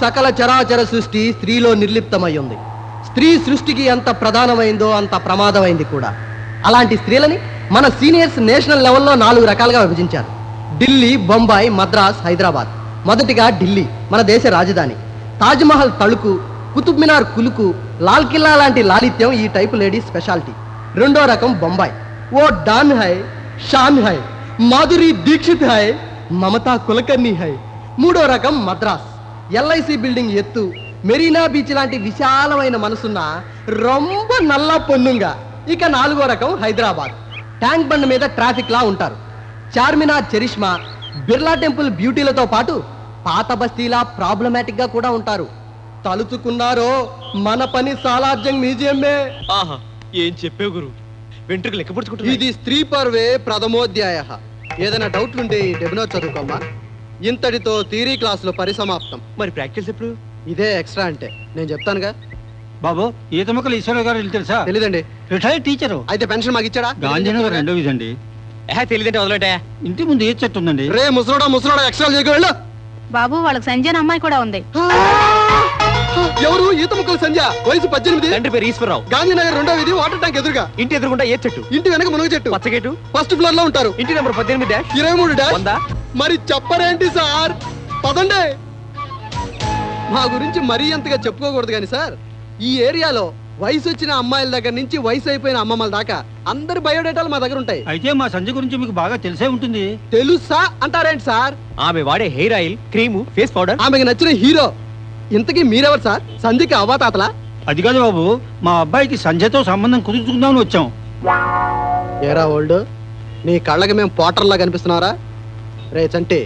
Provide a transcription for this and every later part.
సకల చరాచర సృష్టి స్త్రీలో నిర్లిప్తమై ఉంది. స్త్రీ సృష్టికి ఎంత ప్రధానమైందో అంత ప్రమాదమైంది కూడా. అలాంటి స్త్రీలని మన సీనియర్స్ నేషనల్ లెవెల్లో 4 రకాలుగా విభజించారు. ఢిల్లీ, బొంబాయి, మద్రాస్, హైదరాబాద్. మొదటిగా ఢిల్లీ, మన దేశ రాజధాని. తాజ్మహల్ తళుకు, కుతుబ్ మినార్ కులుకు, లాల్ కిల్లా లాంటి లాలిత్యం ఈ టైపు లేడీ స్పెషాలిటీ. రెండో రకం బొంబాయి. ఓ డాన్ హై, షాన్ హై, మాధురి దీక్షిత్ హై, మమతా కులకర్ణి హై. మూడో రకం మద్రాస్. ఎల్ఐసి బిల్డింగ్ ఎత్తు, మెరీనా బీచ్ లాంటి విశాలమైన మనసున్న రొంబ నల్ల పొన్నుంగా. ఇక నాలుగో రకం హైదరాబాద్. ట్యాంక్ బండ్ మీద ట్రాఫిక్ లా ఉంటారు. చార్మినార్ చరిష్మా, బిర్లా టెంపుల్ బ్యూటీలతో పాటు పాత బస్తీలా ప్రాబ్లమాటిక్ గా కూడా ఉంటారు. తలుచుకున్నారో మన పని సాలార్జంగ్ మ్యూజియంమే. ఆహా, ఏం చెప్పే గురు, వెంట్రుకు లెక్క పుచ్చుకుంటుంది. ఇది స్త్రీ పర్వే ప్రథమోధ్యాయ. ఏదైనా డౌట్లుంటే ఈ డెబినో చదువుకోమ్మా. ఇంతటితో థియరీ క్లాసులో పరిసమాప్తం. మరి ప్రాక్టీస్ ఎప్పుడు? ఇదే ఎక్స్ట్రా అంటే నేను చెప్తానుగా. బాబు, ఈతముకలు ఈశ్వరరావు గారు తెలుసా? తెలీదండి. Retired teacher. అయితే పెన్షన్ మాకు ఇచ్చాడా? గాంధీనగర్ 2వ వీధి అండి. తెలియదంటే వదలంటే. ఇంటి ముందు ఏ చెట్టు ఉందండి? రే ముసలోడా ఎక్స్ట్రా చేయకు వెళ్ళు. బాబు, వాళ్ళకి సంజయ్ అమ్మాయి కూడా ఉంది. ఎవరు? ఈత ముక్కల సంధ్య, వయసు 18. తండ్రి పేరు ఈశ్వరరావు. గాంధీనగర్ 2వ వీధి, వాటర్ ట్యాంక్ ఎదురుగా. ఇంటి ఎదురుగుండా ఏ చెట్టు? ఇంటి వెనక మునగ చెట్టు. పచ్చగేటు. ఫస్ట్ ఫ్లోర్ లో ఉంటారు. ఇంటి నెంబర్ 18 23 మరి చెప్పరేంటి సార్? పదండి. మా గురించి మరీ అంతగా చెప్పుకోకూడదు కానీ సార్, ఈ ఏరియాలో వయసు వచ్చిన అమ్మాయిల దగ్గర నుంచి వయసు అయిపోయిన అమ్మమ్మల దాకా అందరి బయోడేటాలు మా దగ్గర ఉంటాయి. అయితే మా సంజయ్ గురించి మీకు బాగా తెలిసే ఉంటుంది. తెలుసా అంటారేంటి సార్? ఆమె వాడే hair oil, cream, face powder. ఆమెకి నచ్చిన హీరో. ఇంతకీ మీరెవరు సార్? సంధ్యకి అవ్వాతాతలా? అది కాదు బాబు, మా అబ్బాయికి సంజయ్తో సంబంధం కుదుర్చుకుందామని వచ్చాం. ఏరా ఓల్డ్, నీ కళ్ళకి మేము పోటర్లా కనిపిస్తున్నారా? రే చంటి,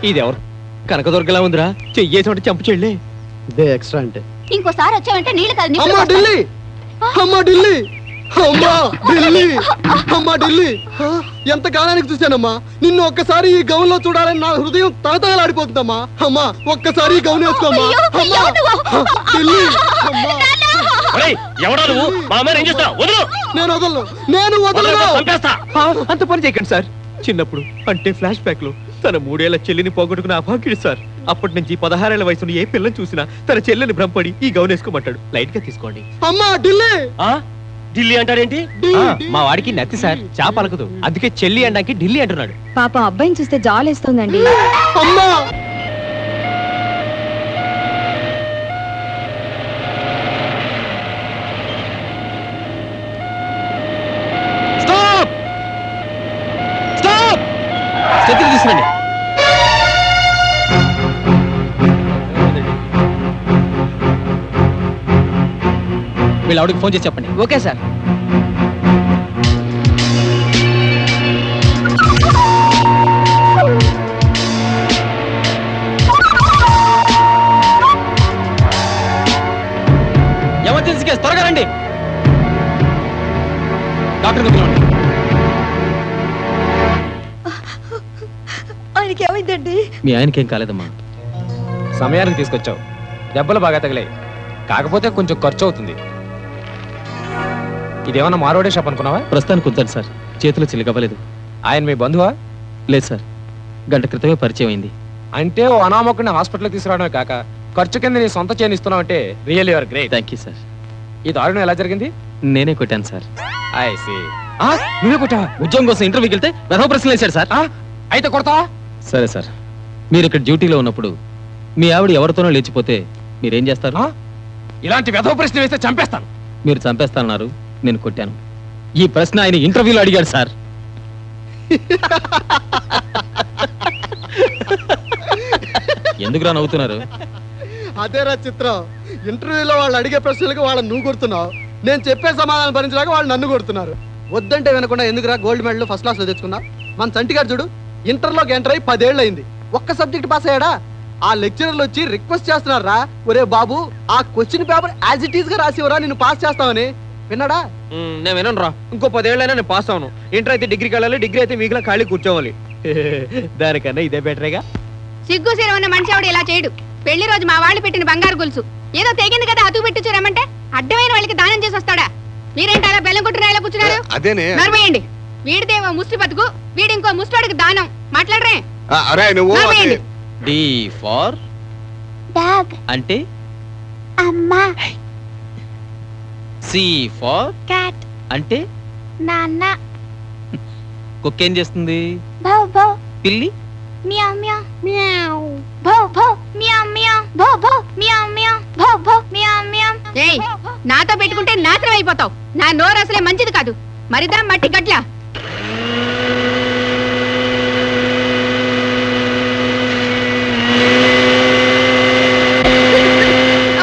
ఇది ఎవరు? కనకదుర్గలా ఉందిరా, చెయ్యేసి చంపు చెల్లి. ఇదే ఎక్స్ట్రా అంటే. ఇంకోసారి వచ్చావంటే నీళ్ళు కాదు. అమ్మా ఢిల్లీ, అమ్మా ఢిల్లీ, అమ్మా ఢిల్లీ, అమ్మా ఢిల్లీ. ఎంత కాలానికి చూశానమ్మా నిన్ను. ఒక్కసారి ఈ గౌన్ లో చూడాలని నా హృదయం తలతలలాడిపోతుందమ్మా. అమ్మా ఒక్కసారి ఈ గౌన్ వేసుకోమ్మా. అమ్మా ఢిల్లీ, అమ్మా. నేను వదలను. అంత పని చేయకండి సార్. చిన్నప్పుడు అంటే ఫ్లాష్ బ్యాక్ లో తన 3 ఏళ్ల చెల్లిని పోగొట్టుకున్న అభాగ్యుడు సార్. అప్పటి నుంచి 16 ఏళ్ల వయసులో ఏ పిల్లని చూసినా తన చెల్లెని భ్రమపడి ఈ గౌన్ వేసుకోమంటాడు. లైట్ గా తీసుకోండి. అమ్మా ఢిల్లీ. ఢిల్లీ అంటాడేంటి? మా వాడికి నత్తి సార్, చాప పలకదు. అందుకే చెల్లి అనడానికి ఢిల్లీ అంటున్నాడు. పాప అబ్బాయిని చూస్తే జాలేస్తుందండి. అమ్మా చేతులు తీసుకురండి. వీళ్ళ ఆవిడకి ఫోన్ చేసి చెప్పండి. Okay sir. ఎమర్జెన్సీ కేసు, త్వరగా రండి. డాక్టర్ పిలవండి. ఆయనకి ఏమైందండి? మీ ఆయనకేం కాలేదమ్మా. సమయానికి తీసుకొచ్చావు. దెబ్బలు బాగా తగిలాయి, కాకపోతే కొంచెం ఖర్చు అవుతుంది. ఇదేమన్నా మారోడే షాప్ అనుకున్నావా? ప్రస్తుతానికి కుదరదు సార్, చేతిలో చిల్లికవ్వలేదు. ఆయన మీ బంధువా? లేదు సార్, గంట క్రితమే పరిచయం అయింది. అంటే ఓ అనామకుడిని హాస్పిటల్కి తీసుకురావడమే కాక ఖర్చు కింద నీ సొంత చేయని ఇస్తున్నావు అంటే real your great. Thank you sir. ఈ దారుణం ఎలా జరిగింది? నేనే కొట్టాను సార్. I see. నువ్వే కొట్టావా? ఉద్యోగం కోసం ఇంటర్వ్యూకి వెళ్తే వెధవ ప్రశ్నలు వేశాడు సార్. అయితే కొడతావా? సరే సార్, మీరు ఇక్కడ డ్యూటీలో ఉన్నప్పుడు మీ ఆవిడ ఎవరితోనో లేచిపోతే మీరేం చేస్తారు? ఇలాంటి వెధవ ప్రశ్న వేస్తే చంపేస్తాను. మీరు చంపేస్తానన్నారు, నేను కొట్టాను. ఈ ప్రశ్న ఆయన ఇంటర్వ్యూలో అడిగాడు సార్. ఎందుకురా నవ్వుతున్నారు? అదేరా చిత్రం. ఇంటర్వ్యూలో వాళ్ళు అడిగే ప్రశ్నలకు వాళ్ళని నువ్వు కొడుతున్నావు, నేను చెప్పే సమాధానం భరించలేక వాళ్ళు నన్ను కొడుతున్నారు. వద్దంటే వినకుండా ఎందుకురా గోల్డ్ మెడల్ ఫస్ట్ క్లాస్ లో తెచ్చుకున్నా? మన చంటి గారు చూడు, ఇంటర్లోకి ఎంటర్ అయ్యి 10 ఏళ్ళు అయింది, ఒక్క సబ్జెక్ట్ పాస్ అయ్యాడా? ఆ లెక్చరర్లు వచ్చి రిక్వెస్ట్ చేస్తున్నారా, ఒరే బాబు ఆ question paper as it is గా రాసివరా, నిన్ను పాస్ చేస్తామని. విన్నాడా? నేను వినను రా. ఇంకో 10 ఏళ్ళైనా నేను పాస్ అవును. ఇంటర్ అయితే డిగ్రీకి వెళ్ళాలి, డిగ్రీ అయితే మీకులా ఖాళీ కూర్చోవాలి. దానికన్నా ఇదే బెటరేగా. సిగ్గు సీర ఉన్న మనిషి ఆవిడ ఇలా చేయడు. పెళ్లి రోజు మా వాళ్ళు పెట్టిన బంగారు గొలుసు ఏదో తెగింది కదా, అతుకు పెట్టించారమంటే అడ్డమైన వాళ్ళకి దానం చేసి వస్తాడా? మీరేంటి అలా బెల్లం కొట్టు రాయిలా కూర్చున్నారు? అదేనే నర్మేయండి. వీడిదేమో ముష్టి బతుకు, వీడి ఇంకో ముష్టోడికి దానం. మాట్లాడరే? అరే నువ్వు నర్మేయండి. డి ఫార్ డాగ్ అంటే అమ్మా సి ఫార్ క్యాట్ అంటే నాన్న కుక్క ఏం చేస్తుంది? భౌ భౌ పిల్లి మియావ్ మియావ్ మియావ్ భౌ భౌ మియావ్ మియావ్ భౌ భౌ మియావ్ మియావ్ భౌ భౌ మియావ్ మియావ్ ఏయ్, నాతో పెట్టుకుంటే నాశనం అయిపోతావు. నా నోరు అసలే మంచిది కాదు. మరిదా మట్టి గట్ల.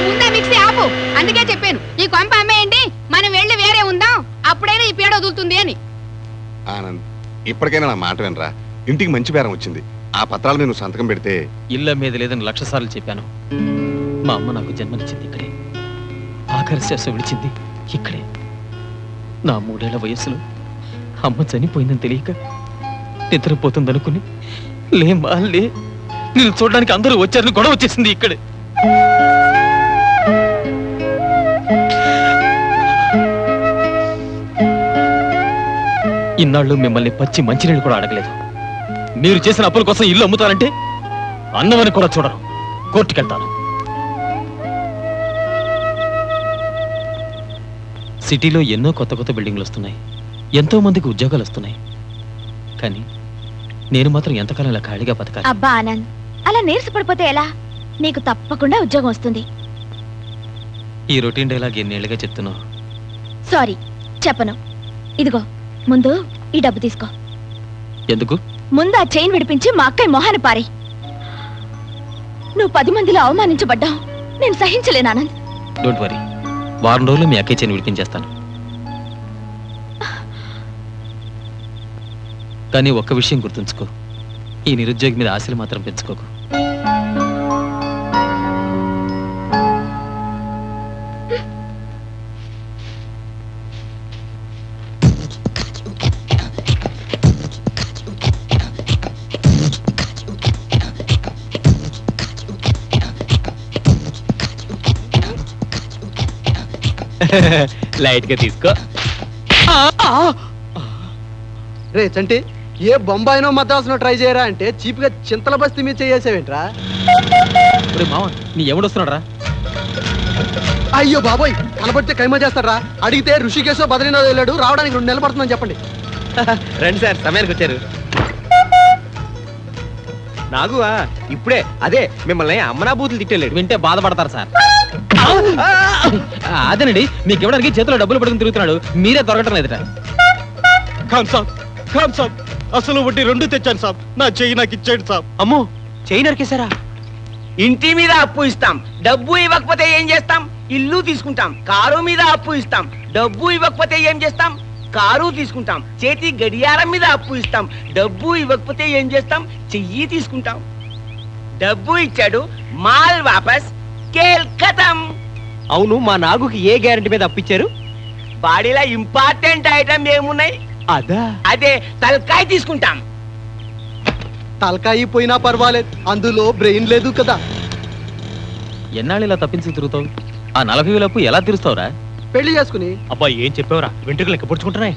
ముందా మిక్సీ ఆపు. అందుకే చెప్పాను ఈ కొంప అమ్మేయండి, మనం వెళ్ళి వేరే ఉందాం, అప్పుడైనా ఈ పీడ వదులుతుంది అని. ఆనంద్ ఇప్పటికైనా నా మాట వినరా. ఇంటికి మంచి బేరం వచ్చింది. ఆ పత్రాలు నేను సంతకం పెడితే ఇళ్ళ మీద లేదని 1,00,000 సార్లు చెప్పాను. మా అమ్మ నాకు జన్మనిచ్చింది ఇక్కడే, ఆఖరి శ్వాస విడిచింది ఇక్కడే. నా 3 ఏళ్ల వయస్సులో అమ్మ చనిపోయిందని తెలియక నిద్రపోతుందనుకుని లేమ్మా లే, నేను చూడడానికి అందరూ వచ్చారని గొడవ వచ్చేసింది ఇక్కడే. ఇన్నాళ్ళు మిమ్మల్ని పచ్చి మంచినీళ్ళు కూడా అడగలేదు. మీరు చేసిన అప్పుల కోసం ఇల్లు అమ్ముతారంటే అన్నమని కూడా చూడరు, కోర్టుకెళ్తాను. సిటీలో ఎన్నో కొత్త కొత్త బిల్డింగ్లు వస్తున్నాయి, ఎంతో మందికి ఉద్యోగాలు వస్తున్నాయి. కానీ నేను మాత్రం ఎంతకాలం ఇలా ఖాళీగా బతకాలి? అబ్బా ఆనంద్, అలా నీరసపడిపోతే ఎలా? నీకు తప్పకుండా ఉద్యోగం వస్తుంది. ఈ రొటీన్ డైలాగ్ ఎన్నేళ్ళుగా చెప్తున్నావు. సారీ చెప్పను. ఇదిగో ముందు ఈ డబ్బు తీసుకో. ఎందుకు? ముందు ఆ చైన్ విడిపించి మా అక్కయ్య మొహాన పారే. నువ్వు 10 మందిలో అవమానించబడ్డావు, నేను సహించలేను ఆనంద్. డోంట్ వరీ, వారం రోజులు మీ అక్కయ్య చేయని విడిపించేస్తాను. కానీ ఒక్క విషయం గుర్తుంచుకో, ఈ నిరుద్యోగి మీద ఆశలు మాత్రం పెంచుకోకు. లైట్ గా తీసుకో. రే చంటి, ఏ బొంబాయినో మద్రాసునో ట్రై చేయరా అంటే చీప్ గా చింతల బస్తీ మీద చేసేవేంట్రా? ఒరే మామ, నీ ఎవడొస్తున్నాడు రా? అయ్యో బాబోయ్, కనబడితే కైమా చేస్తారా? అడిగితే ఋషికేశో బద్రీనాథ్ వెళ్ళాడు, రావడానికి 2 నెలలు పడుతుందని చెప్పండి. రండి సార్, సమయానికి వచ్చారు. నాగువా ఇప్పుడే అదే మిమ్మల్ని అమ్మనా బూతులు తిట్టలేడు. వింటే బాధపడతారు సార్. అదేనండి, మీకు ఇవ్వడానికి చేతిలో డబ్బులు పడుకుని తిరుగుతున్నాడు, మీరే దొరకటం లేదట. ఖాన్ సాబ్ అసలు వడ్డీ 2 తెచ్చాను సాబ్, నా చెయ్యి నాకు ఇచ్చాడు సాబ్. అమ్మో చెయ్యి నరికేశారా? ఇంటి మీద అప్పు ఇస్తాం, డబ్బు ఇవ్వకపోతే ఏం చేస్తాం? ఇల్లు తీసుకుంటాం. కారు మీద అప్పు ఇస్తాం, డబ్బు ఇవ్వకపోతే ఏం చేస్తాం? కారు తీసుకుంటాం. చేతి గడియారం మీద అప్పు ఇస్తాం, డబ్బు ఇవ్వకపోతే ఏం చేస్తాం? చెయ్యి తీసుకుంటాం. డబ్బు ఇచ్చాడు, మాల్ వాపస్, కేల్ ఖతం. అవును, మా నాగుకి ఏ గ్యారెంటీ మీద అప్పిచ్చారు? బాడీలో ఇంపార్టెంట్ ఐటమ్ ఏమున్నాయి? అదా అదే తలకాయ తీసుకుంటాం. తలకాయి పోయినా పర్వాలేదు, అందులో బ్రెయిన్ లేదు కదా. ఎన్నాళ్ళు ఇలా తప్పించి తిరుగుతావు? ఆ 40,000 అప్పు ఎలా తీరుస్తావురా? పెళ్లి చేసుకుని. అబ్బా ఏం చెప్పావురా, వెంట్రుకలు లెక్క పొడుచుకుంటున్నాయి.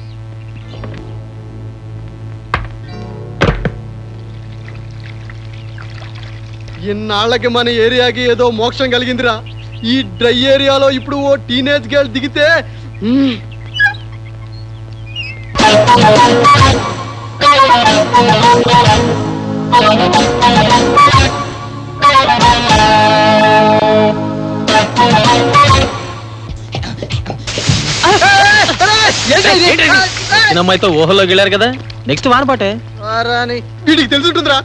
ఇన్నాళ్ళకి మన ఏరియాకి ఏదో మోక్షం కలిగిందిరా. ఈ డ్రై ఏరియాలో ఇప్పుడు ఓ టీనేజ్ గర్ల్ దిగితే చిన్నమ్మాయితో ఊహల్లోకి వెళ్ళారు కదా, నెక్స్ట్ వానపాటే. వీడికి తెలుసుంటుందిరా.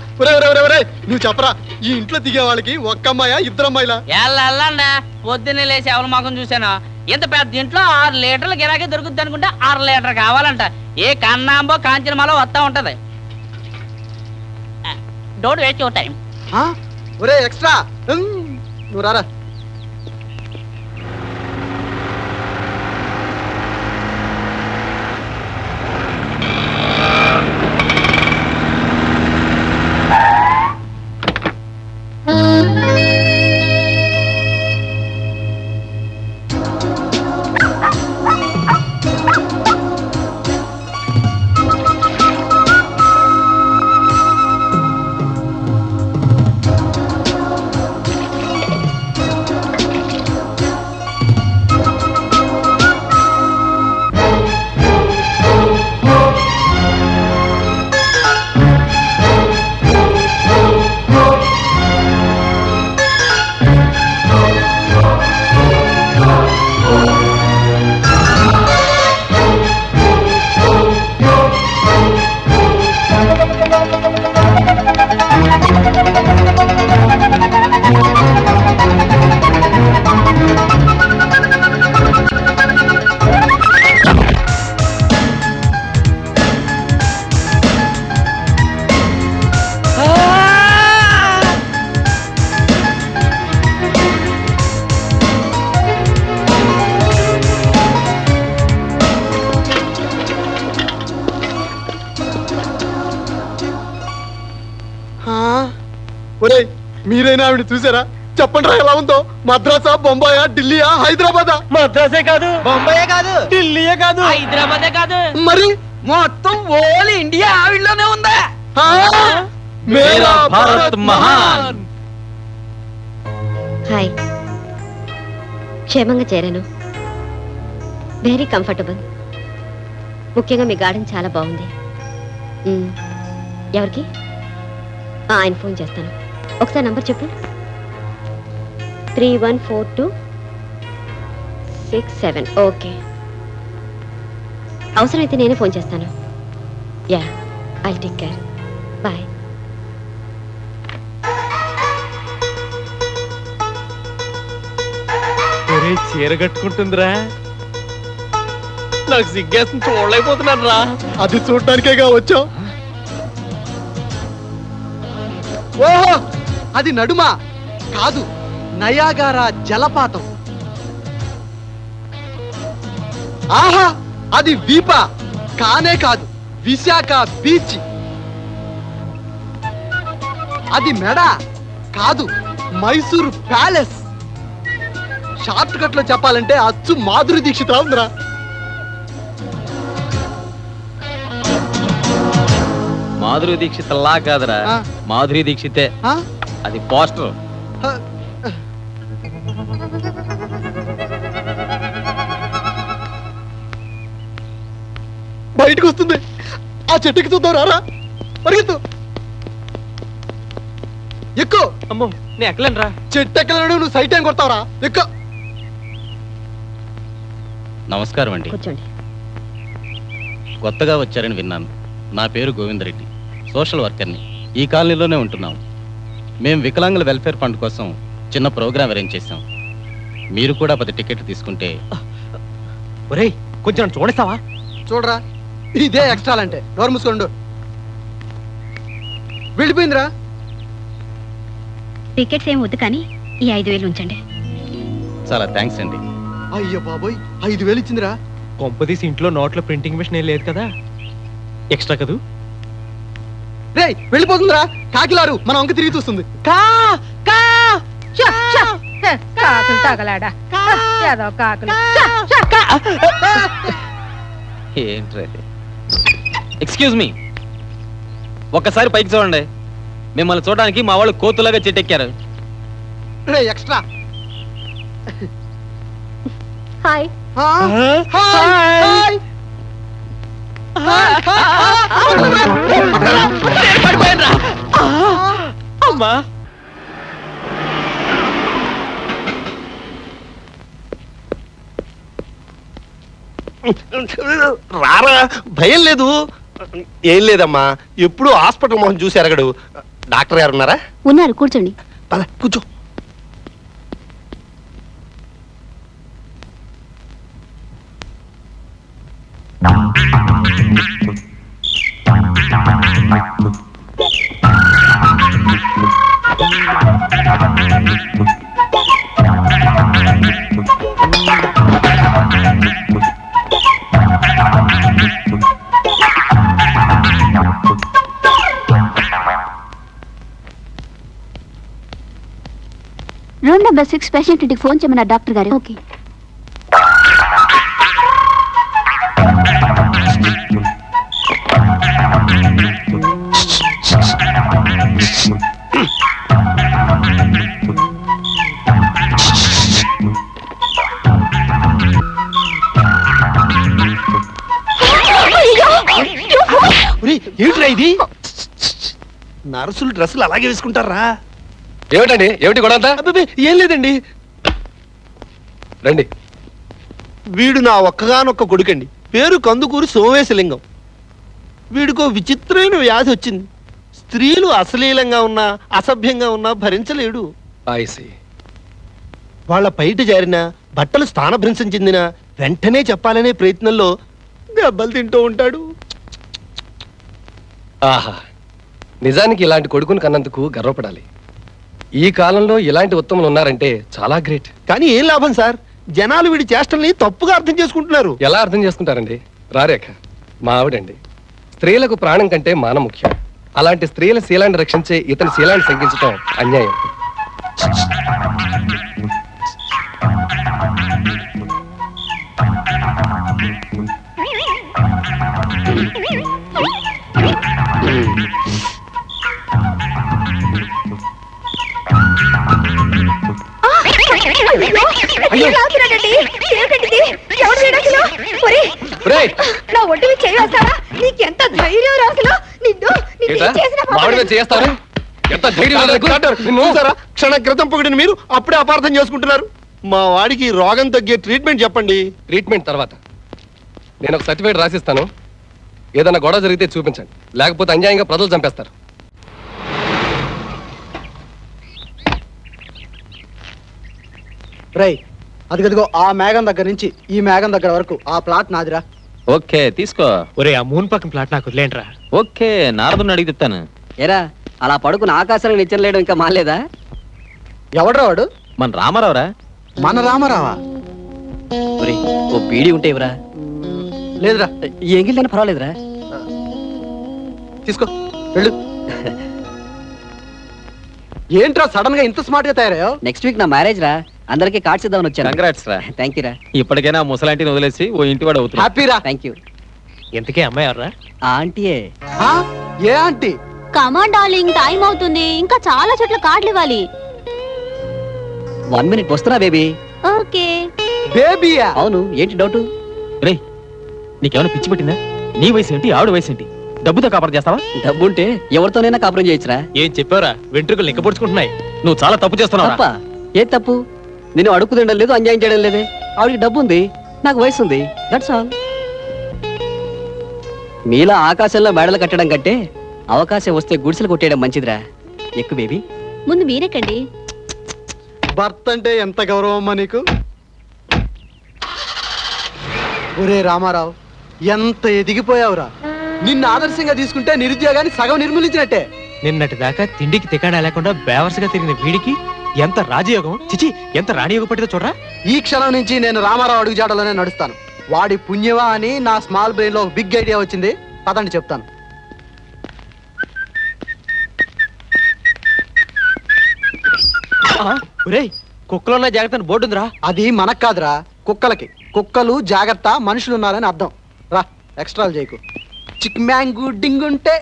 నువ్వు చెప్పరా, ఈ ఇంట్లో దిగే వాళ్ళకి ఒక్క అమ్మాయా 2 అమ్మాయిలా? ఎల్లండి పొద్దున్నే లేచి ఎవరి మొఖం చూసాను. ఇంత పెద్ద ఇంట్లో 6 లీటర్ల గిరాకీ దొరుకుద్ది అనుకుంటే 6 లీటర్ కావాలంట. ఏ కన్నాంబో కాంచనమాలో వస్తా ఉంటది. Don't waste your time. ఒరే ఎక్స్ట్రా, నువ్వు రారా. మీరైనా ఆవిడ చూసారా? చెప్పండి రా ఎలా ఉందో. మద్రాసా, బొంబాయా, ఢిల్లీయా, హైదరాబాదా? మద్రాసే కాదు, బొంబాయే కాదు, ఢిల్లీయే కాదు, హైదరాబాదే కాదు, మరి మొత్తం ఓల్ ఇండియా ఆవిడలోనే ఉందా? మేరా భారత్ మహాన్. హాయ్, క్షేమంగా చేరాను. Very comfortable. ముఖ్యంగా మీ గార్డెన్ చాలా బాగుంది. ఎవరికి? ఆయన ఫోన్ చేస్తాను. ఒకసారి నంబర్ చెప్పు. 314267. ఓకే, అవసరమైతే నేనే ఫోన్ చేస్తాను. Ya, I take care. Bye. చీర కట్టుకుంటుందిరా. నాకు సిగ్గేస్తుంది, చూడలేకపోతున్నాను రా. అది చూడటానికేగా వచ్చాం. ఓహో, అది నడుమా కాదు, నయాగారా జలపాతం. ఆహా, అది వీపా కానే కాదు, విశాఖ బీచ్. అది మెడ కాదు, మైసూరు ప్యాలెస్. షార్ట్ కట్ లో చెప్పాలంటే అచ్చు మాధురి దీక్షిత్ ఉందిరా. మాధురి దీక్షిత్ లా కాదురా, ఆ. మాధురి దీక్షితే. ఆ? అది పోస్టర్. బయటకు వస్తుంది. ఆ చెట్టుకి చూద్దాం రారా, పరిగెత్తు. ఎక్కు. అమ్మో, నేను ఎక్కలేను రా. చెట్టు ఎక్కలను, నువ్వు సైట్ ఏం కొడతావురా? ఎక్కు. నమస్కారం అండి. కూర్చోండి. కొత్తగా వచ్చారని విన్నాను. నా పేరు గోవిందరెడ్డి, సోషల్ వర్కర్ని. ఈ కాలనీలోనే ఉంటున్నాం. మేము వికలాంగుల వెల్ఫేర్ ఫండ్ కోసం చిన్న ప్రోగ్రాం అరేంజ్ చేశాం. మీరు కూడా 10 టికెట్లు తీసుకుంటే. ఒరేయ్, కొంచెం నన్ను చూడేస్తావా? చూడరా, ఇదే ఎక్స్ట్రా అంటే. నోరు మూసుకోండు. వెళ్ళిపోయిందిరా. టికెట్స్ ఏం వద్దు, కానీ ఈ 5,000 ఉంచండి. చాలా థ్యాంక్స్ అండి. అయ్యో బాబోయ్, 5,000 ఇచ్చిందిరా. కొంపదీసి ఇంట్లో నోట్ల ప్రింటింగ్ మిషన్ ఏం లేదు కదా, ఎక్స్ట్రా కదూ? రేయ్, వెళ్ళిపోతుందిరా. కాకిలారు మన వంక తిరిగి చూస్తుంది. కాకులు తగలాడా ఏదో కాకులు. ఏంట్రా ఇది? ఎక్స్క్యూజ్ మీ, ఒక్కసారి పైకి చూడండి. మిమ్మల్ని చూడడానికి మా వాళ్ళు కోతులాగా చెట్టెక్కారు. రే ఎక్స్ట్రా. హాయ్. అమ్మా, రారా, భయం లేదు. ఏం లేదమ్మా, ఎప్పుడు హాస్పిటల్ మొహం చూసి ఎరగడు. డాక్టర్ గారు ఉన్నారా? ఉన్నారు, కూర్చోండి. పద కూర్చో. రూమ్ నెంబర్ 6 పేషెంట్ ఇంటికి ఫోన్ చేయమన్నారు డాక్టర్ గారు. ఓకే. ఏంట్రా ఇది? నర్సులు డ్రెస్సులు అలాగే వేసుకుంటారా? ఏమిటండి, ఏమిటి గొడవ? అబ్బబ్బే, ఏం లేదండి. రండి. వీడు నా ఒక్కగానొక్క కొడుకండి. పేరు కందుకూరి సోమేశలింగం. వీడికో విచిత్రమైన వ్యాధి వచ్చింది. స్త్రీలు అశ్లీలంగా ఉన్నా అసభ్యంగా ఉన్నా భరించలేడు. వాళ్ళ పైట జారిన బట్టలు స్థానభ్రంశం చెందిన వెంటనే చెప్పాలనే ప్రయత్నంలో దెబ్బలు తింటూ ఉంటాడు. ఆహా, నిజానికి ఇలాంటి కొడుకుని కన్నందుకు గర్వపడాలి. ఈ కాలంలో ఇలాంటి ఉత్తములు ఉన్నారంటే చాలా గ్రేట్. కానీ ఏం లాభం సార్, జనాలు వీడి చేష్టల్ని తప్పుగా అర్థం చేసుకుంటున్నారు. ఎలా అర్థం చేసుకుంటారండి? రారేఖ మా ఆవిడండి. స్త్రీలకు ప్రాణం కంటే మానం ముఖ్యం. అలాంటి స్త్రీల శీలాన్ని రక్షించే ఇతని శీలాన్ని శంకించడం అన్యాయం. నా ఒడ్డు చేస్తావా? నీకెంత ధైర్యం రాసులో నిన్ను చేస్తారా? ఎంత ధైర్యం! క్షణ క్రితం పొగిడిన మీరు అప్పుడే అపార్థం చేసుకుంటున్నారు. మా వాడికి రోగం తగ్గే ట్రీట్మెంట్ చెప్పండి. ట్రీట్మెంట్ తర్వాత నేను ఒక సర్టిఫికేట్ రాసిస్తాను. ఏదైనా గొడవ జరిగితే చూపించండి, లేకపోతే అన్యాయంగా ప్రజలు చంపేస్తారు. రై అదిగదిగో ఆ మేఘం దగ్గర నుంచి ఈ మేఘం దగ్గర వరకు ఆ ప్లాట్ నాదిరా. ఓకే తీసుకో. ఒరే ఆ మూన్ పక్కన ప్లాట్ నాకు వదిలేంట్రా. ఓకే నారదుని అడిగి చెప్తాను. ఎరా అలా పడుకుని ఆకాశానికి నిచ్చలేయడం ఇంకా మాలేదా? ఎవడ్రా వాడు? మన రామారావురా. మన రామారావా? ఒరే ఓ బీడీ ఉంటే ఇవరా. లేదురా. ఎంగిల్దైనా పర్వాలేదురా. తీసుకో వెళ్ళు. ఏంట్రా సడన్ గా ఇంత స్మార్ట్ గా తయారయ్యో? నెక్స్ట్ వీక్ నా మ్యారేజ్ రా, అందరికి కార్డ్స్ ఇద్దామని వచ్చాను. కంగ్రాట్స్ రా. థ్యాంక్ యూ రా. ఇప్పటికైనా ముసలాంటిని వదిలేసి ఓ ఇంటి వాడు అవుతున్నా. హ్యాపీ రా. Thank you. ఎంతకే అమ్మాయి ఎవర్రా? ఆ ఆంటీయే. ఏ ఆంటీ? కమాన్ డార్లింగ్, టైం అవుతుంది. ఇంకా చాలా చోట్ల కార్డులు ఇవ్వాలి. 1 minute వస్తున్నా బేబీ. ఓకే. బేబీయా? అవును, ఏంటి డౌట్? రే నీకేమైనా పిచ్చి పెట్టిందా? నీ వయసు ఏంటి, ఆవిడ వయసు ఏంటి? డబ్బుతో కాపరం చేస్తావా? డబ్బుంటే ఎవరితోనైనా కాపురం చేయొచ్చురా. ఏం చెప్పావురా? వెంట్రుకలు లెక్కపొడుచుకుంటున్నాయి. నువ్వు చాలా తప్పు చేస్తున్నావు. తప్ప? ఏ తప్పు? నేను అడుగు తినడం లేదు, అన్యాయం చేయడం లేదే. ఆవిడకి డబ్బు ఉంది, నాకు వయసు ఉంది. That's all. మీలా ఆకాశంలో మేడలు కట్టడం కంటే అవకాశం వస్తే గుడిసెలు కొట్టేయడం మంచిదిరా. ఎక్కు బేబీ. ముందు మీరెక్కండి. భర్త అంటే ఎంత గౌరవం అమ్మా నీకు. ఒరే రామారావు, ఎంత ఎదిగిపోయావురా. నిన్ను ఆదర్శంగా తీసుకుంటే నిరుద్యోగాన్ని సగం నిర్మూలించినట్టే. నిన్నటి దాకా తిండికి తికాడా లేకుండా బేవర్స్గా తిరిగిన వీడికి ఎంత రాజయోగం, చిచి ఎంత రాణియోగం పట్టిదో చూడరా. ఈ క్షణం నుంచి నేను రామారావు అడుగుజాడలోనే నడుస్తాను. వాడి పుణ్యమా అని నా స్మాల్ బ్రెయిన్ లో బిగ్ ఐడియా వచ్చింది. పదండి చెప్తాను. ఒరేయ్ కుక్కలున్న జాగ్రత్త బోర్డు ఉందిరా. అది మనకు కాదురా, కుక్కలకి. కుక్కలు జాగ్రత్త, మనుషులు ఉన్నారని అర్థం. రా, ఎక్స్ట్రాలు చేయకు. చిక్ మ్యాంగు డింగుంటే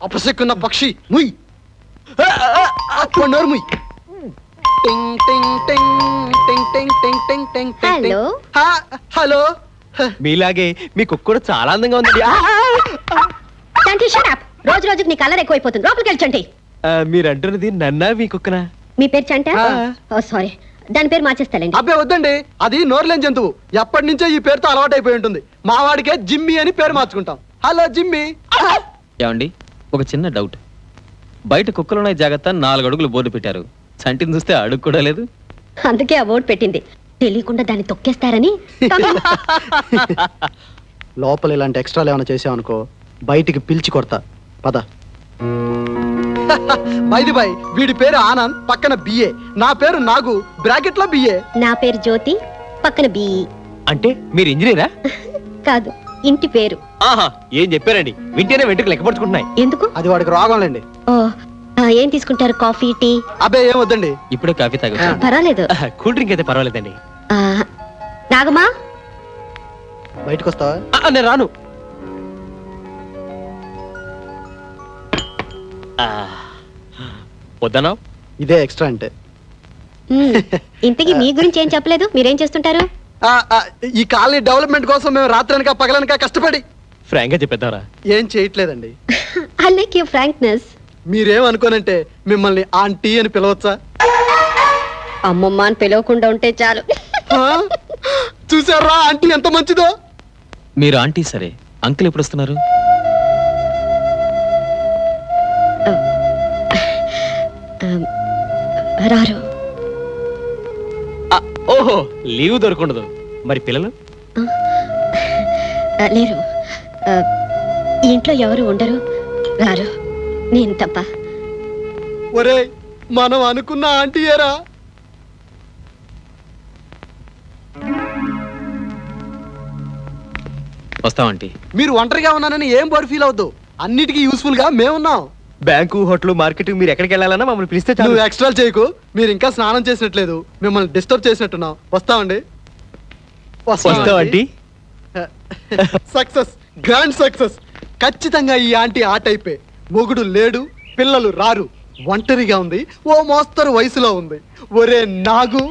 అపసెక్కున్న పక్షి ముయ్. నోరు ముయ్. టింగ్ టింగ్ టింగ్ టింగ్ టింగ్ టింగ్ టింగ్ టింగ్ టింగ్. హలో. హలో. మీలాగే మీ కుక్క కూడా చాలా అందంగా ఉంది. రోజు రోజుకి నీ కలర్ ఎక్కువైపోతుంది. లోపలికి వెళ్ళండి. మీరు అంటున్నది నన్నా మీ కుక్కనా? మీ పేరు చంట? ఓ సారీ, దాని పేరు మార్చేస్తానండి. అబ్బే వద్దండి, అది నోరులేని జంతువు. ఎప్పటి నుంచో ఈ పేరుతో అలవాటైపోయి ఉంటుంది. మా వాడికే జిమ్మి అని పేరు మార్చుకుంటాం. హలో జిమ్మి. ఏమండి ఒక చిన్న డౌట్. బయట కుక్కలున్నాయి జాగ్రత్త 4 అడుగులు బోర్డు పెట్టారు. చంటిని చూస్తే అడుగు కూడా లేదు. అందుకే ఆ బోర్డు పెట్టింది. తెలియకుండా దాన్ని తొక్కేస్తారని. లోపల ఇలాంటి ఎక్స్ట్రాలు ఏమైనా చేసావనుకో బయటికి పిలిచి కొడతా. పద. బైది బై, వీడి పేరు ఆనంద్, పక్కన బిఏ. నా పేరు నాగు, బ్రాకెట్ లో బిఏ. నా పేరు జ్యోతి, పక్కన బి. అంటే మీరు ఇంజనీరా? కాదు, ఇంటి పేరు. ఆహా, ఏం చెప్పారండి? వింటేనే వెంట్రుకలు లెక్కపడుచుకుంటున్నాయి. ఎందుకు? అది వాడికి రోగంలేండి. ఓ, ఏం తీసుకుంటారు? Coffee, tea? అబ్బే ఏం వద్దండి. ఇప్పుడే కాఫీ తాగొచ్చు. పర్వాలేదు. కూల్ డ్రింక్ అయితే పర్వాలేదండి. నాగమా బయటకు వస్తావా? నేను రాను. వద్దనా? ఇదే ఎక్స్ట్రా అంటే. ఇంతకీ మీ గురించి ఏం చెప్పలేదు. మీరేం చేస్తుంటారు? ఈ కాలనీ డెవలప్మెంట్ కోసం మేము రాత్రనక పగలనక కష్టపడి. ఫ్రాంక్ గా చెప్పేద్దారా? ఏం చేయట్లేదండి. I like your frankness. మీరేమనుకోనంటే మిమ్మల్ని ఆంటీ అని పిలవచ్చా? అమ్మమ్మ అని పిలవకుండా ఉంటే చాలు. చూసారా ఆంటీ ఎంత మంచిదో. మీరు ఆంటీ సరే, అంకుల్ ఎప్పుడు వస్తున్నారు? రారు. ఓహో, లీవ్ దొరకుండదు. మరి పిల్లలు లేరు. ఇంట్లో ఎవరు ఉండరు, రారు. నేను తప్ప. ఒరే, మనం అనుకున్న ఆంటీయేరా. వస్తామంటీ. మీరు ఒంటరిగా ఉన్నానని ఏం బోర్ ఫీల్ అవద్దు. అన్నిటికీ యూస్ఫుల్ గా మేమున్నాం. బ్యాంకు, హోటల్, మార్కెట్ మీరు ఎక్కడికి వెళ్ళాలన్నా మమ్మల్ని పిలిస్తే నువ్వు ఎక్స్ట్రా చేయకు. మీరు ఇంకా స్నానం చేసినట్లేదు, మిమ్మల్ని డిస్టర్బ్ చేసినట్టున్నాం. వస్తామండి. వస్తామండి. Success, grand success. ఖచ్చితంగా ఈ ఆంటీ ఆ టైపే. మొగుడు లేడు, పిల్లలు రారు, ఒంటరిగా ఉంది, ఓ మోస్తరు వయసులో ఉంది. ఒరే నాగు,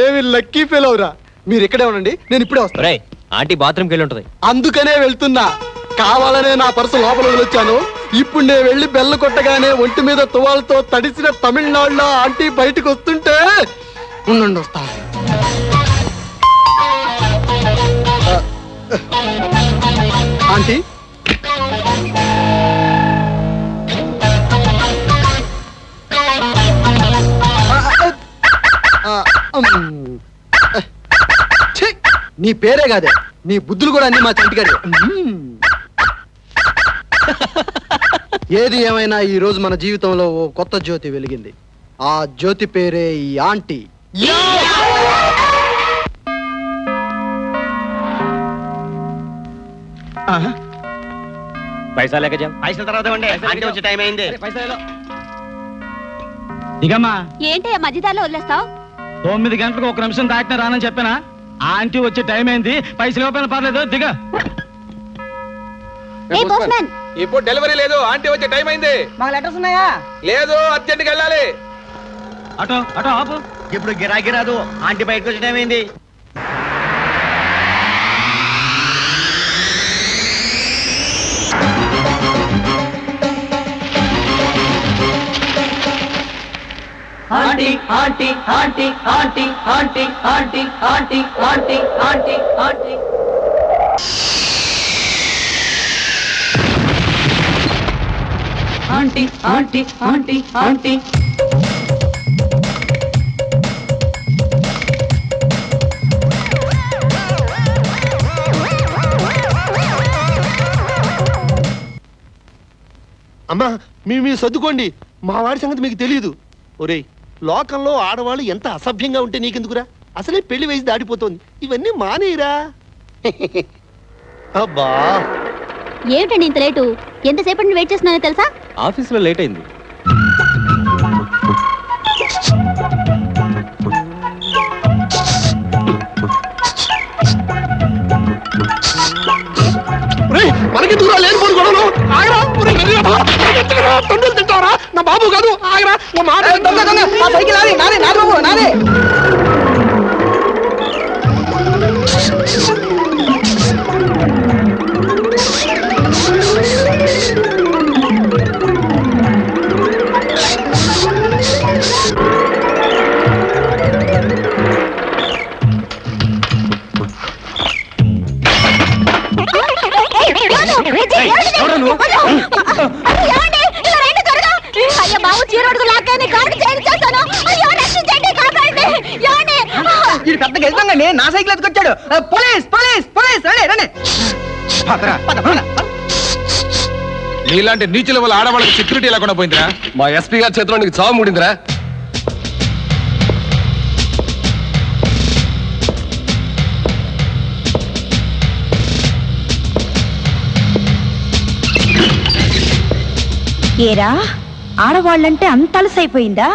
ఏమి లక్కీ ఫెలోరా. మీరు ఇక్కడే ఉండండి, నేను ఇప్పుడే వస్తాను. ఆంటీ బాత్రూమ్కి వెళ్ళి ఉంటది. అందుకనే వెళ్తున్నా. కావాలనే నా పర్సు లోపల వదిలొచ్చాను. ఇప్పుడు నేను వెళ్ళి బెల్ల కొట్టగానే ఒంటి మీద తువాలతో తడిసిన తమిళనాడులో ఆంటీ బయటకు వస్తుంటే ఉండండి, వస్తా. ఆంటీ, నీ పేరే కాదే, నీ బుద్ధులు కూడా అన్ని మా చంటిగాడే. ఏది ఏమైనా ఈ రోజు మన జీవితంలో ఓ కొత్త జ్యోతి వెలిగింది. ఆ జ్యోతి పేరే ఈ ఆంటీ. పైసా లేక జాం. పైసల తర్వాత వచ్చే టైం అయింది. దిగమ్మా. ఏంటి మధ్యదారిలో వదిలేస్తావు? 9 గంటలకు 1 నిమిషం దాటినా రానని చెప్పానా? ఆంటీ వచ్చే టైం అయింది, పైసలు ఇవ్వకపోయినా పర్లేదు, దిగ. ఇప్పుడు డెలివరీ లేదు, ఆంటీ వచ్చే టైం అయింది. మాకు లెటర్స్ ఉన్నాయా? లేదు, అర్జెంట్ గా వెళ్ళాలి. అటో అటో ఆపు. ఇప్పుడు గిరాకీ రాదు, ఆంటీ బయటకు వచ్చే టైం అయింది. Aunty aunty aunty aunty aunty aunty aunty aunty aunty aunty aunty aunty aunty aunty. అమ్మా మీరు సర్దుకోండి, మా వాడి సంగతి మీకు తెలియదు. ఒరేయ్, లోకంలో ఆడవాళ్ళు ఎంత అసభ్యంగా ఉంటే నీకెందుకురా? అసలే పెళ్లి వయసు దాడిపోతోంది, ఇవన్నీ మానేయరా. అబ్బా, ఏమిటండి ఇంత లేటు? ఎంతసేపటి వెయిట్ చేస్తున్నానో తెలుసా? ఆఫీసులో లేట్ అయింది. మనకెందుకురా లేనిపోని గొడవలు? ఆగరా, తొండలు తింటారా? నా బాబు కాదు, ఆగరా. నా మాట పెద్దగా వెళ్తాండి, నా సైకిల్ ఎత్తుకొచ్చాడు. పోలీస్ పోలీస్ పోలీస్, రండి. నీలాంటి నీచుల వల్ల ఆడవాళ్ళకి సెక్యూరిటీ లేకుండా పోయిందిరా. మా ఎస్పీ గారి చేతిలో నీకు చావు ముడిందిరా. ఏరా, ఆడవాళ్ళంటే అంత అలసైపోయిందా?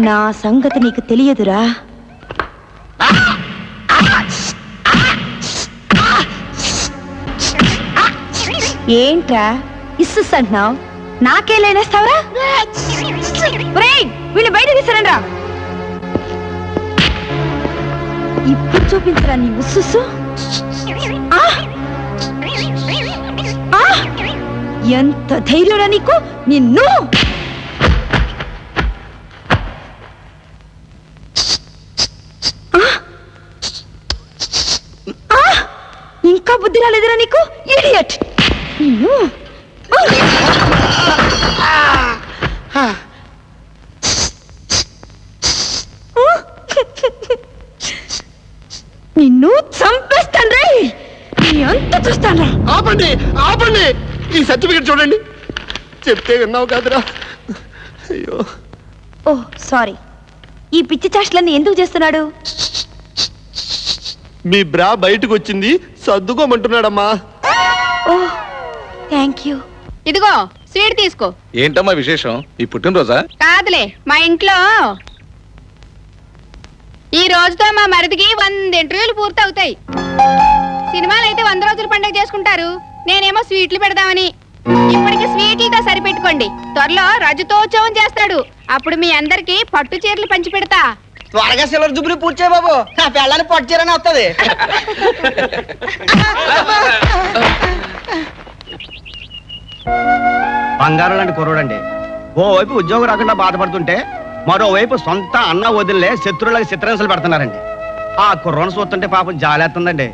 నా సంగతి నీకు తెలియదురా. ఏంట్రా ఇస్సు అంటున్నావు? నాకే లేనేస్తావరా? వీళ్ళు బయట తీసుకురండి రా. ఇప్పుడు చూపించరా నీ ఉస్సు. ఎంత ధైర్యంరా నీకు? నిన్ను ఇంకా బుద్ధి రాలేదురా నీకు? ఇడియట్. నిన్ను నిన్ను చంపేస్తాను. నీ అంత చూస్తాను. ఆపండి, ఆపండి. ఈ సర్టిఫికెట్ చూడండి. చెప్తే విన్నావు కాదురా. అయ్యో ఓ సారీ. ఈ పిచ్చి చేష్టలన్నీ ఎందుకు చేస్తున్నాడు? మీ బ్రా బయటకు వచ్చింది, సర్దుకోమంటున్నాడమ్మా. ఓ థ్యాంక్ యూ. ఇదిగో స్వీట్ తీసుకో. ఏంటమ్మా విశేషం? ఈ పుట్టినరోజా? కాదులే, మా ఇంట్లో ఈ రోజుతో మా మరిదికి 100 ఇంటర్వ్యూలు పూర్తవుతాయి. సినిమాలు అయితే 100 రోజుల పండుగ చేసుకుంటారు, నేనేమో స్వీట్లు పెడదామని. ఇప్పటికి స్వీట్లతో సరిపెట్టుకోండి, త్వరలో రజతోత్సవం చేస్తాడు, అప్పుడు మీ అందరికి పట్టు చీరలు పంచి పెడతా. త్వరగా సిల్వర్ జుబ్లీ పూర్తి చేయ బాబు, నా పెళ్ళాన్ని పట్టు చీరని వస్తుంది. బంగారం లాంటి కుర్రోడండి. ఓవైపు ఉద్యోగం రాకుండా బాధపడుతుంటే మరోవైపు సొంత అన్న వదిలే శత్రువులకు చిత్రహింసలు పెడుతున్నారండి. ఆ కుర్రోని చూస్తుంటే పాపం జాలేస్తుందండి.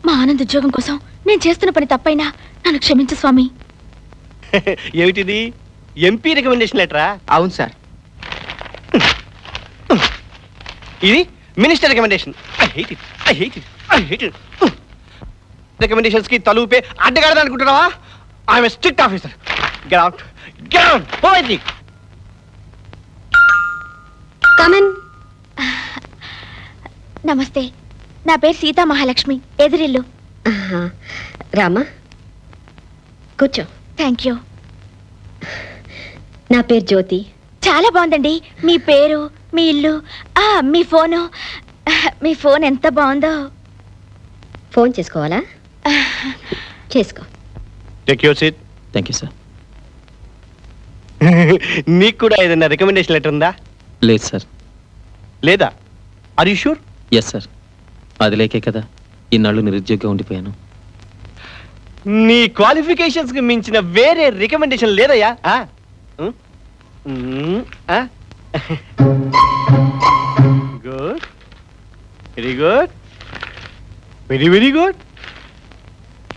మా ఆనంద్ ఉద్యోగం కోసం నేను చేస్తున్న పని తప్పైనా నన్ను క్షమించు స్వామి. ఏమిటిది? ఎంపీ రికమెండేషన్ లెటరా? అవును సార్. ఇది మినిస్టర్ రికమెండేషన్. రికమెండేషన్స్ కి తలుపే అడ్డగాడదు అనుకుంటున్నావా? I'm strict officer. Get out, get out. Come on. నమస్తే, నా పేరు సీతా మహాలక్ష్మి, ఎదురిల్లు. రామా కూర్చో. Thank you. నా పేరు జ్యోతి. చాలా బాగుందండి మీ పేరు, మీ ఇల్లు, మీ ఫోను. మీ ఫోన్ ఎంత బాగుందో. ఫోన్ చేసుకోవాలా? చేసుకో. Take your seat. Thank you sir. నీకు కూడా ఏదైనా రికమెండేషన్ లెటర్ ఉందా? లేదు సార్. లేదా? Are you sure? Yes sir. అది లేకే కదా ఇన్నాళ్ళు నిరుద్యోగంగా ఉండిపోయాను. నీ క్వాలిఫికేషన్స్ కి మించిన వేరే రికమెండేషన్ లేదయ్యా? Good, very good, very very good.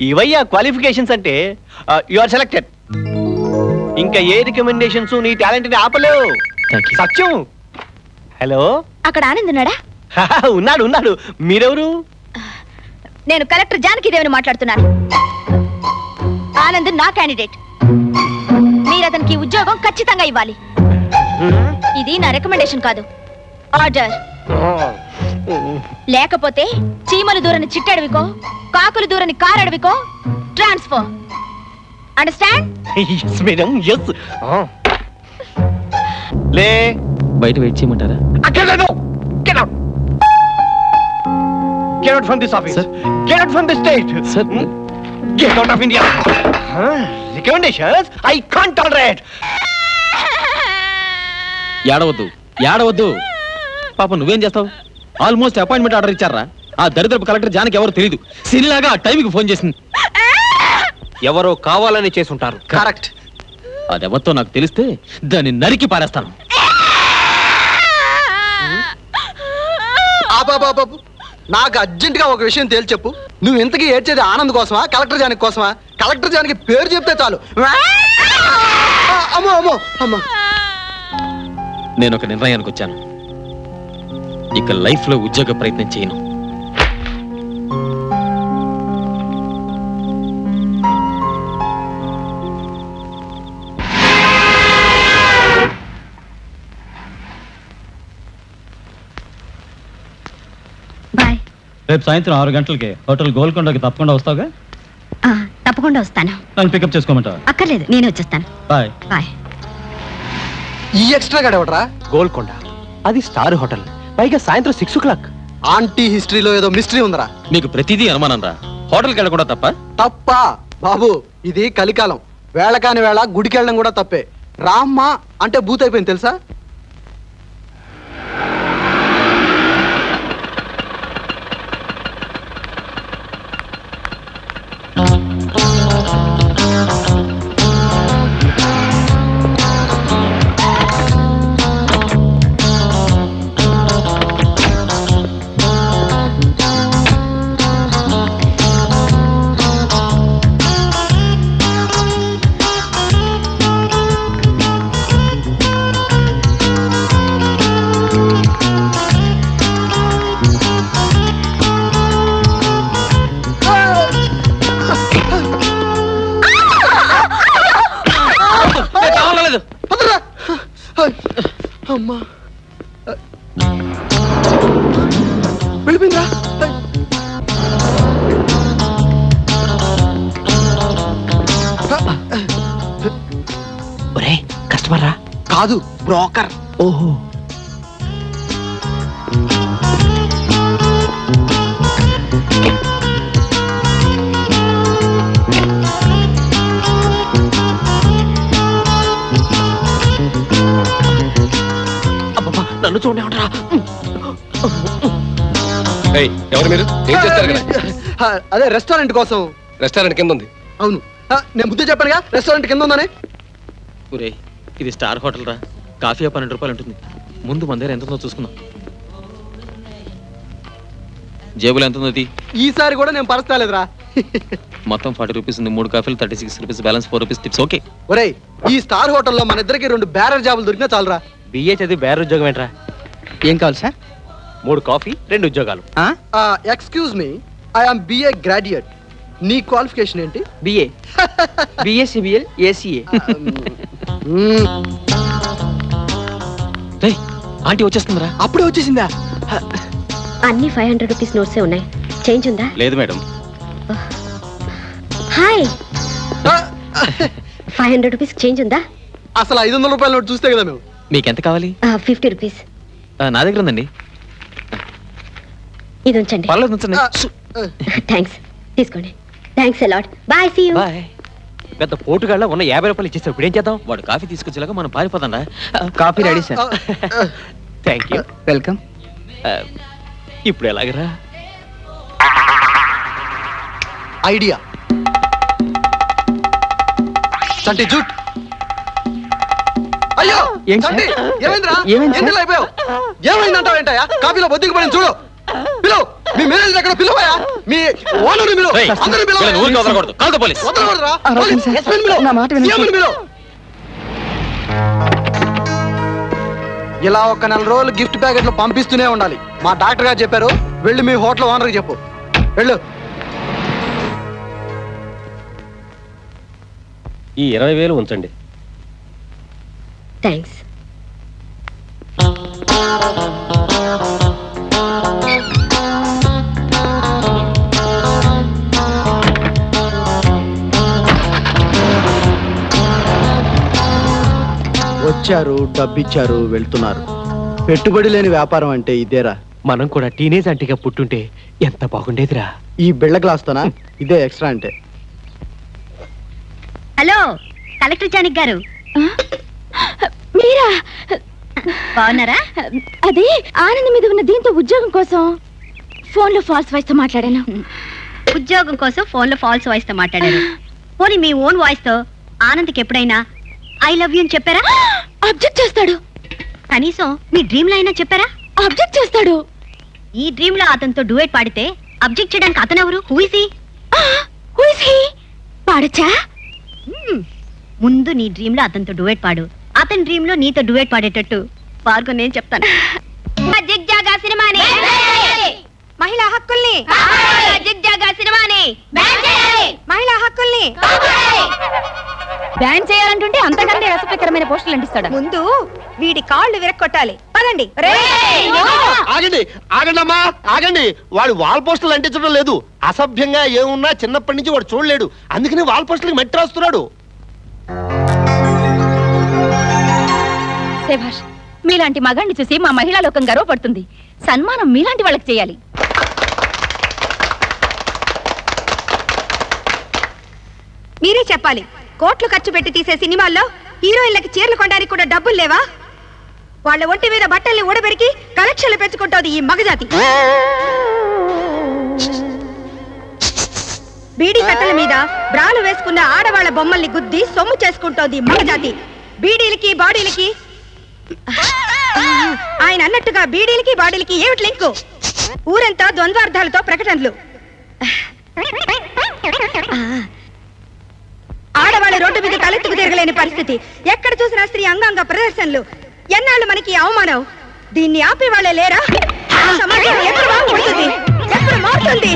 ఇవయ్యా క్వాలిఫికేషన్స్ అంటే యు ఆర్ సెలెక్టెడ్. ఇంకా ఏ రికమెండేషన్స్ నీ టాలెంట్ ని ఆపలేవు. సత్యం. హలో, అక్కడ ఆనంద్ ఉన్నాడా? ఉన్నాడు ఉన్నాడు. మీరెవరు? నేను కలెక్టర్ జానకిదేవిని మాట్లాడుతున్నాను. ఆనంద్ నా క్యాండిడేట్. మీరు అతనికి ఉద్యోగం ఖచ్చితంగా ఇవ్వాలి. ఇది నా రికమెండేషన్ కాదు, ఆర్డర్. లేకపోతే చీమలు దూరని చిట్టడవికో, కాకులు దూరని కారడవికో transfer. Understand? yes madam, yes. లే, బయట వెయిట్ చేయమంటారా? Get out! Get out from this office. Sir. Get out from this state. Sir. Get out of India. Recommendations? I can't tolerate. ఏడవద్దు, ఏడవద్దు. పాప నువ్వేం చేస్తావు? ఆల్మోస్ట్ అపాయింట్మెంట్ ఆర్డర్ ఇచ్చారా? ఆ దరిద్రపు కలెక్టర్ జానకి ఎవరో తెలియదు, సినిలాగా ఆ టైంకి ఫోన్ చేసింది. ఎవరో కావాలని చేసుంటారు. కరెక్ట్. అదెవరితో నాకు తెలిస్తే దాన్ని నరికి పారేస్తాను. బాబు, నాకు అర్జెంట్ గా ఒక విషయం తేల్చి చెప్పు. నువ్వు ఇంతకీ ఏడ్చేది ఆనంద్ కోసమా, కలెక్టర్ జానకి కోసమా? కలెక్టర్ జానకి పేరు చెప్తే చాలు. అమ్మో అమ్మో అమ్మో. నేను ఒక నిర్ణయానికి వచ్చాను. ఇక లైఫ్ లో ఉద్యోగ ప్రయత్నం చేయను. బాయ్. రేపు సాయంత్రం 6 గంటలకి హోటల్ గోల్కొండకి తప్పకుండా వస్తావుగా? తప్పకుండా వస్తాను. నన్ను పికప్ చేసుకోమంటావా? అక్కర్లేదు, నేను వచ్చేస్తాను. బాయ్. బాయ్. ఈ ఎక్స్ట్రా గడ ఎవడరా? గోల్కొండ, అది స్టార్ హోటల్, పైగా సాయంత్రం 6 o'clock. ఆంటీ హిస్టరీలో ఏదో మిస్టరీ ఉందరా. నీకు ప్రతిదీ అనుమానం రా. హోటల్కి వెళ్ళకుండా తప్ప? తప్ప బాబు, ఇది కలికాలం. వేళ కాని వేళ గుడికి వెళ్ళడం కూడా తప్పే. రామ్మ అంటే బూత్ అయిపోయింది తెలుసా? అయిపోయిందిరా. ఒరే కస్టమర్ రా. కాదు, బ్రోకర్. ఓహో. అబ్బబ్బా, నన్ను చూడండి ఉండరా. ఏయ్, ఎవరు మీరు? ఏం చేస్తారు ఇక్కడ? అదే రెస్టారెంట్ కోసం. రెస్టారెంట్ కింద ఉంది. అవును, నేను ముందు చెప్పానుగా రెస్టారెంట్ కింద ఉందని. ఒరే ఇది స్టార్ హోటల్ రా. కాఫీ 12 రూపాయలు ఉంటుంది. ముందు మన దగ్గర ఎంత ఉందో చూసుకుందాం. జేబులో ఎంత ఉంది? ఈసారి కూడా నేను పరస్తాలేదురా. మొత్తం 40 రూపీస్ ఉంది. 3 కాఫీలు 36 rupees, balance 4 rupees tips. Okay. ఒరేయ్, ఈ స్టార్ హోటల్లో మన ఇద్దరికి 2 బ్యారర్ జాబులు దొరికినా చాలరా. బిఏ చదివి బేర ఉద్యోగం ఏంట్రా? ఏం కావాలి సార్? 3 కాఫీ 2 ఉద్యోగాలు. Excuse me, I am BA graduate. నీ క్వాలిఫికేషన్ ఏంటి? BA BSc BL ACA. ఆంటీ వచ్చేస్తుందిరా. అప్పుడే వచ్చేసిందా? అన్ని 500 రూపీస్ నోట్సే ఉన్నాయి. చేంజ్ ఉందా? లేదు మేడం. హాయ్, 500 రూపీస్ చేంజ్ ఉందా? అసలు 500 రూపాయల నోట్ చూస్తే కదా మేము. మీకెంత కావాలి? 50 రూపీస్. నా దగ్గర ఉందండి. ఇది ఉంచండి. పర్లేదు ఉంచండి. థ్యాంక్స్, తీసుకోండి. Thanks a lot. Bye, see you. Bye. పెద్ద పోటుగాళ్ళ ఉన్న 50 రూపాయలు ఇచ్చేస్తావు. ఇప్పుడు ఏం చేద్దాం? వాడు కాఫీ తీసుకొచ్చేలాగా మనం పారిపోతాం రా. Coffee ready sir. Thank you. Welcome. ఇప్పుడు ఎలాగరా? ఐడియా. చంటి జూట్. అయ్యో ఏంటి చంటి, సార్? ఏమైందిరా? ఏమైంది సార్? ఎందులో అయిపోయావు? ఏమైందంటావేంటయ్యా? కాఫీలో బొద్దుకు పడిన చూడు. పిలువు, మీ మేనేజర్ ఎక్కడ? పిలువయ్యా, మీ ఓనర్ని పిలువు. రేయ్, అందరిని పిలువు. వీళ్ళని ఊరికే వదలకూడదు. కాల్తో పోలీస్. వదలకూడదురా. అరవకండి సార్. ఎస్పీని పిలువు. నా మాట వినండి. సీఎంని పిలువు. ఇలా ఒక 4 రోజులు గిఫ్ట్ ప్యాకెట్లు పంపిస్తూనే ఉండాలి. మా డాక్టర్ గారు చెప్పారు. వెళ్ళి మీ హోటల్ ఓనర్కి చెప్పు. వెళ్ళు. ఈ 20,000 ఉంచండి. థ్యాంక్స్. వచ్చారు, డబ్బిచ్చారు, వెళ్తున్నారు. పెట్టుబడి లేని వ్యాపారం అంటే ఇదేరా. మనం కూడా టీనేజ్ అంటిగా పుట్టుంటే ఎంత బాగుండేదిరా. ఈ బిళ్ళ గ్లాస్తోనా? ఇదే ఎక్స్ట్రా అంటే. హలో, కలెక్టర్ జానకి గారు. మీరా? బాగున్నారా? అది ఆనంద్ మీద ఉన్న దీంతో ఉద్యోగం కోసం ఫోన్ లో ఫాల్స్ వాయిస్ తో మాట్లాడాను. ఉద్యోగం కోసం ఫోన్ లో ఫాల్స్ వాయిస్ తో మాట్లాడారు. పోనీ మీ ఓన్ వాయిస్ తో ఆనంద్కి ఎప్పుడైనా ఐ లవ్ యూ అని చెప్పారా? అబ్జెక్ట్ చేస్తాడు. కనీసం మీ డ్రీమ్ లో అయినా చెప్పారా? అబ్జెక్ట్ చేస్తాడు. ఈ డ్రీమ్ లో అతనితో డూయట్ పాడితే అబ్జెక్ట్ చేయడానికి అతనెవరు? Who is he? పాడచ్చా? ముందు నీ డ్రీమ్ లో అతనితో డూయట్ పాడు. అతని డ్రీమ్ లో నీతో డూయట్ పాడేటట్టు పాడుకొని నేను చెప్తాను. జిగ్జాగా సినిమాని, మహిళా హక్కుల్ని, జిగ్జాగా సినిమాని, మహిళా హక్కుల్ని బ్యాన్ చేయాలంటుంటే అంతకంటే రసప్రకరమైన పోస్టులు అంటిస్తాడు. ముందు వీడి కాళ్ళు విరక్కొట్టాలి. పదండి. ఆగండి, ఆగండి అమ్మా, ఆగండి. వాడు వాల్ పోస్టులు అంటించడం లేదు. అసభ్యంగా ఏమున్నా చిన్నప్పటి నుంచి వాడు చూడలేడు. అందుకని వాల్ పోస్టులకి మట్టి రాస్తున్నాడు. శభాష్, మీలాంటి మగాన్ని చూసి మా మహిళా లోకం గర్వపడుతుంది. సన్మానం మీలాంటి వాళ్ళకి చేయాలి. మీరే చెప్పాలి. కోట్లు ఖర్చు పెట్టి తీసే సినిమాల్లో హీరోయిన్లకి చీరలు కొనడానికి కూడా డబ్బులు లేవా? వాళ్ళ ఒంటి మీద బట్టల్ని ఊడబెరికి కలెక్షన్లు పెంచుకుంటోంది ఈ మగజాతి. బీడీ కట్టల మీద బ్రాలు వేసుకున్న ఆడవాళ్ల బొమ్మల్ని గుద్ది సొమ్ము చేసుకుంటోంది ఈ మగజాతి. బీడీలకి బాడీలకి ఆయన అన్నట్టుగా బీడీలకి బాడీలకి ఏమిటి లింకు? ఊరంతా ద్వంద్వార్థాలతో ప్రకటనలు. ఆడవాళ్ళ రోడ్డు మీద తలెత్తుకు తిరగలేని పరిస్థితి. ఎక్కడ చూసినా స్త్రీ అంగాంగ ప్రదర్శనలు. ఎన్నాళ్ళు మనకి అవమానం. దీన్ని ఆపే వాళ్ళే లేరా? సమాజం ఎప్పుడు బాగుపడుతుంది? ఎప్పుడు మారుతుంది?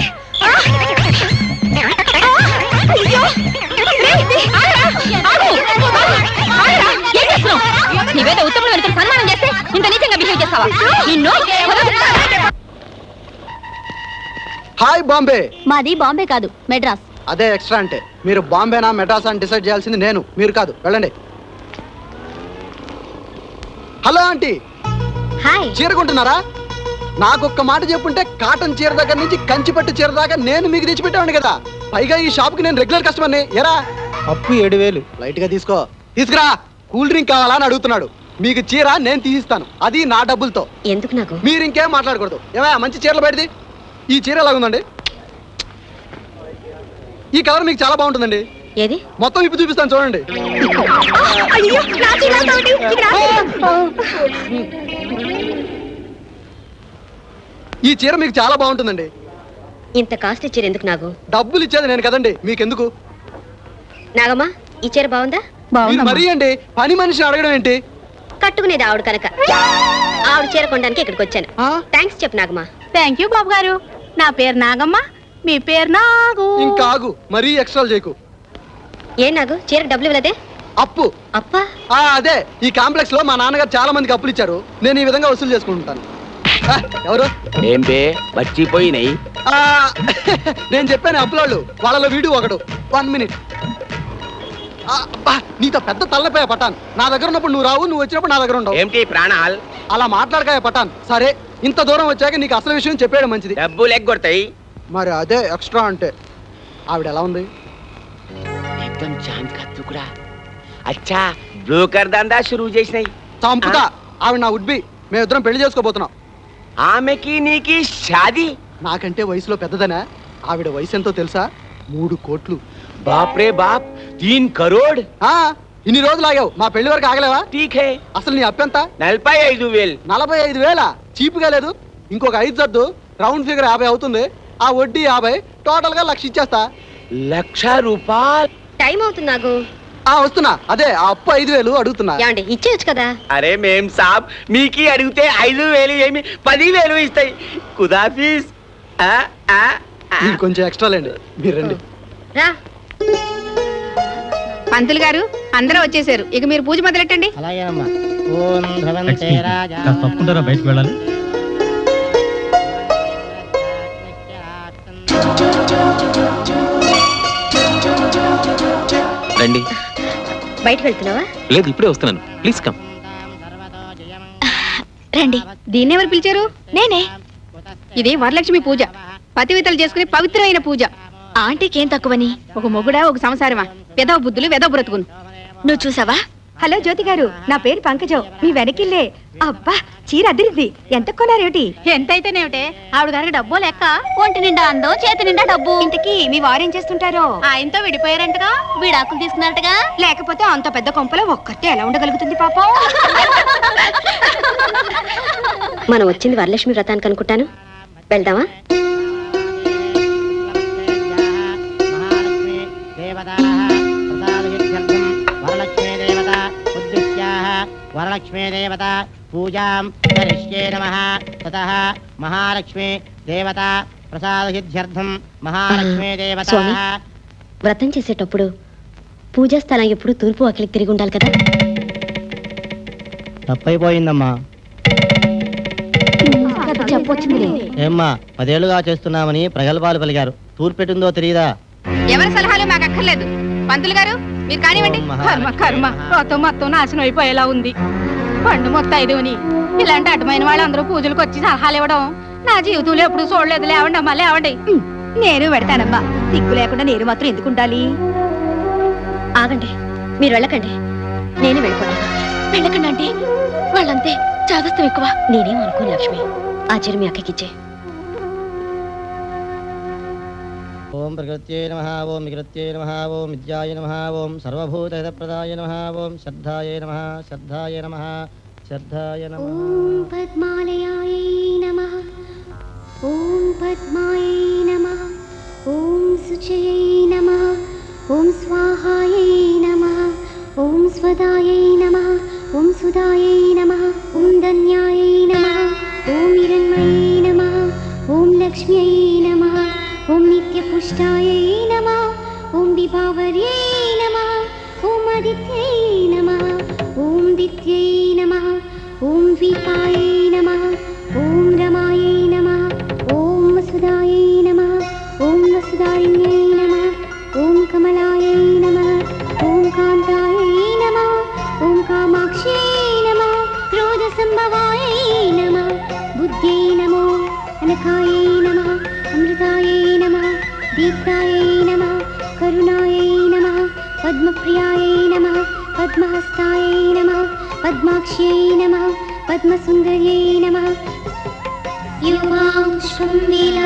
నీవేదో ఉత్తముడు వెనుక సన్మానం చేస్తే ఇంత నీచంగా బిహేవ్ చేస్తావా? హాయ్ బాంబే. మాది బాంబే కాదు, మెడ్రాస్. అదే ఎక్స్ట్రా అంటే. మీరు బాంబేనా మెడ్రాస్ అని డిసైడ్ చేయాల్సింది నేను, మీరు కాదు. వెళ్ళండి. Hello aunty. హాయ్. చీర కొంటున్నారా? నాకు ఒక్క మాట చెప్పుంటే కాటన్ చీర దగ్గర నుంచి కంచిపట్టు చీర దాకా నేను మీకు తెచ్చిపెట్టాను కదా. పైగా ఈ షాప్ కి నేను రెగ్యులర్ కస్టమర్ని. ఎరా అప్పు 7,000. లైట్ గా తీసుకో. తీసుకురా. కూల్ డ్రింక్ కావాలా అని అడుగుతున్నాడు. మీకు చీర నేను తీసిస్తాను, అది నా డబ్బులతో. ఎందుకు నాకు? మీరు ఇంకేం మాట్లాడకూడదు. ఏమయ్యా మంచి చీరలు పెడితే. ఈ చీర ఎలాగుందండి? ఈ కలర్ మీకు చాలా బాగుంటుందండి. ఏది? మొత్తం ఇప్పుడు చూపిస్తాను చూడండి. ఈ చీర మీకు చాలా బాగుంటుందండి. ఇంత కాస్ట్ చీర ఎందుకు నాకు? డబ్బులు ఇచ్చేది నేను కదండి, మీకెందుకు? నాగమ్మా, ఈ చీర బాగుందా? మీరు మరీ అండి పని మనిషిని అడగడం ఏంటి? కట్టుకునేది ఆవిడ కనుక ఆవిడ చీర కొనడానికి ఇక్కడికి వచ్చాను. థ్యాంక్స్ చెప్పు నాగమ్మా. థ్యాంక్ యూ బాబు గారు. నా పేరు నాగమ్మ, మీ పేరు నాగు. ఇంకా ఆగు, మరీ ఎక్స్ట్రాలు చేయకు. ఏ నాగు, చీరకు డబ్బులు ఇవ్వలేదే? అప్పు. అప్పా? అదే ఈ కాంప్లెక్స్ లో మా నాన్నగారు చాలా మందికి అప్పులు ఇచ్చారు. నేను ఈ విధంగా వసూలు చేసుకుంటాను. ఎవరు? ఏం బే మర్చిపోయినాయి? నేను చెప్పాను అప్పులాళ్ళు, వాళ్ళలో వీడు ఒకడు. 1 minute. నీతో పెద్ద తల్లపోయా పటాన్. నా దగ్గర ఉన్నప్పుడు నువ్వు రావు, నువ్వు వచ్చినప్పుడు నా దగ్గర ఉండవు. ఏంటి ప్రాణాల్? అలా మాట్లాడకాయ పటాన్. సరే, ఇంత దూరం వచ్చాక నీకు అసలు విషయం చెప్పేయడం మంచిది. డబ్బులు ఎగ్గొడతాయి. మరి అదే ఎక్స్ట్రా అంటే. ఆవిడ ఎలా ఉంది? एकदम चांद का टुकड़ा. अच्छा బ్రోకర్ దందా షురూ చేసినాయి. చంపుతా. ఆవిడ నా ఉడ్బి. మేమిద్దరం పెళ్లి చేసుకోబోతున్నాం. ఆమెకి నీకి షాదీ? నాకంటే వయసులో పెద్దదనా? ఆవిడ వయసు ఎంతో తెలుసా? 3 కోట్లు. బాప్ రే బాప్, 3 కరోడ్. ఇన్ని రోజులు ఆగావు, మా పెళ్లి వరకు ఆగలేవా? ఠీకే. అసలు నీ అప్పెంత? 45,000. 45,000? చీపుగా లేదు. ఇంకొక 5 జద్దు, రౌండ్ ఫిగర్ 50 అవుతుంది. ఆ వడ్డీ 50, టోటల్ గా 1,00,000 ఇచ్చేస్తా. 1,00,000 రూపాయలు? టైం అవుతుంది నాకు. వస్తున్నా. అదే ఆ అప్పు 5,000 అడుగుతున్నా. ఏమండి ఇచ్చేయచ్చు కదా? అరే మేం సాబ్ మీకి అడిగితే 5,000 ఏమి 10,000 ఇస్తాయి. కుదాఫీస్. కొంచెం ఎక్స్ట్రా లేండి. మీరు రండి. రా. పంతులు గారు అందరూ వచ్చేసారు, ఇక మీరు పూజ మొదలెట్టండి. తప్పకుండా బయటకు వెళ్ళాలి. రండి. బయటకు వెళ్తున్నావా? లేదు, ఇప్పుడే వస్తున్నాను. Please come. రండి. దీన్ని ఎవరు పిలిచారు? నేనే. ఇది వరలక్ష్మి పూజ, పతివితలు చేసుకునే పవిత్రమైన పూజ. ఆంటీకి ఏం తక్కువని? ఒక మొగుడా, ఒక సంసారమా? వెదవ బుద్ధులు, వెదవ బ్రతుకును. నువ్వు చూసావా? హలో జ్యోతి గారు, నా పేరు పంకజం. మీ వెనకిల్లే. అబ్బా, చీర అదిరింది. ఎంత కొన్నారేమిటి? ఎంతైతేనేమిటే, ఆవిడ గారికి డబ్బో లెక్క. ఒంటి నిండా అందం, చేతి నిండా డబ్బు. ఇంతకీ మీ వారేం చేస్తుంటారో? ఆయనతో విడిపోయారంటగా. విడాకులు తీసుకున్నారటగా. లేకపోతే అంత పెద్ద కొంపలో ఒక్కతే ఎలా ఉండగలుగుతుంది పాపం? మనం వచ్చింది వరలక్ష్మి వ్రతానికి అనుకుంటాను. వెళ్దామా? వరలక్ష్మీ దేవత పూజాం కరిష్యే నమః. తతః మహాలక్ష్మీ దేవత ప్రసాదసిద్ధ్యర్థం మహాలక్ష్మీ దేవత. వ్రతం చేసేటప్పుడు పూజా స్థలం ఎప్పుడు తూర్పు వాకిలికి తిరిగి ఉండాలి కదా? తప్పైపోయిందమ్మా. చెప్పొచ్చింది. ఏమ్మా 10 ఏళ్లుగా చేస్తున్నామని ప్రగల్భాలు పలిగారు. తూర్పు పెట్టిందో తెలియదా? ఎవరి సలహాలు మాకు అక్కర్లేదు. పంతులు గారు మీరు కానివ్వండి. కర్మ కర్మ, వ్రతం మొత్తం నాశనం అయిపోయేలా ఉంది. పండు మొత్తం ఐదుని ఇలాంటి అడ్డమైన వాళ్ళందరూ పూజలకు వచ్చి సలహాలు ఇవ్వడం నా జీవితంలో ఎప్పుడు చూడలేదు. లేవండి అమ్మా, లేవండి. నేను పెడతానమ్మా. సిగ్గు లేకుండా నేను మాత్రం ఎందుకు ఉండాలి? ఆగండి, మీరు వెళ్ళకండి. నేనే వెళ్ళిపోతాను. వెళ్ళకండి అంటే వాళ్ళంతే చాదస్తం ఎక్కువ. నేనేం అనుకోను లక్ష్మి. ఆ చీర మీ అక్కకిచ్చే. ఓం ప్రకృత్యై నమః. ఓం వికృత్యై నమః. ఓం విద్యాయ నమః. ఓం సర్వభూతహితప్రదాయ నమః. ఓం శ్రద్ధాయ నమః. శ్రద్ధాయ నమః. శ్రద్ధాయ నమః. ఓం పద్మాలయాయ నమః. ఓం పద్మాయ నమః. ఓం శుచయై నమః. ఓం స్వాహాయై నమః. ఓం స్వదాయై నమః. ఓం సుదాయై నమః. ఓం ధన్యాయై నమః. ఓం హిరణ్మయై నమః. ఓం లక్ష్మ్యై నమః. ఓం నిత్యపుష్టాయై నమః. ఓం విభావర్యై నమః. ఓం ఆదిత్యై నమః. ఓం దిత్యై నమః. ఓం విపాయై నమః. ఓం రమాయై నమః. ఓం వసుదాయై నమః. తిలకాయై నమః అమృతాయై నమః దీప్తాయై నమః కరుణాయై నమః పద్మప్రియాయై నమః పద్మహస్తాయై నమః పద్మాక్ష్యై నమః పద్మసుందర్యై నమః యువాం పుష్పం వేద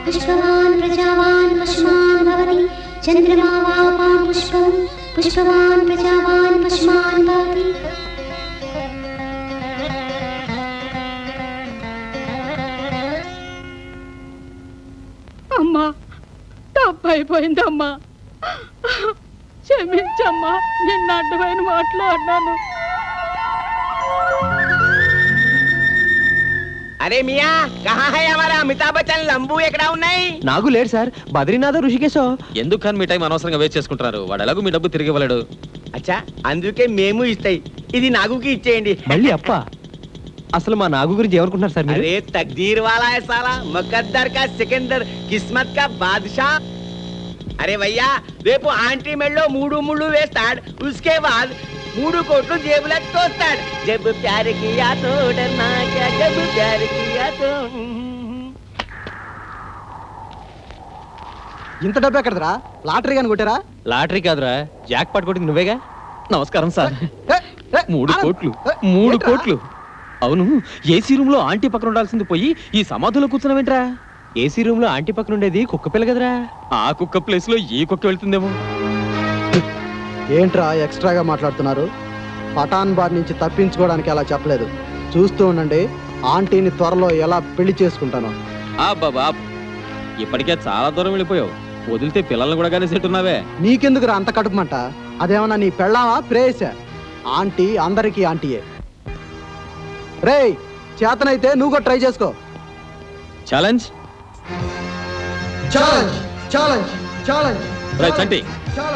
పుష్పవాన్ ప్రజావాన్ పశుమాన్ భవతి చంద్రమా వాపాం పుష్పం పుష్పవాన్ ప్రజావాన్ పశుమాన్ భవతి. అమ్మా తప్పు అయిపోయిందమ్మా, క్షమించమ్మా, నిన్న అడ్డమైన మాట్లాడినాను. అరే మియా కహా హై హమారా అమితాబ్ బచ్చన్ లంబూ ఎక్కడ ఉన్నాయి? నాకు లేడు సార్, బద్రీనాథ్ ఋషికేశో. ఎందుకు కానీ మీ టైం అనవసరంగా వేస్ట్ చేసుకుంటున్నారు? వాడు ఎలాగో మీ డబ్బు తిరిగి ఇవ్వలేడు. అచ్చా అందుకే మేము ఇస్తాయి, ఇది నాగుకి ఇచ్చేయండి. మళ్ళీ అప్ప, అసలు మా నాగు గురించి ఏమనుకుంటున్నారు సార్ మీరు? అరే తక్దీర్ వాలా హై సాలా, ముకద్దర్ కా సికందర్, కిస్మత్ కా బాద్షా. అరే భయ్యా రేపు ఆంటీ మెళ్ళో 3 ముళ్ళు వేస్తాడు, ఉస్కే బాద్ 3 కోట్లు జేబులో తోస్తాడు. జబ్ ప్యార్ కియా తో డర్నా క్యా, జబ్ ప్యార్ కియా తో. ఇంత డబ్బు ఎక్కడరా? లాటరీ కానీ కొట్టారా? లాటరీ కాదురా, జాక్ పాట్ కొట్టింది నువ్వేగా. నమస్కారం సార్. 3 కోట్లు 3 కోట్లు. అవును, ఏసీ రూమ్ లో ఆంటీ పక్కన ఉండాల్సింది పోయి ఈ సమాధిలో కూర్చున్నావేంట్రా? ఏసీ రూమ్ లో ఆంటీ పక్కన ఉండేది కుక్క పిల్ల కదరా. ఆ కుక్క ప్లేస్ లో ఈ కుక్క వెళ్తుందేమో. ఏంట్రా ఎక్స్ట్రాగా మాట్లాడుతున్నారు? పఠాన్ బార్ నుంచి తప్పించుకోవడానికి అలా చెప్పలేదు. చూస్తూ ఉండండి, ఆంటీని త్వరలో ఎలా పెళ్లి చేసుకుంటాను. బాబా ఇప్పటికే చాలా దూరం వెళ్ళిపోయావు, వదిలితే పిల్లల్ని కూడా కానీ సెట్ ఉన్నావే. నీకెందుకురా అంత కడుపుమంట? అదేమన్నా నీ పెళ్ళావా ప్రేయసా? ఆంటీ అందరికీ ఆంటీయే. రేయ్ చేతనైతే నువ్వు కూడా ట్రై చేసుకో. Challenge challenge challenge challenge. Right Chanti,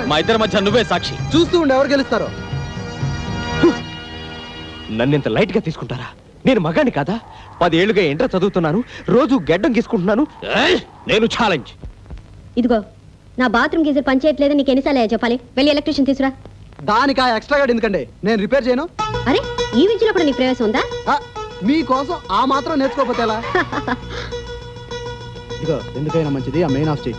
మా ఇద్దరి మధ్య నువ్వే సాక్షి. చూస్తూ ఉండి ఎవరు గెలుస్తారో. నన్ను ఇంత లైట్ గా తీసుకుంటారా? నేను మగాన్ని కాదా? 10 ఏళ్లుగా ఎంటర్ చదువుతున్నాను, రోజు గడ్డం గీసుకుంటున్నాను. నేను ఛాలెంజ్. ఇదిగో నా బాత్రూమ్ గీజర్ పనిచేయట్లేదు, నీకు ఎన్నిసార్లు చెప్పాలి? వెళ్ళి ఎలక్ట్రీషియన్ తీసురా. దానికి ఆ ఎక్స్ట్రా గార్డ్ ఎందుకండి? నేను రిపేర్ చేయను. అరే ఈ విద్యలో కూడా నీకు ప్రవేశం ఉందా? మీకోసం ఆ మాత్రం నేర్చుకోకపోతే ఎలా? ఇదిగో ఎందుకైనా మంచిది ఆ మెయిన్ ఆఫ్ చేయి.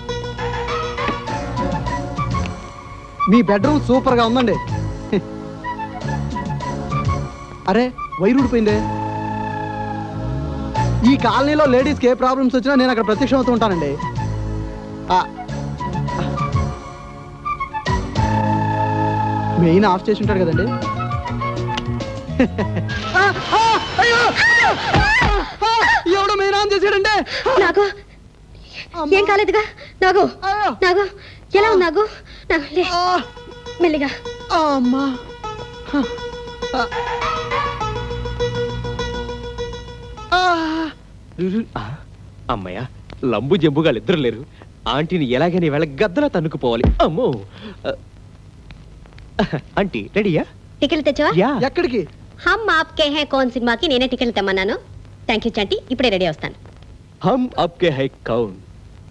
మీ బెడ్రూమ్ సూపర్ గా ఉందండి. అరే వైర్ ఊడిపోయిందే. ఈ కాలనీలో లేడీస్కి ఏ ప్రాబ్లమ్స్ వచ్చినా నేను అక్కడ ప్రత్యక్షం అవుతూ ఉంటానండి. మెయిన్ ఆఫ్ చేసి ఉంటాడు కదండి. ఎవడో మెయిన్ ఆన్ చేసాడంటే. నాకు ఏం కాలేదుగా. నాకు నాకు ఎలా ఉంది? నాకు మెల్లిగా. అమ్మా అమ్మయ్య, లంబు జంబుగాళ్ళు ఇద్దరు లేరు. ఆంటీని ఎలాగైనా వేళ గద్దలా తన్నుకుపోవాలి. అమ్మో ఆంటీ రెడీయా? టికెట్ తెచ్చావా? ఎక్కడికి? హమ్ ఆప్కే హై కౌన్ సినిమాకి నేనే టికెట్ తెమ్మన్నాను. థ్యాంక్ యూ చంటి, ఇప్పుడే రెడీ వస్తాను. హమ్ ఆప్కే హై కౌన్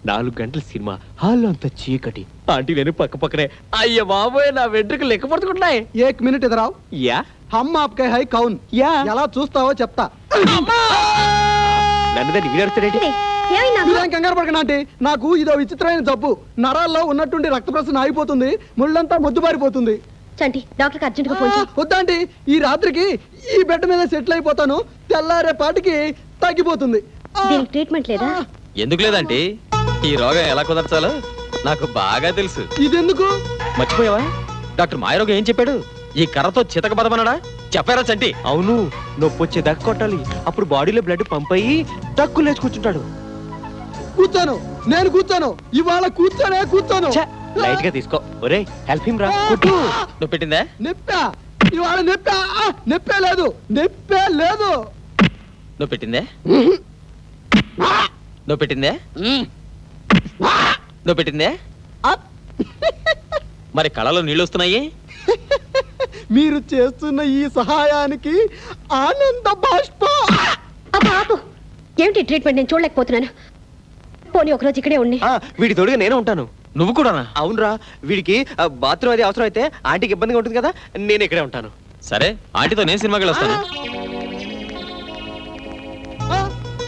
4 గంటల సినిమా, హాల్లో అంత చీకటి. ఆంటీ నేను పక్క పక్కనే. అయ్య బాబోయ్, నా వెంట్రుకు లెక్క పడుతున్నాయి. 1 మినిట్ ఎదురావు. యా హమ్ ఆప్కే హై కౌన్. యా ఎలా చూస్తావో చెప్తా. నన్ను దాన్ని వీడేంటి? మీరేం కంగారు పడకండి ఆంటీ, నాకు ఇదో విచిత్రమైన జబ్బు. నరాల్లో ఉన్నట్టుండి రక్త ప్రసరణ ఆగిపోతుంది, ముళ్ళంతా మొద్దుబారిపోతుంది. చంటి డాక్టర్ అర్జెంట్ గా ఫోన్ చేయి. వద్దాంటీ, ఈ రాత్రికి ఈ బెడ్ మీద సెటిల్ అయిపోతాను. తెల్లారే పాటికి తగ్గిపోతుంది. దీనికి ట్రీట్మెంట్ లేదా? ఎందుకు లేదంటే ఈ రోగం ఎలా కుదర్చాలో నాకు బాగా తెలుసు. ఇదెందుకు మర్చిపోయావా? డాక్టర్ మాయరోగం ఏం చెప్పాడు? ఈ కర్రతో చితక బదమన్నాడా? చెప్పారా చంటి? అవును, నొప్పి వచ్చే దాకా కొట్టాలి. అప్పుడు బాడీలో బ్లడ్ పంప్ అయ్యి టక్కు లేచి కూర్చుంటాడు. కూర్చోను, నేను కూర్చోను. ఇవాళ కూర్చోను. లైట్ గా తీసుకో. ఒరే హెల్ప్ హిమ్ రా. నువ్వు పెట్టిందా? నొప్పా ఇవాళ? నొప్పే లేదు. నువ్వు పెట్టిందే? నువ్వు పెట్టిందే? నువ్వు పెట్టిందే? మరి కళలో నీళ్ళు వస్తున్నాయి. మీరు చేస్తున్న ఈ సహాయానికి ఆనంద బాష్పం. ఏమిటి ట్రీట్మెంట్? నేను చూడలేకపోతున్నాను. పోనీ ఒకరోజు ఇక్కడే ఉండి. వీడి తోడుగా నేను ఉంటాను. నువ్వు కూడా? అవునరా, వీడికి బాత్రూమ్ అది అవసరం అయితే ఆంటీకి ఇబ్బందిగా ఉంటుంది కదా, నేను ఇక్కడే ఉంటాను. సరే, ఆంటీతో నేను సినిమాకి వస్తాను.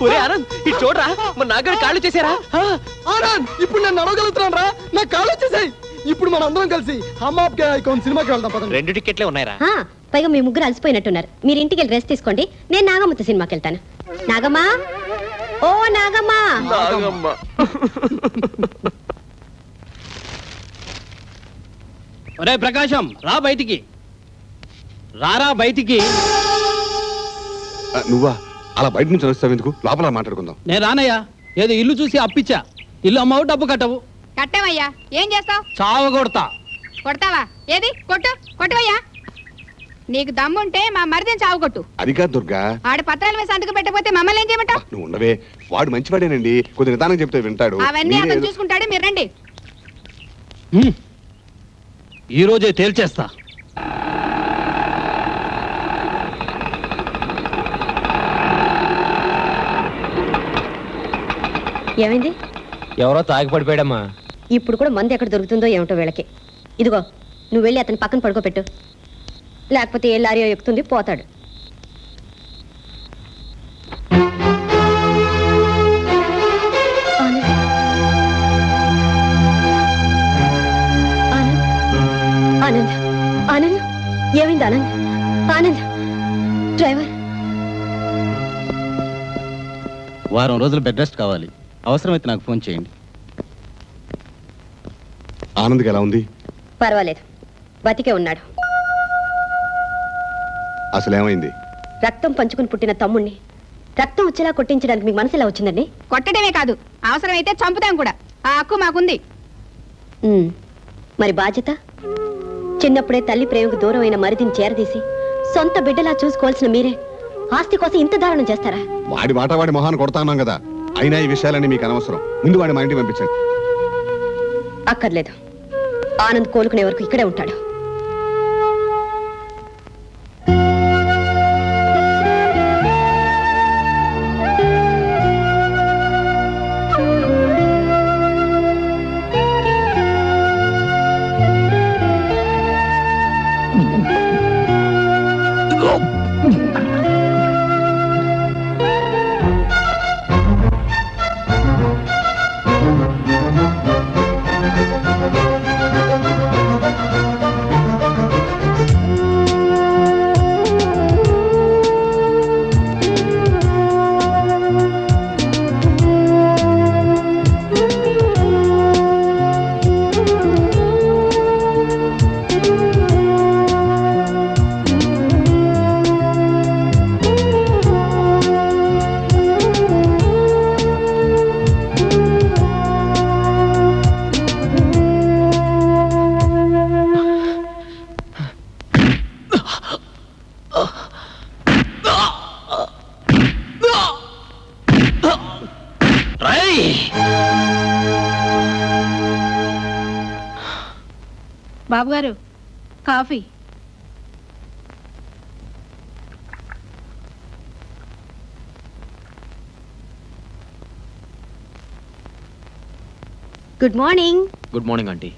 ఒరే ఆనంద్ ఇటు చూడరా మన నాగడి కాళ్ళు చేశారా ఆనంద్ ఇప్పుడు నేను నడవగలుగుతున్నాను రా, నా కాళ్ళు వచ్చేసాయి. ఇప్పుడు మన అందరం కలిసి హమ్ ఆప్కే ఐకాన్ సినిమాకి వెళ్దాం పదండి. 2 టికెట్లే ఉన్నాయిరా. పైగా మీ ముగ్గురు అలసిపోయినట్టున్నారు. మీరు ఇంటికి వెళ్ళి రెస్ట్ తీసుకోండి, నేను నాగమ్మతో సినిమాకి వెళ్తాను. నాగమ్మా, ఓ నాగమ్మా. ఒరే ప్రకాశం, రా బయటికి, రారా బయటికి. నువ్వా అలా బయట నుంచి వస్తావు ఎందుకు? లోపల మాట్లాడుకుందాం. నేను రానయ్యా, ఏదో ఇల్లు చూసి అప్పిచ్చా. ఇల్లు అమ్మవు, డబ్బు కట్టవు. కట్టవయ్యా, ఏం చేస్తావు? చావ కొడతా. కొడతావా? ఏది కొట్టు, కొట్టవయ్యా. నీకు దమ్ముంటే మా మరిదిని చావు కొట్టు. అది కాదు దుర్గా, ఆడ పత్రాల మీద సంతకం పెట్టకపోతే మమ్మల్ని ఏం చేయమంటావు? నువ్వు ఉండవే, వాడు మంచివాడేనండి, కొద్ది నిదానం చెప్తే వింటాడు. అవన్నీ అతను చూసుకుంటాడే, మీరు రండి. ఈ రోజే తేల్చేస్తా. ఏమైంది? ఎవరో తాగి పడిపోయాడమ్మా. ఇప్పుడు కూడా మంది ఎక్కడ దొరుకుతుందో ఏమిటో వీళ్ళకి. ఇదిగో నువ్వు వెళ్ళి అతని పక్కన పడుకోబెట్టు, లేకపోతే ఏ లారీయో ఎక్కుతుంది, పోతాడు. ఆనంద్, ఆనంద్, ఏమైంది ఆనంద్? ఆనంద్, డ్రైవర్. వారం రోజులు బెడ్ రెస్ట్ కావాలి, అవసరమైతే నాకు ఫోన్ చేయండి. ఆనంద్కి ఎలా ఉంది? పర్వాలేదు, బతికే ఉన్నాడు. అసలు ఏమైంది? రక్తం పంచుకుని పుట్టిన తమ్ముణ్ణి రక్తం వచ్చేలా కొట్టించడానికి మీకు మనసు ఎలా వచ్చిందండి? కొట్టడమే కాదు, అవసరమైతే చంపుతాం కూడా. ఆ హక్కు మాకుంది. మరి బాధ్యత? చిన్నప్పుడే తల్లి ప్రేమకు దూరం అయిన మరిదిని చేరదీసి సొంత బిడ్డలా చూసుకోవాల్సిన మీరే ఆస్తి కోసం ఇంత దారుణం చేస్తారా? వాడి మాట వాడి మొహాన్ని కొడతా ఉన్నాం కదా, అయినా ఈ విషయాలన్నీ మీకు అనవసరం. ముందు వాడి మా ఇంటికి పంపించండి. అక్కర్లేదు, ఆనంద్ కోలుకునే వరకు ఇక్కడే ఉంటాడు. బాబు గారు, coffee. Good morning. Good morning aunty.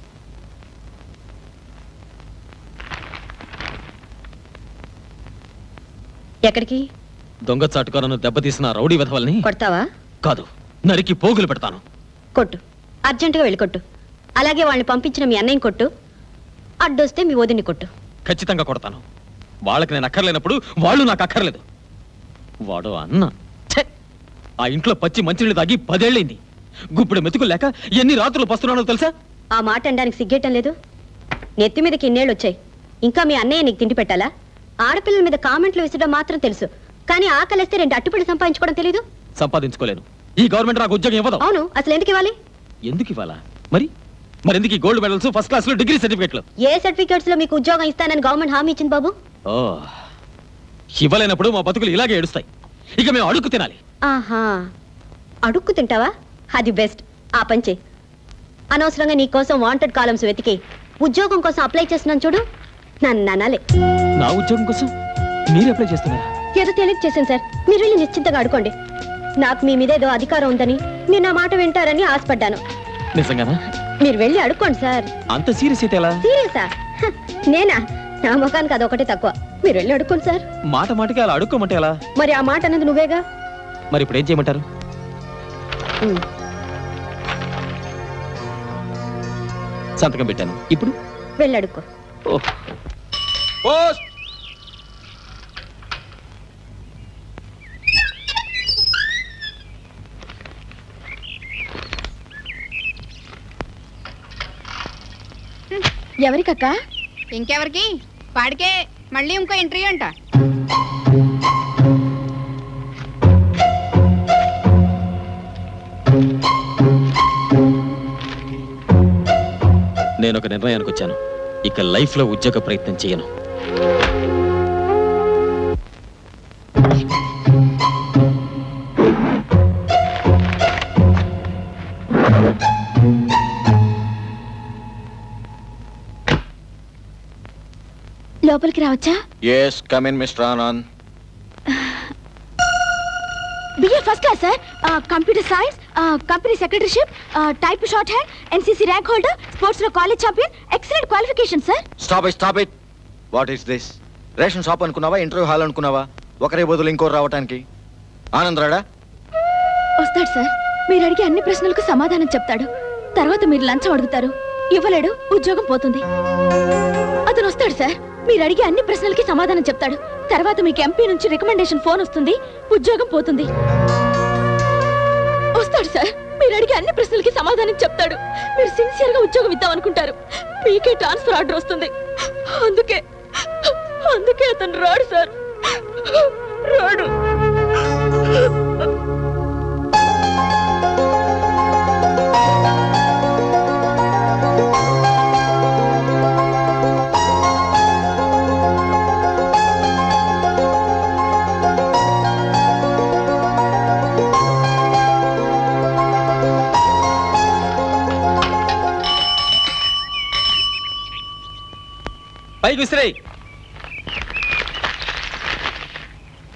ఎక్కడికి? దొంగ చాటుకారను దెబ్బతీసిన రౌడీ వెధవల్ని కొడతావా? కాదు, నరికి పోగులు పెడతాను. కొట్టు, అర్జెంటుగా వెళ్ళి కొట్టు. అలాగే వాళ్ళని పంపించిన మీ అన్నయ్యని కొట్టు, అడ్డొస్తే మీ వదిని కొట్టు. ఖచ్చితంగా కొడతాను. వాళ్ళకి నేను అక్కర్లేనప్పుడు వాళ్ళు నాకు అక్కర్లేదు. వాడు అన్న ఛే! ఆ ఇంట్లో పచ్చి మంచినీళ్ళు తాగి 10 ఏళ్ళైంది. గుప్పుడు మెతుకులు లేక ఎన్ని రాత్రులు పస్తున్నానో తెలుసా? ఆ మాట అనడానికి సిగ్గేయటం లేదు. నెత్తి మీదకి ఇన్నేళ్ళు వచ్చాయి, ఇంకా మీ అన్నయ్య నీకు తిండి పెట్టాలా? ఆడపిల్లల మీద కామెంట్లు విసరడం మాత్రం తెలుసు, కానీ ఆకలిస్తే 2 అట్టుపడి సంపాదించుకోవడం తెలీదు. సంపాదించుకోలేను. ఈ గవర్నమెంట్ నాకు ఉద్యోగం ఇవ్వదు. అవును, అసలు ఎందుకు ఇవ్వాలి? ఎందుకు ఇవ్వాలా? మరి ఎందుకు గోల్డ్ మెడల్స్, ఫస్ట్ క్లాస్ లో డిగ్రీ సర్టిఫికెట్లు? ఏ సర్టిఫికెట్స్ లో మీకు ఉద్యోగం ఇస్తానని గవర్నమెంట్ హామీ ఇచ్చింది బాబు? ఓ, ఇవ్వలేనప్పుడు మా బతుకులు ఇలాగే ఏడుస్తాయి. ఇక మేము అడుక్కు తినాలి. ఆహా, అడుక్కు తింటావా? అది బెస్ట్. ఆ పంచే అనవసరంగా నీ కోసం వాంటెడ్ కాలమ్స్ వెతికి ఉద్యోగం కోసం అప్లై చేస్తున్నాను చూడు, నన్ను అనాలే. నా ఉద్యోగం కోసం మీరు అప్లై చేస్తున్నారా? ఏదో తెలియక చేశాను సార్, మీరు వెళ్ళి నిశ్చింతగా అడుకోండి. నాకు మీ మీద ఏదో అధికారం ఉందని, మీరు నా మాట వింటారని ఆశపడ్డాను. నిజంగానా? మీరు వెళ్ళి అడుక్కోండి సార్. అంత సీరియస్ అయితే ఎలా? సీరియసా? నేనా? నా ముఖానికి అదొకటి తక్కువ. మీరు వెళ్ళి అడుక్కోండి సార్. మాట మాటకి అలా అడుక్కోమంటే ఎలా? మరి ఆ మాట అన్నది నువ్వేగా. మరి ఇప్పుడు ఏం చేయమంటారు? సంతకం పెట్టాను, ఇప్పుడు వెళ్ళడుకో. ఎవరికక్క? ఇంకెవరికి? వాడికే మళ్ళీ ఇంకో ఇంటర్వ్యూ అంట. నేను ఒక నిర్ణయానికి వచ్చాను. ఇక లైఫ్ లో ఉద్యోగ ప్రయత్నం చేయను. లోపలికి రావచ్చా? Yes, come in mister Anand. BA first class sir. Computer science, company secretaryship, type shorthand, NCC rank holder, sports లో college champion, excellent qualification sir. Stop it. What is this? Ration shop అనుకున్నావా, interview hall అనుకున్నావా? ఒకరే బదులు ఇంకోరు రావటానికి. ఆనంద్ రాడా? వస్తాడు sir. మీరు అడిగే అన్ని ప్రశ్నలకు సమాధానం చెప్తాడు. తర్వాత మీరు లంచం అడుగుతారు, ఇవ్వలేడు, ఉద్యోగం పోతుంది. అతను వస్తాడు సార్. మీరు అడిగే అన్ని ప్రశ్నలకి సమాధానం చెప్తాడు. తర్వాత మీకు ఎంపీ నుంచి రికమెండేషన్ ఫోన్ వస్తుంది, ఉద్యోగం పోతుంది. వస్తాడు సార్. మీరు అడిగే అన్ని ప్రశ్నలకి సమాధానం చెప్తాడు. మీరు సిన్సియర్ గా ఉద్యోగం ఇద్దాం అనుకుంటారు, మీకే ట్రాన్స్ఫర్ ఆర్డర్ వస్తుంది. అందుకే అతను రాడు సార్, రాడు. పైకి విసిరేయ్.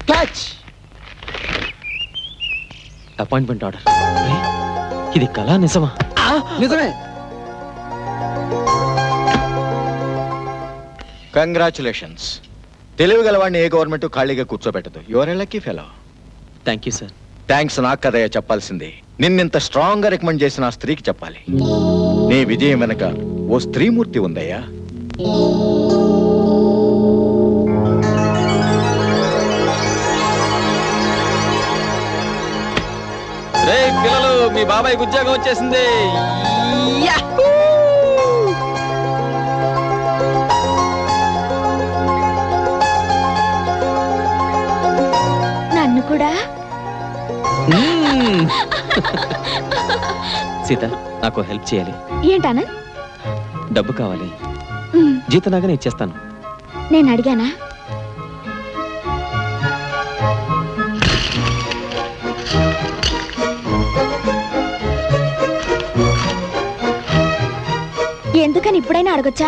క్యాచ్. Appointment order. ఇది కళా నిజమా? నిజమే. కంగ్రాచులేషన్స్. తెలివి గలవాడిని ఏ గవర్నమెంట్ ఖాళీగా కూర్చోబెట్టదు. You're a lucky fellow. Thank you sir. Thanks నాకు కదయ్యా చెప్పాల్సింది. నిన్నింత స్ట్రాంగ్ గా రికమెండ్ చేసిన ఆ స్త్రీకి చెప్పాలి. నీ విజయం వెనక ఓ స్త్రీమూర్తి ఉందయ్యా. రే పిల్లలు, మీ బాబాయ్కి ఉద్యోగం వచ్చేసింది. నన్ను కూడా. సీత, నాకు హెల్ప్ చేయాలి. ఏంటానా? డబ్బు కావాలి. జీతనాగానే ఇచ్చేస్తాను. నేను అడిగానా? ఎందుకని ఇప్పుడైనా అడగొచ్చా?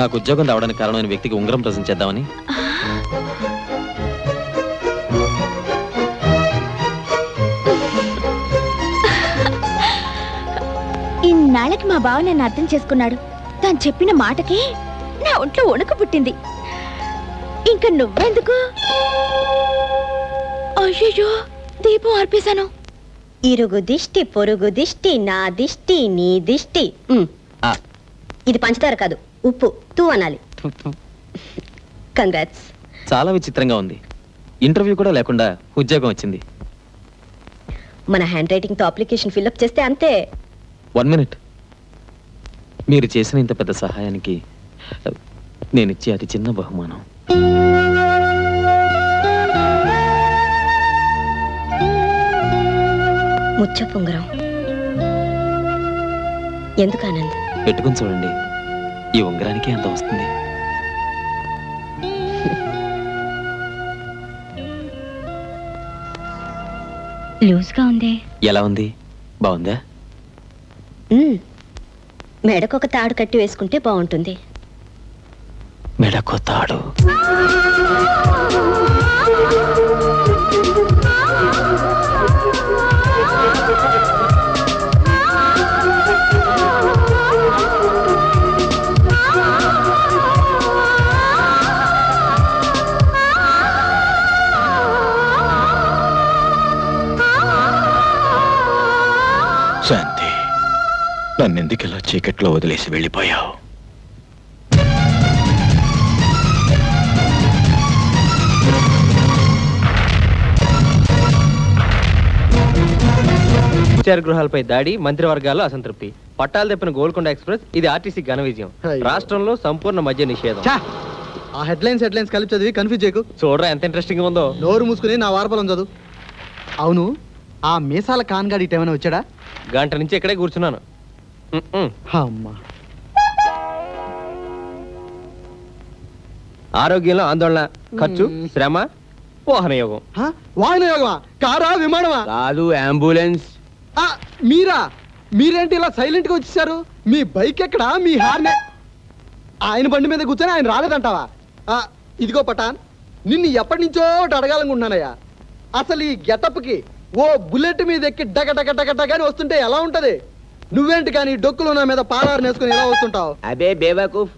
నాకు ఉద్యోగం రావడానికి కారణమైన వ్యక్తికి ఉంగరం ప్రజెంట్ చేద్దామని. ఇన్నాళ్ళకి మా బావ నన్ను అర్థం చేసుకున్నాడు. తను చెప్పిన మాటకి నా ఒంట్లో వణుకు పుట్టింది. ఇంకా నువ్వెందుకు? అయ్యో, దీపం ఆర్పేశాను. ఇరుగు దిష్టి, పొరుగు దిష్టి, నా దిష్టి, నీ దిష్టి. ఇది పంచదార కాదు, ఉప్పు. తూ అనాలి. కంగ్రాట్స్. చాలా విచిత్రంగా ఉంది. ఇంటర్వ్యూ కూడా లేకుండా ఉద్యోగం వచ్చింది. మన హ్యాండ్ రైటింగ్ తో అప్లికేషన్ ఫిల్అప్ చేస్తే అంతే. 1 minute. మీరు చేసిన ఇంత పెద్ద సహాయానికి నేనిచ్చే అతి చిన్న బహుమానం. ముచ్చపు ఉంగరం. ఎందుకు ఆనంద్? పెట్టుకుని చూడండి, ఈ ఉంగరానికి ఎంత వస్తుంది. లూజ్ గా ఉంది. ఎలా ఉంది? బాగుందా? మెడకొక తాడు కట్టి వేసుకుంటే బాగుంటుంది. మెడకో తాడు. శాంతి, నన్నెందుకు ఇలా చీకట్లో వదిలేసి వెళ్ళిపోయావు? విచార గృహాలపై దాడి, మంత్రివర్గాల్లో అసంతృప్తి. పట్టాలు తెప్పిన గోల్కొండ ఎక్స్ప్రెస్, ఇది ఆర్టీసీ ఘన విజయం. రాష్ట్రంలో సంపూర్ణ మద్య నిషేధం. ఆ హెడ్లైన్స్ కలిపి చదివి కన్ఫ్యూజ్ చేయకు. చూడరా ఎంత ఇంట్రెస్టింగ్ ఉందో. నోరు మూసుకుని నా వార్తలను చదువు. అవును, ఆ మీసాల కాన్గాడి ఇటేమైనా వచ్చాడా? గంట నుంచి ఇక్కడే కూర్చున్నాను. అమ్మా, ఆరోగ్యంలో ఆందోళన, ఖర్చు, శ్రమ, వాహన యోగం. వాహన యోగమా? కారా, విమానమా? కాదు, అంబులెన్స్. మీరేంటి ఇలా సైలెంట్ గా వచ్చేసారు? మీ బైక్ ఎక్కడా? మీ హార్నే ఆయన బండి మీద కూర్చొని ఆయన రాలేదంటావా? ఇదిగో పటాన్, నిన్ను ఎప్పటి నుంచో ఒకటి అడగాలనుకుంటున్నానయ్యా. అసలు ఈ గెటప్ కి ఓ బుల్లెట్ మీద ఎక్కి డగ డగ డగ డగని వస్తుంటే ఎలా ఉంటది? నువ్వేంటి కానీ డొక్కులు నా మీద పాలారు నేసుకుని ఎలా వస్తుంటావు? అబే బేవకూఫ్,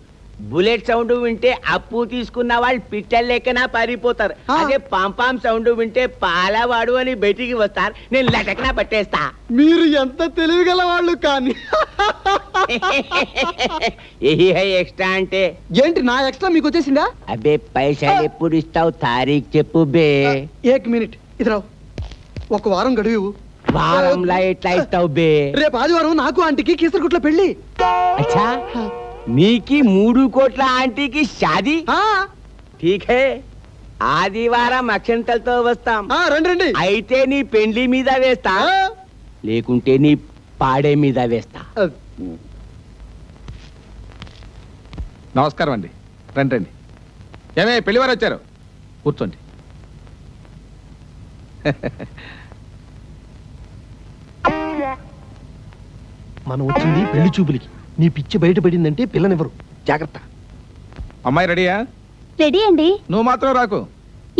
బుల్లెట్ సౌండ్ వింటే అప్పు తీసుకున్న వాళ్ళు పిట్టలు లెక్కన పారిపోతారు. అదే పాంపాం సౌండ్ వింటే పాలవాడు అని బయటికి వస్తారు. నేను లటకన పట్టేస్తా. మీరు ఎంత తెలివిగల వాళ్ళు. కానీ ఎక్స్ట్రా అంటే ఏంటి? నా ఎక్స్ట్రా మీకు వచ్చేసిందా? అబే పైసలు ఎప్పుడు ఇస్తావు? తారీఖు చెప్పు బే. ఏక్ మినిట్ ఇదిరావు. ఒక వారం గడువు. వారంలా ఎట్లా ఇస్తావు బే? రేపు ఆదివారం నాకు ఆంటీకి కీసరగుట్లో పెళ్లి. అచ్చా, నీకి 3 కోట్ల ఆంటీకి షాదీ? ఠీక్ హే, ఆదివారం అక్షంతలతో వస్తాం. రండి. అయితే నీ పెండ్లి మీద వేస్తా, లేకుంటే నీ పాడే మీద వేస్తా. నమస్కారం అండి. రండి రండి. ఏమే పెళ్లివారు వచ్చారు, కూర్చోండి. మనం వచ్చింది పెళ్లి చూపులకి. నీ పిచ్చి బయటపడిందంటే పిల్లనివ్వరు. జాగ్రత్త. అమ్మాయి రెడీయా? రెడీ అండి. నువ్వు మాత్రం రాకు.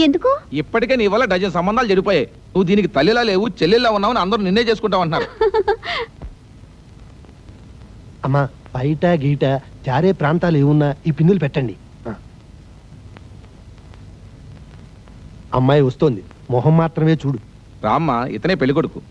ఎందుకు? ఇప్పటికే నీ వల్ల డజన్ సంబంధాలు చెడిపోయాయి. నువ్వు దీనికి తల్లిలా లేవు, చెల్లెల్లా ఉన్నావు, అందరూ నిన్నే చేసుకుంటావు అంటున్నారు. అమ్మా, బయట గీట జారే ప్రాంతాలు ఏమున్నా ఈ పిన్నులు పెట్టండి. అమ్మాయి వస్తోంది, మొహం మాత్రమే చూడు. రామ్మ, ఇతనే పెళ్లి కొడుకు.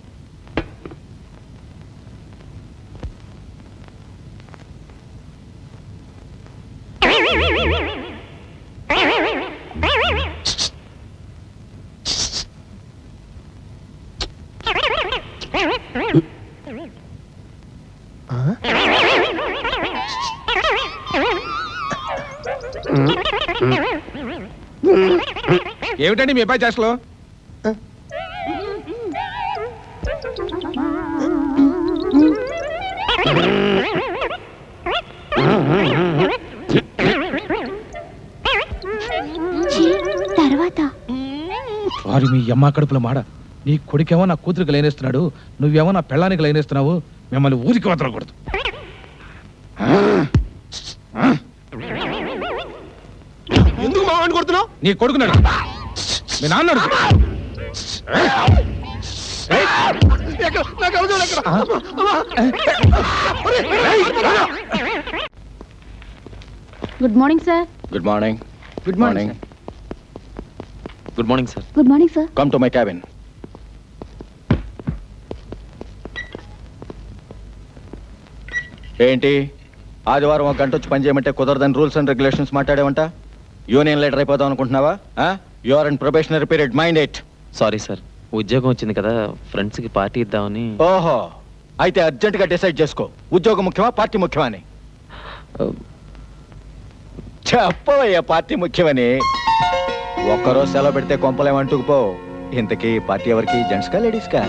ఏమిటండి మీ అబ్బాయి చేష్టలో? తర్వాత వారి మీ అమ్మ కడుపుల మాడ. నీ కొడుకేమో నా కూతురికి లైనేస్తున్నాడు, నువ్వేమో నా పెళ్ళానికి లైనేస్తున్నావు. మిమ్మల్ని ఊరికి వదలకూడదు. ఎందుకు మా వాడిని కొడుతున్నావు? నీ కొడుకున్నాడు, మీ నాన్న అడుగు. Good morning sir. Good morning. Good morning. Good morning sir. Good morning sir. Come to my cabin. ఏంటి ఆదివారం 1 గంట వచ్చి పని చేయమంటే కుదరదని రూల్స్ అండ్ రెగ్యులేషన్స్ మాట్లాడేవంట? యూనియన్ లీడర్ అయిపోదాం అనుకుంటున్నావా? You are in probationary period, mind it. Sorry sir, ఉద్యోగం వచ్చింది కదా, ఫ్రెండ్స్ కి పార్టీ ఇద్దామని. ఓహో, అయితే అర్జెంట్ గా డిసైడ్ చేసుకో, ఉద్యోగం ముఖ్యమా పార్టీ ముఖ్యమా అని. చెప్పవయ్యా పార్టీ ముఖ్యమని. ఒక్కరోజు సెలవు పెడితే కొంపలేమంటుకుపో. ఇంతకీ పార్టీ ఎవరికి, జెంట్స్ కా లేడీస్ కా?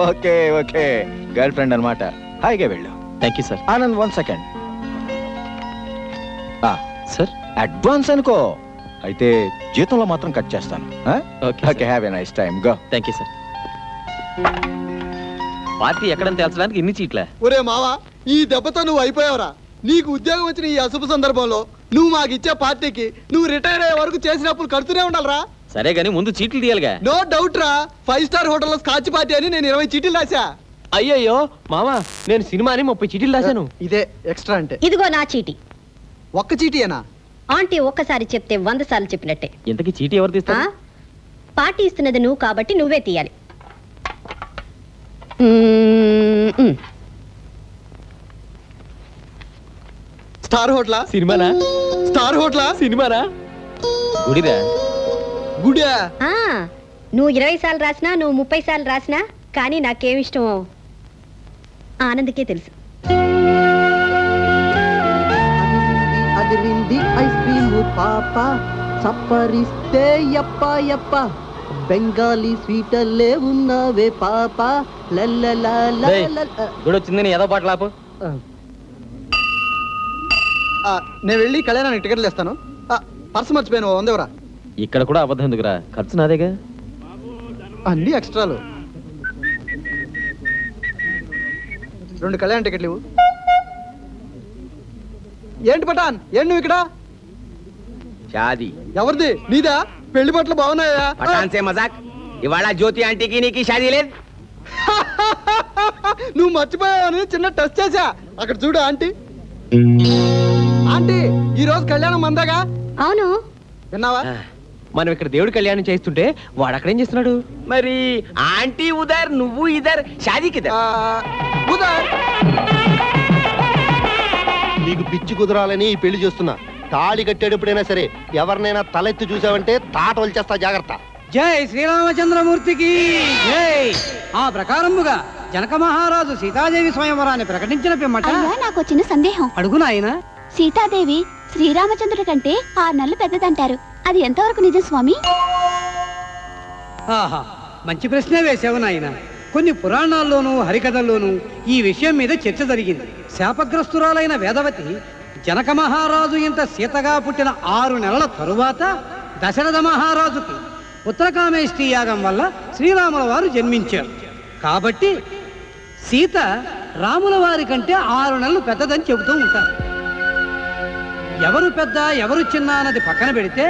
ఓకే ఓకే, గర్ల్ ఫ్రెండ్ అనమాట. హాయిగా వెళ్ళు. Thank you sir. Anand 1 second. Sir advance అనుకో, అయితే జీతంలో మాత్రం కట్ చేస్తాను. Okay, have a nice time, go. Thank you sir. Party ఎక్కడని తేల్చడానికి ఇన్ని చీట్లే. ఒరే మావా, ఈ దెబ్బతో నువ్వు అయిపోయావురా. నీకు ఉద్యోగం వచ్చిన ఈ అశుభ సందర్భంలో నువ్వు మాకు ఇచ్చే పార్టీకి నువ్వు రిటైర్ అయ్యే వరకు చేసినప్పుడు కడుతూనే ఉండాలరా. సరే గానీ ముందు చీట్లు తీయాలిగా. నో డౌట్ రా, 5 స్టార్ హోటల్లో స్కాచ్ పార్టీ అని నేను 20 చీటీలు రాశా. అయ్యయ్యో మామా, నేను సినిమాని 30 చీటీలు రాశాను. ఇదే ఎక్స్ట్రా అంటే. ఇదిగో నా చీటీ. ఒక్క చీటీయేనా? ఆంటీ ఒక్కసారి చెప్తే 100 సార్లు చెప్పినట్టే. ఇంతకీ చీటీ ఎవరు తీస్తారు? పార్టీ ఇస్తున్నది నువ్వు కాబట్టి నువ్వే తీయాలి. స్టార్ హోటలా? సినిమానా? స్టార్ హోటలా? సినిమానా? గుడిరా? గుడా? నువ్వు 20 సార్లు రాసినా, నువ్వు 30 సార్లు రాసినా, కానీ నాకేమిష్టమో ఆనందకే తెలుసు. అదిరింది ఐస్ క్రీము పాప, సప్పరిస్తే యప్ప యప్ప, బెంగాలీ స్వీటల్లే ఉన్నావే పాప. గుడి వచ్చింది ఏదో పాటలు ఆపు. నేను వెళ్ళి కళ్యాణానికి టికెట్లు ఇస్తాను. పర్సు మర్చిపోయాను, 100 ఎవరా? ఇక్కడ కూడా అబద్ధం ఎందుకురా, ఖర్చు నాదేగా. అన్ని ఎక్స్ట్రాలు. 2 కళ్యాణ టికెట్లు ఇవ్వు. ఏంటి పటాన్, ఏంటి నువ్వు ఇక్కడ? షాదీ. ఎవరిది? నీదా? పెళ్లి బట్టలు బాగున్నాయా? పటాన్ సే మజాక్. ఇవాళ జ్యోతి ఆంటీకి నీకు షాదీ లేదు. నువ్వు మర్చిపోయావని చిన్న టెస్ట్ చేశా. అక్కడ చూడు ఆంటీ. ఆంటీ, ఈ రోజు కళ్యాణం మందాగా? అవును. విన్నావా? మనం ఇక్కడ దేవుడి కళ్యాణం చేస్తుంటే వాడు అక్కడేం చేస్తున్నాడు? మరి ఆంటీ ఉదర్, నువ్వు ఇదర్, షాదీకి ఉదర్. నీకు పిచ్చి కుదరాలని ఈ పెళ్లి చేస్తున్నా. తాళి కట్టేటప్పుడైనా సరే ఎవరినైనా తలెత్తి చూసావంటే తాట వలిచేస్తా, జాగ్రత్త. జై శ్రీరామచంద్రమూర్తికి జై. ఆ ప్రకారముగా జనక మహారాజు సీతాదేవి స్వయంవరాన్ని ప్రకటించిన పిమ్మట నాకు చిన్న సందేహం. అడుగు నాయనా. సీతాదేవి శ్రీరామచంద్రుడి కంటే 6 నెలలు పెద్దదంటారు. అది ఎంతవరకు నిజం స్వామి? ఆహా, మంచి ప్రశ్నే వేసావు నాయన. కొన్ని పురాణాల్లోనూ హరికథల్లోనూ ఈ విషయం మీద చర్చ జరిగింది. శాపగ్రస్తురాలైన వేదవతి జనక మహారాజు ఇంత సీతగా పుట్టిన 6 నెలల తరువాత దశరథ మహారాజుకి ఉత్తరకామేష్టి యాగం వల్ల శ్రీరాముల వారు జన్మించారు. కాబట్టి సీత రాముల వారి కంటే 6 నెలలు పెద్దదని చెబుతూ ఉంటారు. ఎవరు పెద్ద ఎవరు చిన్న అన్నది పక్కన పెడితే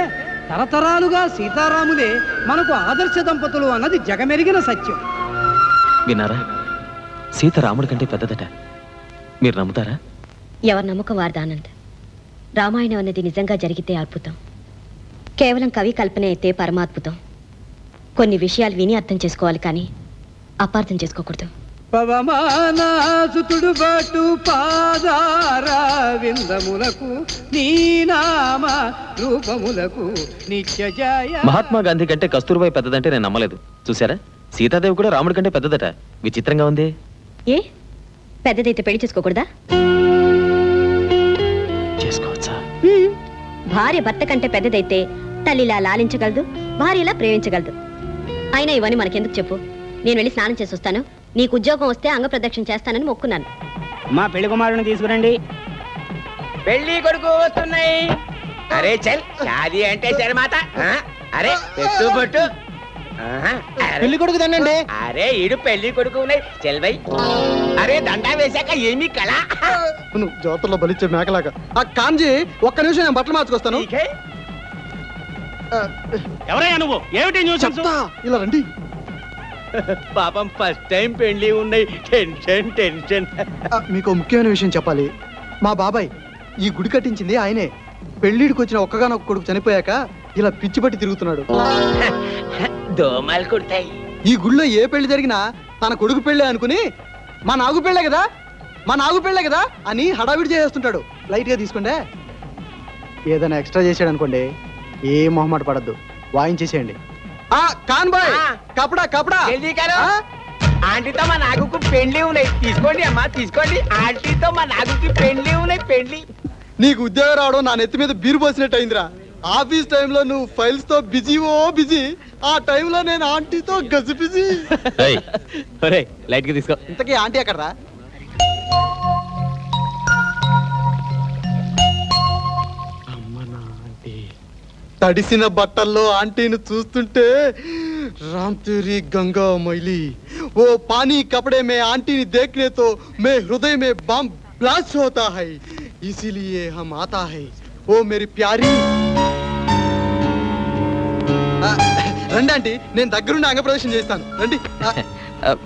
తరతరాలుగా సీతారాములే మనకు ఆదర్శ దంపతులు అన్నది జగమెరిగిన సత్యం. విన్నారా? సీత రాముడి కంటే పెద్దదట. మీరు నమ్ముతారా? ఎవరి నమ్మకం వారిది ఆనంద్. రామాయణం అనేది నిజంగా జరిగితే అద్భుతం. కేవలం కవి కల్పన అయితే పరమాద్భుతం. కొన్ని విషయాలు విని అర్థం చేసుకోవాలి, కానీ అపార్థం చేసుకోకూడదు. పవమానాసుతుడు బాటు పాదార విందములకు నీ నామ రూపములకు నిత్య జయ. మహాత్మా గాంధీ కంటే కస్తూర్బాయ్ పెద్దదంటే నేను నమ్మలేదు. చూసారా? సీతాదేవి కూడా రాముడి కంటే పెద్దదట. విచిత్రంగా ఉంది. ఏ పెద్దదైతే పెళ్లి చేసుకోకూడదా? చేసుకోవచ్చా? భార్య భర్త కంటే పెద్దదైతే తల్లిలా లాలించగలదు, భార్యలా ప్రేమించగలదు. అయినా ఇవన్నీ మనకెందుకు చెప్పు. నేను వెళ్ళి స్నానం చేసి వస్తాను. నీకు ఉద్యోగం వస్తే అంగ ప్రదక్షిణ చేస్తానని మొక్కున్నాను. మా పెళ్లి కుమారుని తీసుకురండి. పెళ్లి కొడుకు వస్తున్నాయి. అరే చల్, షాదీ అంటే శర్మాత. అరే పెట్టు పట్టు. పెళ్లి కొడుకు దండండి. అరే ఇడు పెళ్లి కొడుకు ఉన్నాయి చెల్వై. అరే దండా వేశాక ఏమి కళ. నువ్వు జోతల్లో బలిచ్చే మేకలాగా. ఆ కాంజీ, ఒక్క నిమిషం, నేను బట్టలు మార్చుకొస్తాను. ఎవరయ్యా నువ్వు? ఏమిటి న్యూస్? ఇలా రండి. పాపం ఫస్ట్ టైం పెళ్లి ఉన్నాయి. Tension tension. మీకు ముఖ్యమైన విషయం చెప్పాలి. మా బాబాయ్ ఈ గుడి కట్టించింది ఆయనే. పెళ్లిడికి వచ్చిన ఒక్కగానొక్క కొడుకు చనిపోయాక ఇలా పిచ్చి పట్టి తిరుగుతున్నాడు. దోమలు కుడతాయి. ఈ గుడిలో ఏ పెళ్లి జరిగినా తన కొడుకు పెళ్ళే అనుకుని మా నాగు పెళ్ళే కదా, మా నాగు పెళ్ళే కదా అని హడావిడి చేస్తుంటాడు. లైట్ గా తీసుకోండి. ఏదైనా ఎక్స్ట్రా చేసాడు అనుకోండి, ఏ మొహమాట పడద్దు, వాయించేసేయండి. కాన్ బాయ్, కపడా కపడా. ఆంటీతో మా నాగుకు పెళ్లి ఉన్నాయి. తీసుకోండి అమ్మా, తీసుకోండి. ఆంటీతో మా నాగుకి పెళ్లి ఉన్నాయి. పెళ్లి. నీకు ఉద్యోగం రావడం నా నెత్తి మీద బీరు పోసినట్టు అయిందిరా. ఆఫీస్ టైంలో నువ్వు ఫైల్స్ తో బిజీ బిజీ, ఆ టైంలో నేను ఆంటీతో గజి బిజీ. లైట్ గా తీసుకో. ఇంతకీ ఆంటీ ఎక్కడరా? తడిసిన బట్టల్లో ఆంటీని చూస్తుంటే రామ్ तेरी गंगा मैली वो पानी कपड़े में आंटी देखने तो मैं हृदय में बम ब्लास्ट होता है, इसीलिए हम आता है ओ मेरी प्यारी. రండి ఆంటీ, నేను దగ్గరుండి అంగ ప్రదర్శన చేస్తాను. రండి.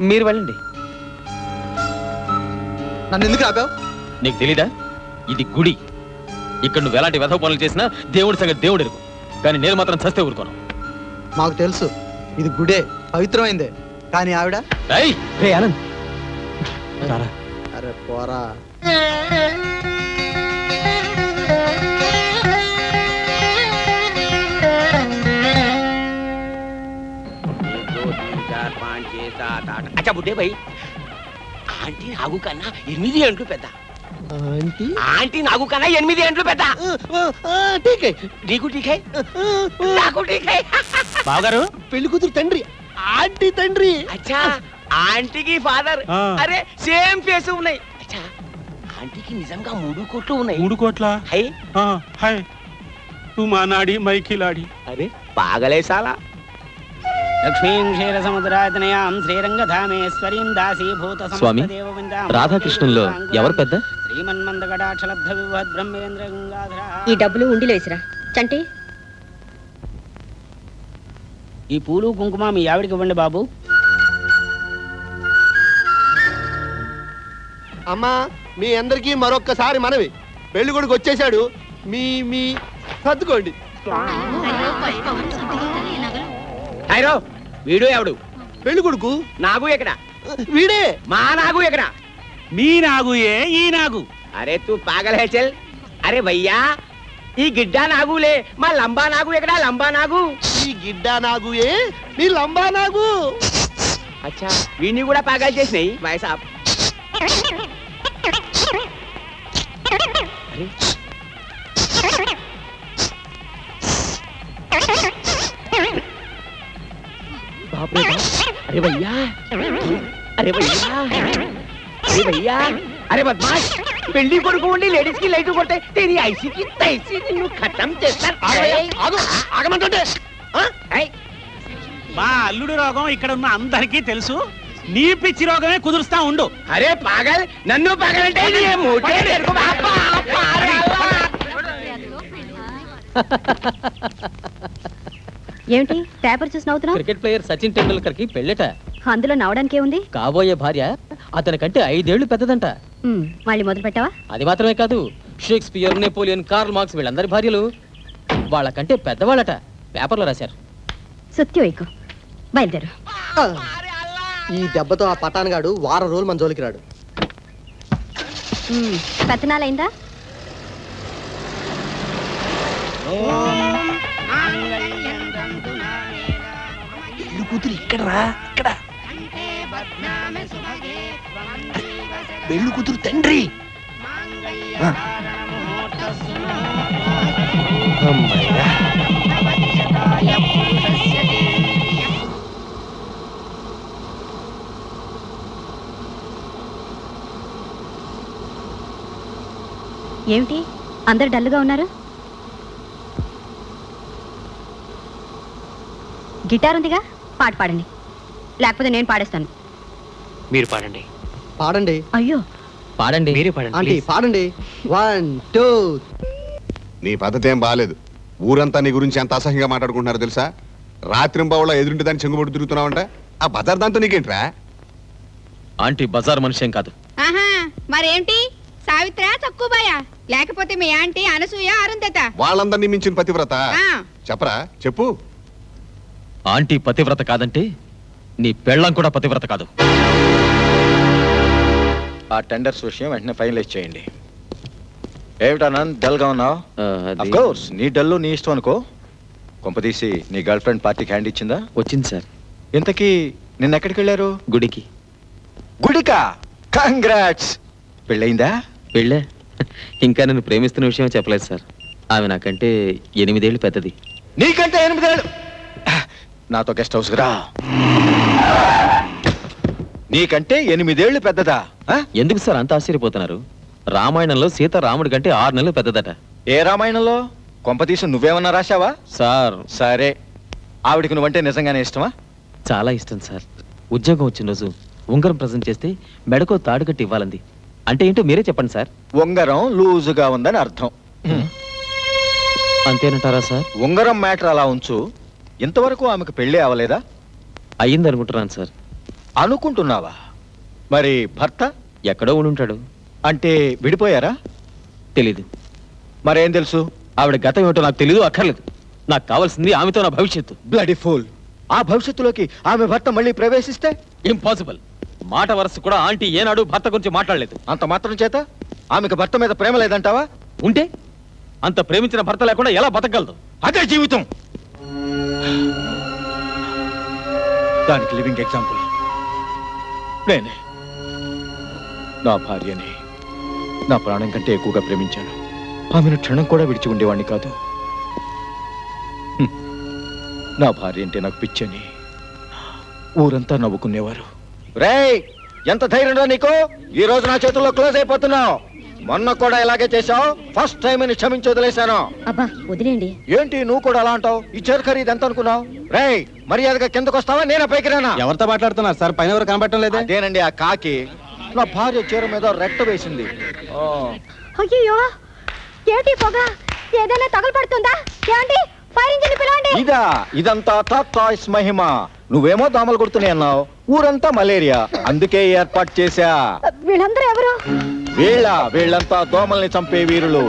మీరు వెళ్ళండి. నన్ను ఎందుకు ఆపావు? నీకు తెలీదా? ఇది గుడి. ఇక్కడ నువ్వు ఎలాంటి వెధవ పనులు చేసినా దేవుడి సంగతి దేవుడు ఎరుకు. కానీ నేను మాత్రం చస్తే ఊరుకోను. మాకు తెలుసు ఇది గుడే, పవిత్రమైందే. కానీ ఆవిడ ఆనంద్ అరే పోరా. అచ్చా బుడ్డే భయ్, ఆంటీ నాగు కన్నా 8 ఏండ్లు పెద్ద. ఆంటీ నాగు కన్నా 8 ఏండ్లు పెద్ద. నీకు టీకే, నాకు టీకే. బావగారు పెళ్లి కూతురు తండ్రి, ఆంటీ తండ్రి. అచ్చా ఆంటీకి ఫాదర్. అరే సేమ్ ఫేస్ ఉన్నాయి. అచ్చా ఆంటీకి నిజంగా 3 కోట్లు ఉన్నాయి. 3 కోట్ల? హై హై తూ మానాడి మైఖిలాడి. అరే పాగలేసాలా. లక్ష్మీం క్షీర సముద్రాయతనయాం శ్రీరంగధామేశ్వరీం దాసీభూత స్వామి, రాధాకృష్ణుల్లో ఎవరు పెద్ద? శ్రీమన్మందగడాక్షలబ్ధ వివహద్ బ్రహ్మేంద్ర గంగాధర. ఈ డబ్బులు ఉండిలో వేసిరా. చంటి, ఈ పూలు కుంకుమ మీ ఆవిడికి ఇవ్వండి బాబు. అమ్మా, మీ అందరికీ మరొక్కసారి మనవి, పెళ్లి కొడుకు వచ్చేసాడు. మీ మీ సర్దుకోండి. హైరో వీడు ఎవడు? పెళ్లి కొడుకు. నాగు ఎక్కడ? వీడే. మా నాగు ఎక్కడ? మీ నాగు ఏ ఈ నాగు? అరే తూ పాగల్ హై చల్. అరే భయ్యా ఈ గిడ్డా నాగులే, మా లంబా నాగు ఎక్కడ? లంబా నాగు. ఈ గిడ్డా నాగు ఏ నీ లంబా నాగు. అచ్చా వీడిని కూడా పాగల్ చేసినాయి భాయ్ సాబ్. बाप रे बाप. अरे भैया, अरे भैया, अरे भैया, अरे बदमाश. పెళ్లి కొడుకు ఉండి లేడీస్ కి లైట్ కొట్టే तेरी ఐసి కి తైసి నిన్ను ఖతం చేస్తాను. ఆగమంటుంటే మా అల్లుడు రోగం ఇక్కడ ఉన్న అందరికీ తెలుసు. నీ పిచ్చి రోగమే కుదురుస్తా ఉండు. అరే పాగల్, నన్ను పాగలంటే నీ మోటే నేర్కో. ఏమిటి పేపర్ చూసి నవ్వుతున్నావు? క్రికెట్ ప్లేయర్ సచిన్ టెండూల్కర్ కి పెళ్ళట. అందులో నవ్వడానికి ఏముంది? కాబోయే భార్య అతనికంటే 5 ఏళ్లు పెద్దదంట. మళ్ళీ మొదలు పెట్టావా? అది మాత్రమే కాదు, షేక్స్పియర్, నెపోలియన్, కార్ల్ మార్క్స్ వీళ్ళందరి భార్యలు వాళ్ళకంటే పెద్దవాళ్ళట. పేపర్లో రాశారు. సుత్తి వైకు బయలుదేరు. ఈ దెబ్బతో ఆ పటాన్గాడు వారం రోజులు మన జోలికి రాడు. పెత్తనాలైందా? కూతురు ఇక్కడ రా, ఇక్కడ. పెళ్లి కూతురు తండ్రి. ఏమిటి అందరు డల్లుగా ఉన్నారు? గిటార్ ఉందిగా, పాట పాడండి. లేకపోతే నేను పాడేస్తాను. మీరు పాడండి. పాడండి. అయ్యో పాడండి. మీరే పాడండి. ఆంటీ పాడండి. 1 2. నీ పద్ధతి ఏం బాగాలేదు. ఊరంతా నీ గురించి ఎంత అసహ్యంగా మాట్లాడుకుంటున్నారో తెలుసా? రాత్రింబావులో ఎదురుంటి దాన్ని చెంగుబడి తిరుగుతున్నావంట. ఆ బజార్ దాంతో నీకేంట్రా? ఆంటీ బజార్ మనిషేం కాదు. ఆహా మరేంటి? సావిత్ర చక్కుబాయ, లేకపోతే మీ ఆంటీ అనసూయ, అరుంధత? వాళ్ళందరినీ మించిన పతివ్రత. చెప్పరా, చెప్పు. ఆంటీ పతివ్రత కాదంటే నీ పెళ్ళం కూడా పతివ్రత కాదు. ఆ టెండర్స్ విషయం వెంటనే ఫైనలైజ్ చేయండి. ఏమిటానంద్ డల్ గా ఉన్నావు? ఆఫ్ కోర్స్ నీ డల్లు నీ ఇష్టం అనుకో. కొంపదీసి నీ గర్ల్ ఫ్రెండ్ పార్టీకి హ్యాండ్ ఇచ్చిందా? వచ్చింది సార్. ఇంతకీ నిన్న ఎక్కడికి వెళ్ళారు? గుడికి. గుడికా? కంగ్రాట్స్. పెళ్ళయిందా? పెళ్ళే. ఇంకా నన్ను ప్రేమిస్తున్న విషయం చెప్పలేదు సార్. ఆమె నాకంటే 8 ఏళ్ళు పెద్దది. నీకంటే 8 ఏళ్ళు? నాతో గెస్ట్ హౌస్ రా. నీకంటే 8 ఏళ్ళు పెద్దదా? ఎందుకు సార్ అంత ఆశ్చర్యపోతున్నారు? రామాయణంలో సీత రాముడి కంటే 6 నెలలు పెద్దదట. ఏ రామాయణంలో? కొంపతీసి నువ్వేమన్నా రాశావా? సార్ సరే, ఆవిడికి నువ్వంటే నిజంగానే ఇష్టమా? చాలా ఇష్టం సార్. ఉద్యోగం వచ్చిన రోజు ఉంగరం ప్రజెంట్ చేస్తే మెడకో తాడు కట్టి ఇవ్వాలంది. అంటే ఏంటో మీరే చెప్పండి సార్. ఉంగరం లూజుగా ఉందని అర్థం. అంతేనంటారా సార్? ఉంగరం మ్యాటర్ అలా ఉంచు. ఇంతవరకు ఆమెకు పెళ్ళే అవలేదా? అయ్యింది అనుకుంటున్నాను సార్. అనుకుంటున్నావా? మరి భర్త ఎక్కడో ఉండుంటాడు. అంటే విడిపోయారా? తెలీదు. మరేం తెలుసు? ఆవిడ గతం ఏమిటో నాకు తెలీదు, అక్కర్లేదు. నాకు కావాల్సింది ఆమెతో నా భవిష్యత్తు. Bloody fool. ఆ భవిష్యత్తులోకి ఆమె భర్త మళ్ళీ ప్రవేశిస్తే? ఇంపాసిబుల్. మాట వరుస కూడా ఆంటీ ఏనాడు భర్త గురించి మాట్లాడలేదు. అంత మాత్రం చేత ఆమెకు భర్త మీద ప్రేమ లేదంటావా? ఉంటే అంత ప్రేమించిన భర్త లేకుండా ఎలా బతకగలదు? అదే జీవితం. దానికి లివింగ్ ఎగ్జాంపుల్ నేనే. నా భార్యని నా ప్రాణం కంటే ఎక్కువగా ప్రేమించాను. ఆమెను క్షణం కూడా విడిచి ఉండేవాడిని కాదు. నా భార్య అంటే నాకు పిచ్చని ఊరంతా నవ్వుకునేవారు. రేయ్, ఎంత ధైర్యంరా నీకు? ఈ రోజు నా చేతుల్లో క్లోజ్ అయిపోతున్నావు. మొన్న కూడా ఇలాగే చేశావు. ఫస్ట్ టైం అని క్షమించి వదిలేశాను. అబ్బా వదిలేండి. ఏంటి నువ్వు కూడా అలా అంటావు? ఈ చీర ఖరీదు ఎంత అనుకున్నావు? రేయ్, మర్యాదగా కిందకు వస్తావా? నేనే పైకి రానా? ఎవరితో మాట్లాడుతున్నారు సార్? పైన ఎవరు కనబడటం లేదా? అదేనండి, ఆ కాకి నా భార్య చీర మీద రెట్ట వేసింది. అయ్యో ఏంటి పొగ? ఏదైనా తగలపడుతుందా? ఏంటి ఫైర్ ఇంజిన్ పిలవండి. ఇదంతా టాటాయిస్ మహిమ. నువ్వేమో దోమలు కొడుతున్నాయి అన్నావు, ఊరంతా మలేరియా. అందుకే ఏర్పాటు చేశా. వీళ్ళందరూ ఎవరు? వీళ్ళంతా దోమల్ని చంపే వీరులు.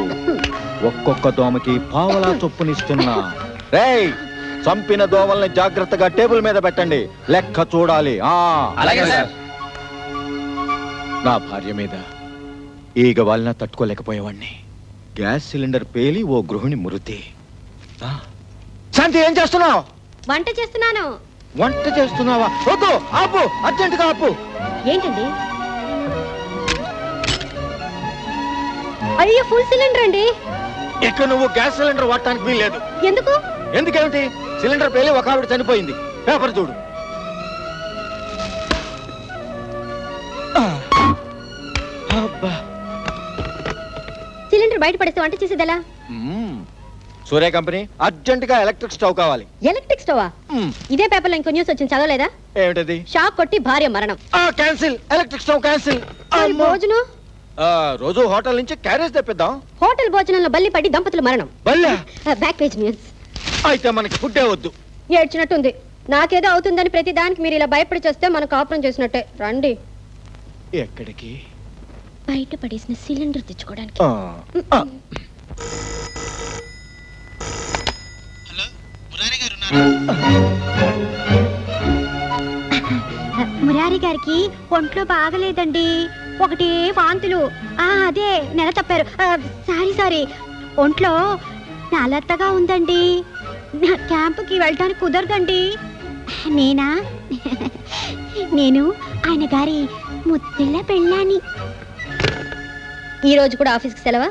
ఒక్కొక్క దోమకి పావలా చొప్పునిస్తున్నా. రేయ్, చంపిన దోమల్ని జాగ్రత్తగా టేబుల్ మీద పెట్టండి, లెక్క చూడాలి. నా భార్య మీద ఈగ వాళ్ళ తట్టుకోలేకపోయేవాణ్ణి. గ్యాస్ సిలిండర్ పేలి ఓ గృహిణి మృతి. శాంతి, ఏం చేస్తున్నావు? వంట చేస్తున్నాను. వంట చేస్తున్నావా? వద్దు, ఆపు, అర్జెంటుగా ఆపు. ఏంటండి? అయ్యో ఫుల్ సిలిండర్ అండి. ఇక్కడ నువ్వు గ్యాస్ సిలిండర్ వాడటానికి వీల్లేదు. ఎందుకు? ఎందుకేమిటి? సిలిండర్ పేలి ఒక ఆవిడ చనిపోయింది. పేపర్ చూడు. సిలిండర్ బయట పడేస్తే వంట చేసేదెలా? సూర్య కంపెనీ అర్జెంటుగా ఎలక్ట్రిక్ స్టవ్ కావాలి. Electric stove? ఇదే పేపర్లో ఇంకో న్యూస్ వచ్చింది, చదవలేదా? ఏమిటది? షాక్ కొట్టి భార్య మరణం. క్యాన్సిల్. Electric stove cancel. భోజనం రోజు హోటల్ నుంచి క్యారేజ్ తెప్పిద్దాం. హోటల్ భోజనంలో బల్లి పడి దంపతుల మరణం. Back page news. అయితే మనకి ఫుడ్డే వద్దు. ఏడ్చినట్టుంది. నాకేదో అవుతుందని ప్రతి దానికి మీరు ఇలా భయపడి చేస్తే మనకు కాపురం చేసినట్టే. రండి. ఎక్కడికి? బయట పడేసిన సిలిండర్ తెచ్చుకోవడానికి. మురారి గారికి ఒంట్లో బాగలేదండి. ఒకటి వాంతులు. అదే నెల తప్పారు. సారీ ఒంట్లో నలత్తగా ఉందండి. నా క్యాంపుకి వెళ్ళడానికి కుదరదండి. నేను ఆయన గారి ముద్దుల పెళ్ళాని. ఈ రోజు కూడా ఆఫీస్కి సెలవా?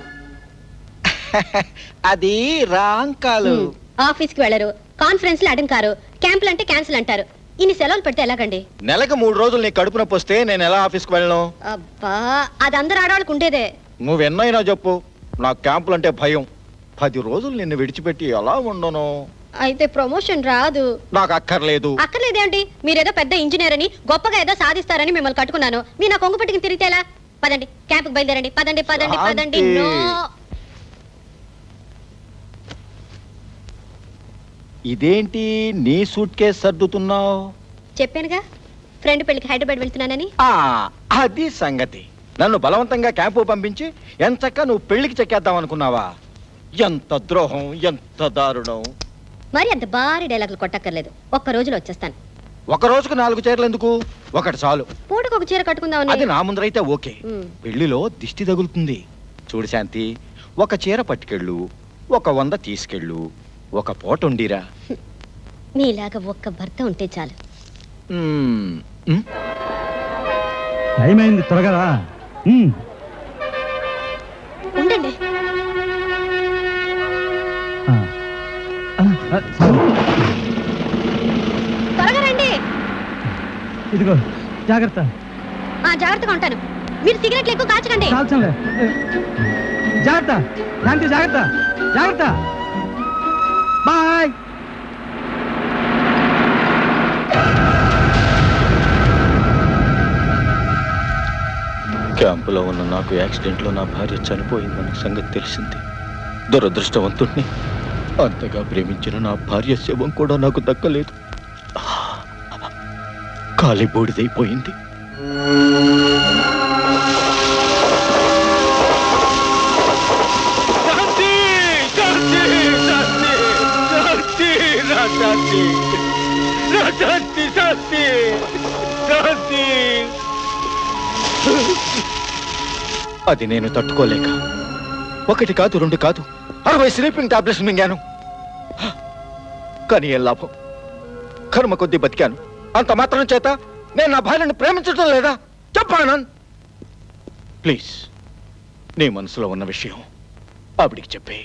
అది రాంకాలు. ఆఫీస్కి వెళ్ళరు, కాన్ఫరెన్స్ లో అటెండ్ కారు, క్యాంపులు అంటే క్యాన్సిల్ అంటారు. ఇన్ని సెలవులు పెడితే ఎలాగండి? నెలకు 3 రోజులు నీ కడుపు నొప్పి వస్తే నేను ఎలా ఆఫీస్కి వెళ్ళను? అబ్బా, అది అందరు ఆడవాళ్ళకు ఉండేదే. నువ్వెన్నైనా చెప్పు, నా క్యాంపులు అంటే భయం. 10 రోజులు నిన్ను విడిచిపెట్టి ఎలా ఉండను? అయితే ప్రమోషన్ రాదు. నాకు అక్కర్లేదు. అక్కర్లేదేంటి? మీరేదో పెద్ద ఇంజనీర్ అని, గొప్పగా ఏదో సాధిస్తారని మిమ్మల్ని కట్టుకున్నాను. మీరు నా కొంగు పట్టుకుని తిరిగితే ఎలా? పదండి, క్యాంపుకి బయలుదేరండి. పదండి. నో. ఇదేంటి నీ సూట్ కేసు సర్దుతున్నావు? చెప్పానుగా, ఫ్రెండ్ పెళ్లికి హైదరాబాద్ వెళ్తున్నానని. అది సంగతి. నన్ను బలవంతంగా క్యాంపు పంపించి ఎంచక్క నువ్వు పెళ్లికి చెక్కేద్దాం అనుకున్నావా? ఎంత ద్రోహం, ఎంత దారుణం. మరి అంత భారీ డైలాగులు కొట్టక్కర్లేదు. ఒక్క రోజులో వచ్చేస్తాను. ఒక రోజుకు 4 చీరలు ఎందుకు? ఒకటి చాలు. పూటకు ఒక చీర కట్టుకుందామని. అది నా ముందరైతే ఓకే. పెళ్లిలో దిష్టి తగులుతుంది. చూడు శాంతి, ఒక చీర పట్టుకెళ్ళు, ఒక 100 తీసుకెళ్ళు, ఒక పూట ఉండిరా. మీలాగా ఒక్క భర్త ఉంటే చాలు. టైం అయింది, త్వరగా రా. ఉండండి. త్వరగా రండి. ఇదిగో జాగ్రత్త. జాగ్రత్తగా ఉంటాను. మీరు సిగరెట్లు ఎక్కువ కాల్చకండి. కాల్చంలే. జాగ్రత్త శాంతి, జాగ్రత్త. బాయ్. క్యాంపులో ఉన్న నాకు యాక్సిడెంట్లో నా భార్య చనిపోయిందన్న సంగతి తెలిసింది. దురదృష్టవంతుణ్ణి. అంతగా ప్రేమించిన నా భార్య శవం కూడా నాకు దక్కలేదు. కాలి బూడిదైపోయింది. అది నేను తట్టుకోలేక 1 కాదు 2 కాదు 60 స్లీపింగ్ టాబ్లెట్స్ మింగాను. కానీ ఏం లాభం? కర్మ కొద్దీ బతికాను. అంత మాత్రం చేత నేను నా భార్యను ప్రేమించడం లేదా? చెప్పాను. ప్లీజ్ నీ మనసులో ఉన్న విషయం ఆవిడికి చెప్పే.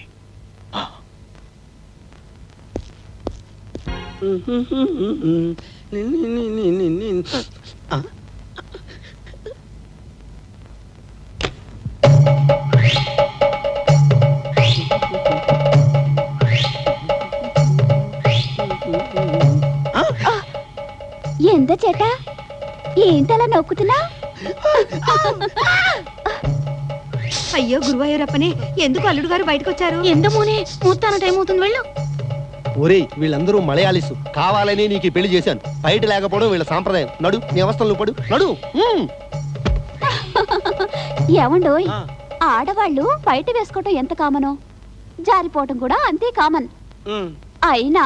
ఎంత చేట ఏంటలా నొక్కుతున్నా? అయ్యో గురువాయూరప్పనే, ఎందుకు అల్లుడు గారు బయటకు వచ్చారు? ఎందమోనే మూర్తాన టైం అవుతుంది వెళ్ళు. ఒరేయ్, వీళ్ళందరూ మలయాళీసు. కావాలని నీకు ఈ పెళ్లి చేశాను. బయట లేకపోవడం వీళ్ళ సాంప్రదాయం. నడు, నీ అవస్థలు పడు, నడు. ఏమండోయ్, ఆడవాళ్ళు బయట వేసుకోవటం ఎంత కామనో, జారిపోవటం కూడా అంతే కామన్. అయినా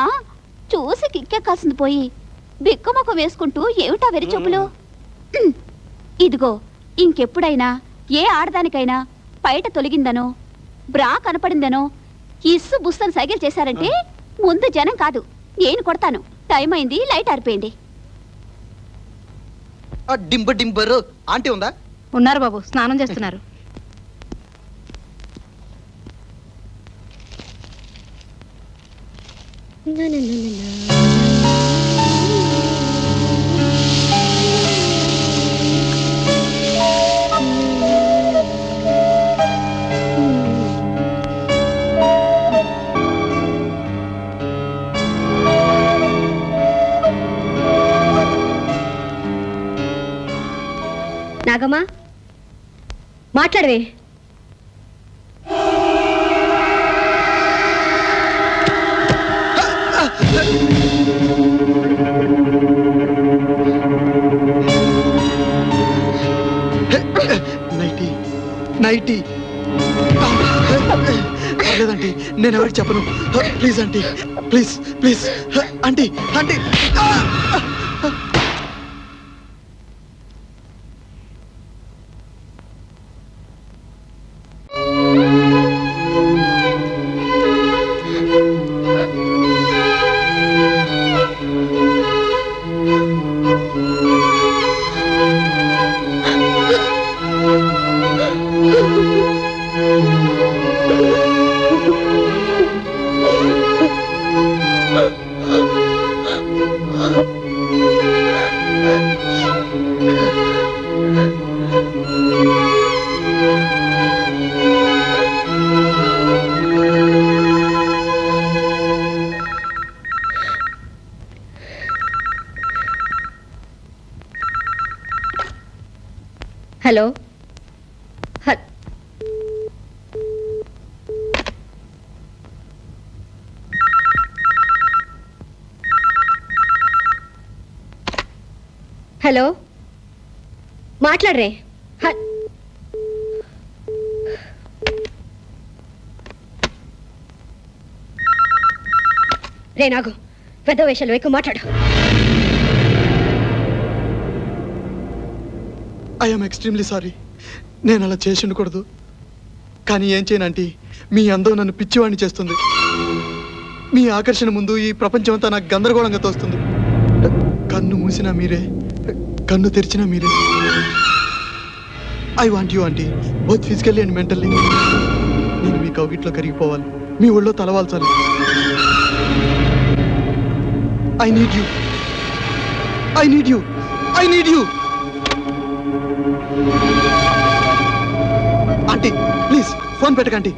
చూసి కిక్కెక్కాల్సింది పోయి బిక్కుమొక్క వేసుకుంటూ ఏమిటా వెరిచొప్పులు? ఇదిగో, ఇంకెప్పుడైనా ఏ ఆడదానికైనా బయట తొలగిందనో బ్రా కనపడిందనో ఇస్సు బుస్తని సైకిల్ చేశారంటే ముందు జనం కాదు, నేను కొడతాను. టైం అయింది, లైట్ ఆరిపోయింది. డింబర్ ఆంటీ ఉందా? ఉన్నారు బాబు, స్నానం చేస్తున్నారు. నాగమ్మా, మాట్లాడవే. నైటీ పర్లేదంటీ, నేను ఎవరికి చెప్పను. Please aunty, please please aunty aunty. Hello, hello, మాట్లాడరే. రే నాగు, పెద్ద వేషాలు ఎక్కువ మాట్లాడు. I'm extremely sorry. నేను అలా చేసి ఉండకూడదు. కానీ ఏం చేయనంటీ, మీ అందం నన్ను పిచ్చివాణ్ణి చేస్తుంది. మీ ఆకర్షణ ముందు ఈ ప్రపంచం అంతా నాకు గందరగోళంగా తోస్తుంది. కన్ను మూసినా మీరే, కన్ను తెరిచినా మీరే. I want you aunty, both physically and mentally. నేను మీ కౌగిట్లో కరిగిపోవాలి, మీ ఒళ్ళో తలవాల్చాలి. I need you, I need you, I need you. Aunty please phone పెట్టకండి.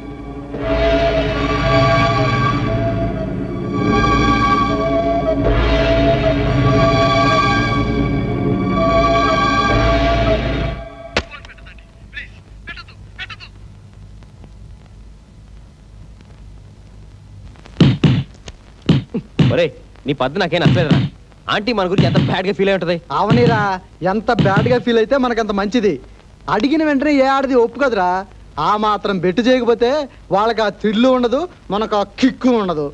ఒరే, నీ పద్దు నాకేం నచ్చలేదురా. ఆంటీ మన గురించి ఎంత బ్యాడ్ గా ఫీల్ అయి ఉంటది. అవనీరా, ఎంత బ్యాడ్ గా ఫీల్ అయితే మనకంత మంచిది. అడిగిన వెంటనే ఏ ఆడది ఒప్పుకదురా. ఆ మాత్రం బెట్టు చేయకపోతే వాళ్ళకి ఆ థ్రిల్లు ఉండదు, మనకు ఆ కిక్కు ఉండదు.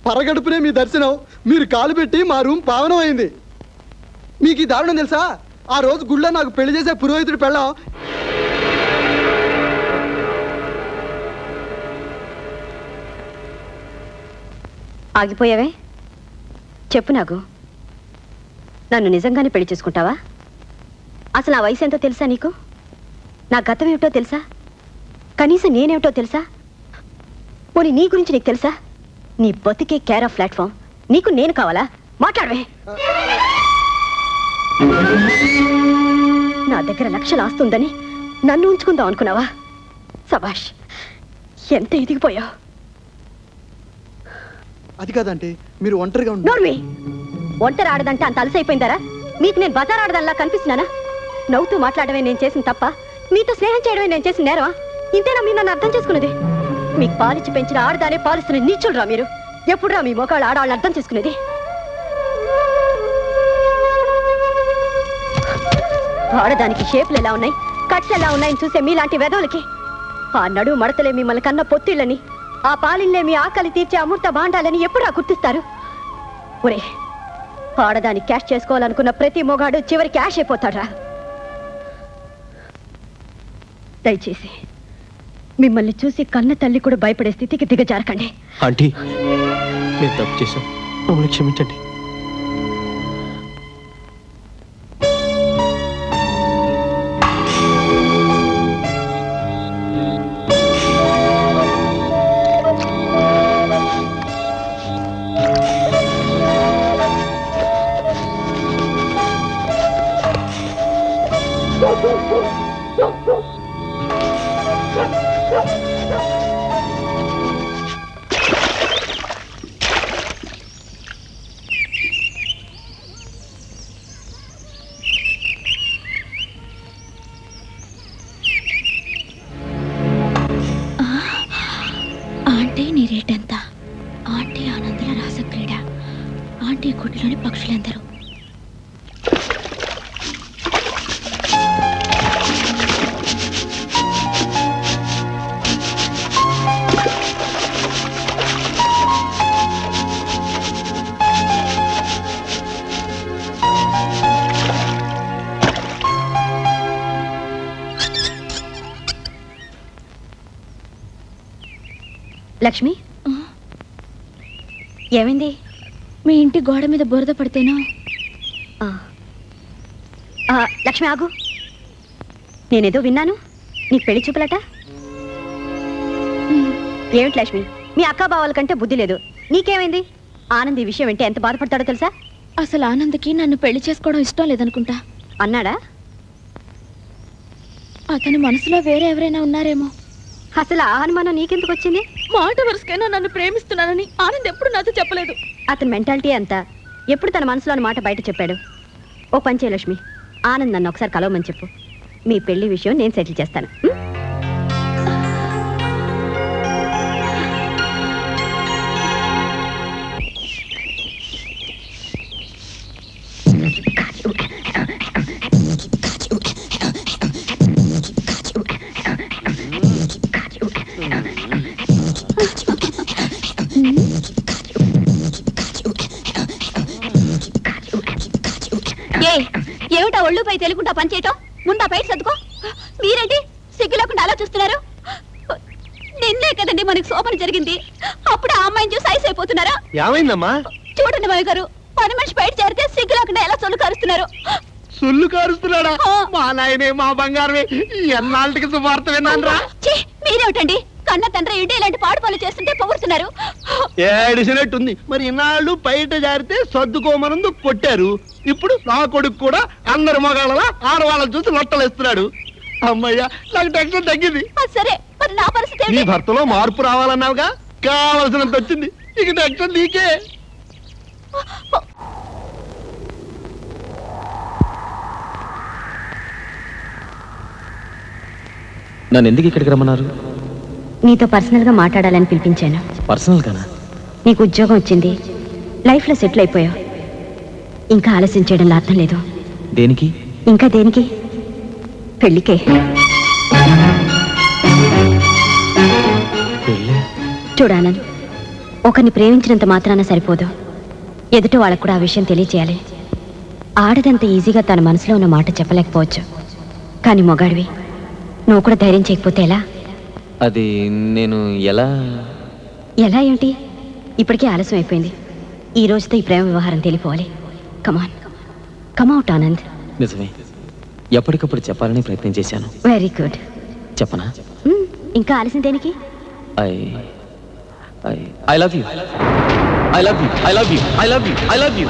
పరగడుపునే మీ దర్శనం. మీరు కాలు పెట్టి మా రూమ్ పావనం అయింది. మీకు ఈ దారుణం తెలుసా? ఆ రోజు గుళ్ళో నాకు పెళ్లి చేసే పురోహితుడు పెళ్ళాం ఆగిపోయావే? చెప్పు నాకు, నన్ను నిజంగానే పెళ్లి చేసుకుంటావా? అసలు నా వయసు ఎంతో తెలుసా నీకు? నా గతం ఏమిటో తెలుసా? కనీసం నేనేమిటో తెలుసా? పోనీ నీ గురించి నీకు తెలుసా? నీ బతికే కేర్ ఆఫ్ ప్లాట్ఫామ్ నీకు నేను కావాలా? మాట్లాడవే. నా దగ్గర లక్షలు ఆస్తుందని నన్ను ఉంచుకుందాం అనుకున్నావా? సబాష్, ఎంత ఎదిగిపోయావు. అది కాదంటే మీరు ఒంటరిగా ఉండండి. నోర్మి, ఒంటరి ఆడదంటే అంత అలసైపోయిందారా? మీకు నేను బజార్ ఆడదల్లా కనిపిస్తున్నానా? నవ్వుతూ మాట్లాడమే నేను చేసిన తప్ప, మీతో స్నేహం చేయడమే నేను చేసిన నేరమా? ఇంతేనా మీరు నన్ను అర్థం చేసుకునేది? మీకు పాలిచ్చి పెంచిన ఆడదానే పాలిస్తున్న నీచుడురా మీరు. ఎప్పుడురా మీ మోకాళ్ళు ఆడవాళ్ళని అర్థం చేసుకునేది? ఆడదానికి షేపులు ఎలా ఉన్నాయి, కట్స్ ఎలా ఉన్నాయని చూసే మీలాంటి వెధవులకి ఆ నడువు మడతలే మిమ్మల్ని కన్న పొత్తిళ్ళని, ఆ పాలిన్లే మీ ఆకలి తీర్చే అమృత భాండాలని ఎప్పుడా గుర్తిస్తారు? ఒరే, ఆడదాన్ని క్యాష్ చేసుకోవాలనుకున్న ప్రతి మొగాడు చివరి క్యాష్ అయిపోతాడ్రా. దయచేసి మిమ్మల్ని చూసి కన్న తల్లి కూడా భయపడే స్థితికి దిగజారకండి. ఆంటీ, నేను తప్పు చేశాం, మమ్మల్ని క్షమించండి. ఆంటీ నీ రేట్ ఎంత? ఆంటీ ఆనందల రాసక్రీడ, ఆంటీ గుడిలోని పక్షులందరూ. లక్ష్మి, ఏమైంది? మీ ఇంటి గోడ మీద బురద పడితేనో. లక్ష్మి ఆగు, నేనేదో విన్నాను. నీ పెళ్లి చూపులట. ఏమిటి లక్ష్మి, మీ అక్క బావాల కంటే బుద్ధి లేదు. నీకేమైంది? ఆనంద్ ఈ విషయం వింటే ఎంత బాధపడతాడో తెలుసా? అసలు ఆనంద్కి నన్ను పెళ్లి చేసుకోవడం ఇష్టం లేదనుకుంటా. అన్నాడా? అతని మనసులో వేరే ఎవరైనా ఉన్నారేమో. అసలు ఆ అనుమానం నీకెందుకు వచ్చింది? మాట వరుసకైనా నన్ను ప్రేమిస్తున్నానని ఆనంద్ ఎప్పుడు నాతో చెప్పలేదు. అతని మెంటాలిటీ అంతా ఎప్పుడు తన మనసులోని మాట బయట చెప్పాడు. ఓ పంచే లక్ష్మి, ఆనంద్ నన్ను ఒకసారి కలవమని చెప్పు. మీ పెళ్లి విషయం నేను సెటిల్ చేస్తాను. ఏమిటా ఒళ్ళుపై తెలుగుంటా పనిచేయటం? ముందా బయట సర్దుకో. మీరేంటి సిగ్గు లేకుండా అలా చూస్తున్నారు? నిన్నే కదండి మనకి శోభన జరిగింది. అప్పుడు ఆ అమ్మాయిని చూసి ఐస్ అయిపోతున్నారా? ఏమైందమ్మా? చూడండి మావి గారు, పని మనిషి బయట చేరితే సిగ్గు లేకుండా ఎలా సొల్లు కరుస్తున్నారు. సొల్లు కారుస్తున్నాడా? మా నాయనే, మా బంగారమే, ఎన్నాళ్ళకి శుభార్త విన్నానురా. మీరేమిటండి కన్న తండ్రి ఇంటి ఇలాంటి పాడు పనులు చేస్తుంటే పొగుడుతున్నారు. ఏడిసినట్టుంది. మరి ఇన్నాళ్ళు బయట జారితే సర్దుకోమనందు కొట్టారు. ఇప్పుడు నా కొడుకు కూడా అందరి మగాళ్ళ ఆడవాళ్ళని చూసి లొట్టలేస్తున్నాడు. అమ్మయ్యా, నాకు టెన్షన్ తగ్గింది. సరే, మరి నా పరిస్థితి నీ భర్తలో మార్పు రావాలన్నావుగా, కావలసినంత వచ్చింది. ఇక టెన్షన్ నీకే. నన్ను ఎందుకు ఇక్కడికి రమ్మన్నారు? నీతో పర్సనల్ గా మాట్లాడాలని పిలిపించాను. పర్సనల్ గానా? నీకు ఉద్యోగం వచ్చింది, లైఫ్ లో సెటిల్ అయిపోయావు. ఇంకా ఆలస్యం చేయడంలో అర్థం లేదు. దేనికి? ఇంకా దేనికి? పెళ్లికే. చూడానంద్, ఒకరిని ప్రేమించినంత మాత్రాన సరిపోదు. ఎదుటి వాళ్ళకు కూడా ఆ విషయం తెలియచేయాలి. ఆడదంత ఈజీగా తన మనసులో ఉన్న మాట చెప్పలేకపోవచ్చు, కానీ మొగాడివి నువ్వు కూడా ధైర్యం చేయకపోతే ఎలా? అది నేను ఎలా ఎలా ఏమిటి? ఇప్పటికే ఆలస్యం అయిపోయింది. ఈ రోజుతో ఈ ప్రేమ వ్యవహారం తెలిపోవాలి. కమాన్, కమౌట్ ఆనంద్. నిజమే, ఎప్పటికప్పుడు చెప్పాలని ప్రయత్నం చేశాను. Very good. చెప్పనా? ఇంకా ఆలస్యం దేనికి? I I love you, I love you, I love you, I love you, I love you.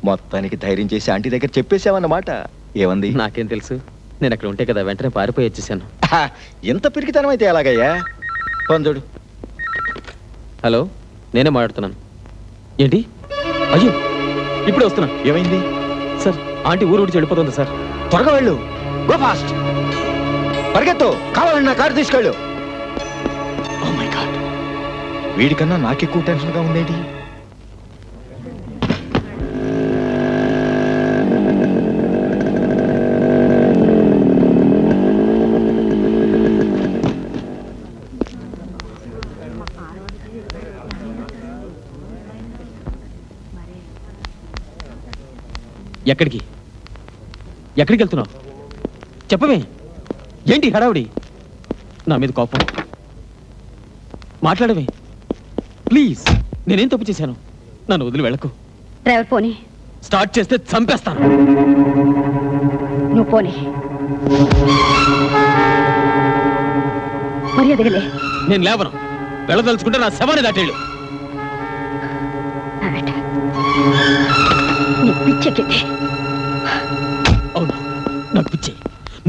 మొత్తానికి ధైర్యం చేసి ఆంటీ దగ్గర చెప్పేసావన్నమాట. ఏమంది? నాకేం తెలుసు, నేను అక్కడ ఉంటే కదా వెంటనే పారిపోయి వచ్చేసాను. ఎంత పిరికితనం అయితే ఎలాగయ్యా? పొందుడు. హలో, నేనే మాట్లాడుతున్నాను. ఏంటి? అయ్యో, ఇప్పుడే వస్తున్నా. ఏమైంది సార్? ఆంటీ ఊరు ఊడి చెడిపోతుంది సార్. త్వరగా వెళ్ళు, గో ఫాస్ట్, పరిగెత్తు, కావాలన్నా కారు తీసుకెళ్ళు. ఓ మై గాడ్, వీడికన్నా నాకెక్కువ టెన్షన్గా ఉండేది. ఎక్కడికి ఎక్కడికి వెళ్తున్నావు? చెప్పవే, ఏంటి హడావుడి? నా మీద కోపం? మాట్లాడవే ప్లీజ్. నేనేం తప్పు చేశాను? నన్ను వదిలి వెళ్ళకు. డ్రైవర్ పోనీ. స్టార్ట్ చేస్తే చంపేస్తాను. నువ్వు పోనీ. మరి అదిగలే. నేను లేవను. వెళ్ళదలుచుకుంటే నా శవాన్ని దాటేళ్ళు. పిచ్చెక్కింది. అవునా? నాకు పిచ్చి.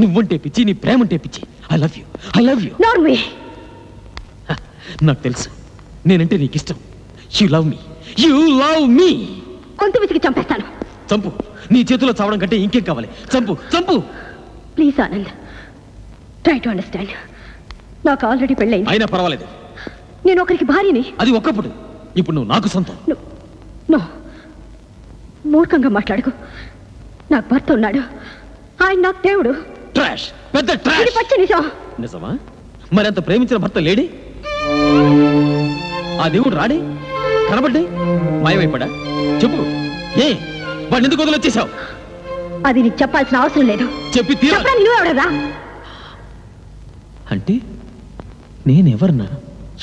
నువ్వంటే పిచ్చి, నీ ప్రేమంటే పిచ్చి. I love you, I love you. నాకు తెలుసు, నేనంటే నీకు ఇష్టం. You love me, you love మీ. కొంత విసిగి చంపేస్తాను. చంపు. నీ చేతిలో చావడం కంటే ఇంకేం కావాలి? చంపు, చంపు. Please Anand, try to understand. నాకు ఆల్రెడీ పెళ్ళైంది. అయినా పర్వాలేదు. నేను ఒకరికి భార్యని. అది ఒక్కప్పుడు. ఇప్పుడు నువ్వు నాకు సొంతం. నో, మూర్ఖంగా మాట్లాడుకో. నాకు భర్త ఉన్నాడు, ఆయన నాకు దేవుడు. ట్రాష్, పెద్ద ట్రాష్. పచ్చి నిజం. నిజమా? మరి అంత ప్రేమించిన భర్త లేడి? ఆ దేవుడు రాడే? కనబడ్డే? మాయమైపడా? చెప్పు, ఏ వాడిని ఎందుకు వదిలొచ్చేసావు? అది నీకు చెప్పాల్సిన అవసరం లేదు. చెప్పి తీరా. నువ్వెవడరా? అంటే నేనెవరన్నా?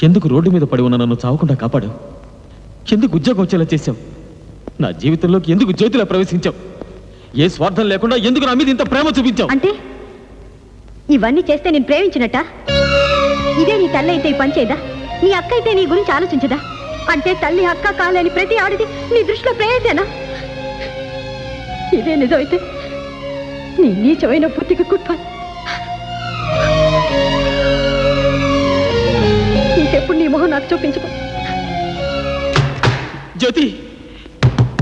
ఎందుకు రోడ్డు మీద పడి ఉన్న నన్ను చావకుండా కాపాడు? ఎందుకు ఉద్యోగం వచ్చేలా చేశావు? నా జీవితంలోకి ఎందుకు జ్యోతిలా ప్రవేశించావు? ఏ స్వార్థం లేకుండా ఎందుకు నా మీద ఇంత ప్రేమ చూపించావు? అంటే ఇవన్నీ చేస్తే నేను ప్రేమించినట్ట? ఇదే నీ తల్లి అయితే ఈ పని చేయదా? నీ అక్క అయితే నీ గురించి ఆలోచించదా? అంటే తల్లి అక్క కాలేని ప్రతి ఆడిది నీ దృష్టిలో ప్రేయసేనా? ఇదే నిజమైతే నీ నీచమైన బుద్ధికి కుట్టాలి. ఇంకెప్పుడు నీ మొహం నాకు చూపించుకో. జ్యోతి,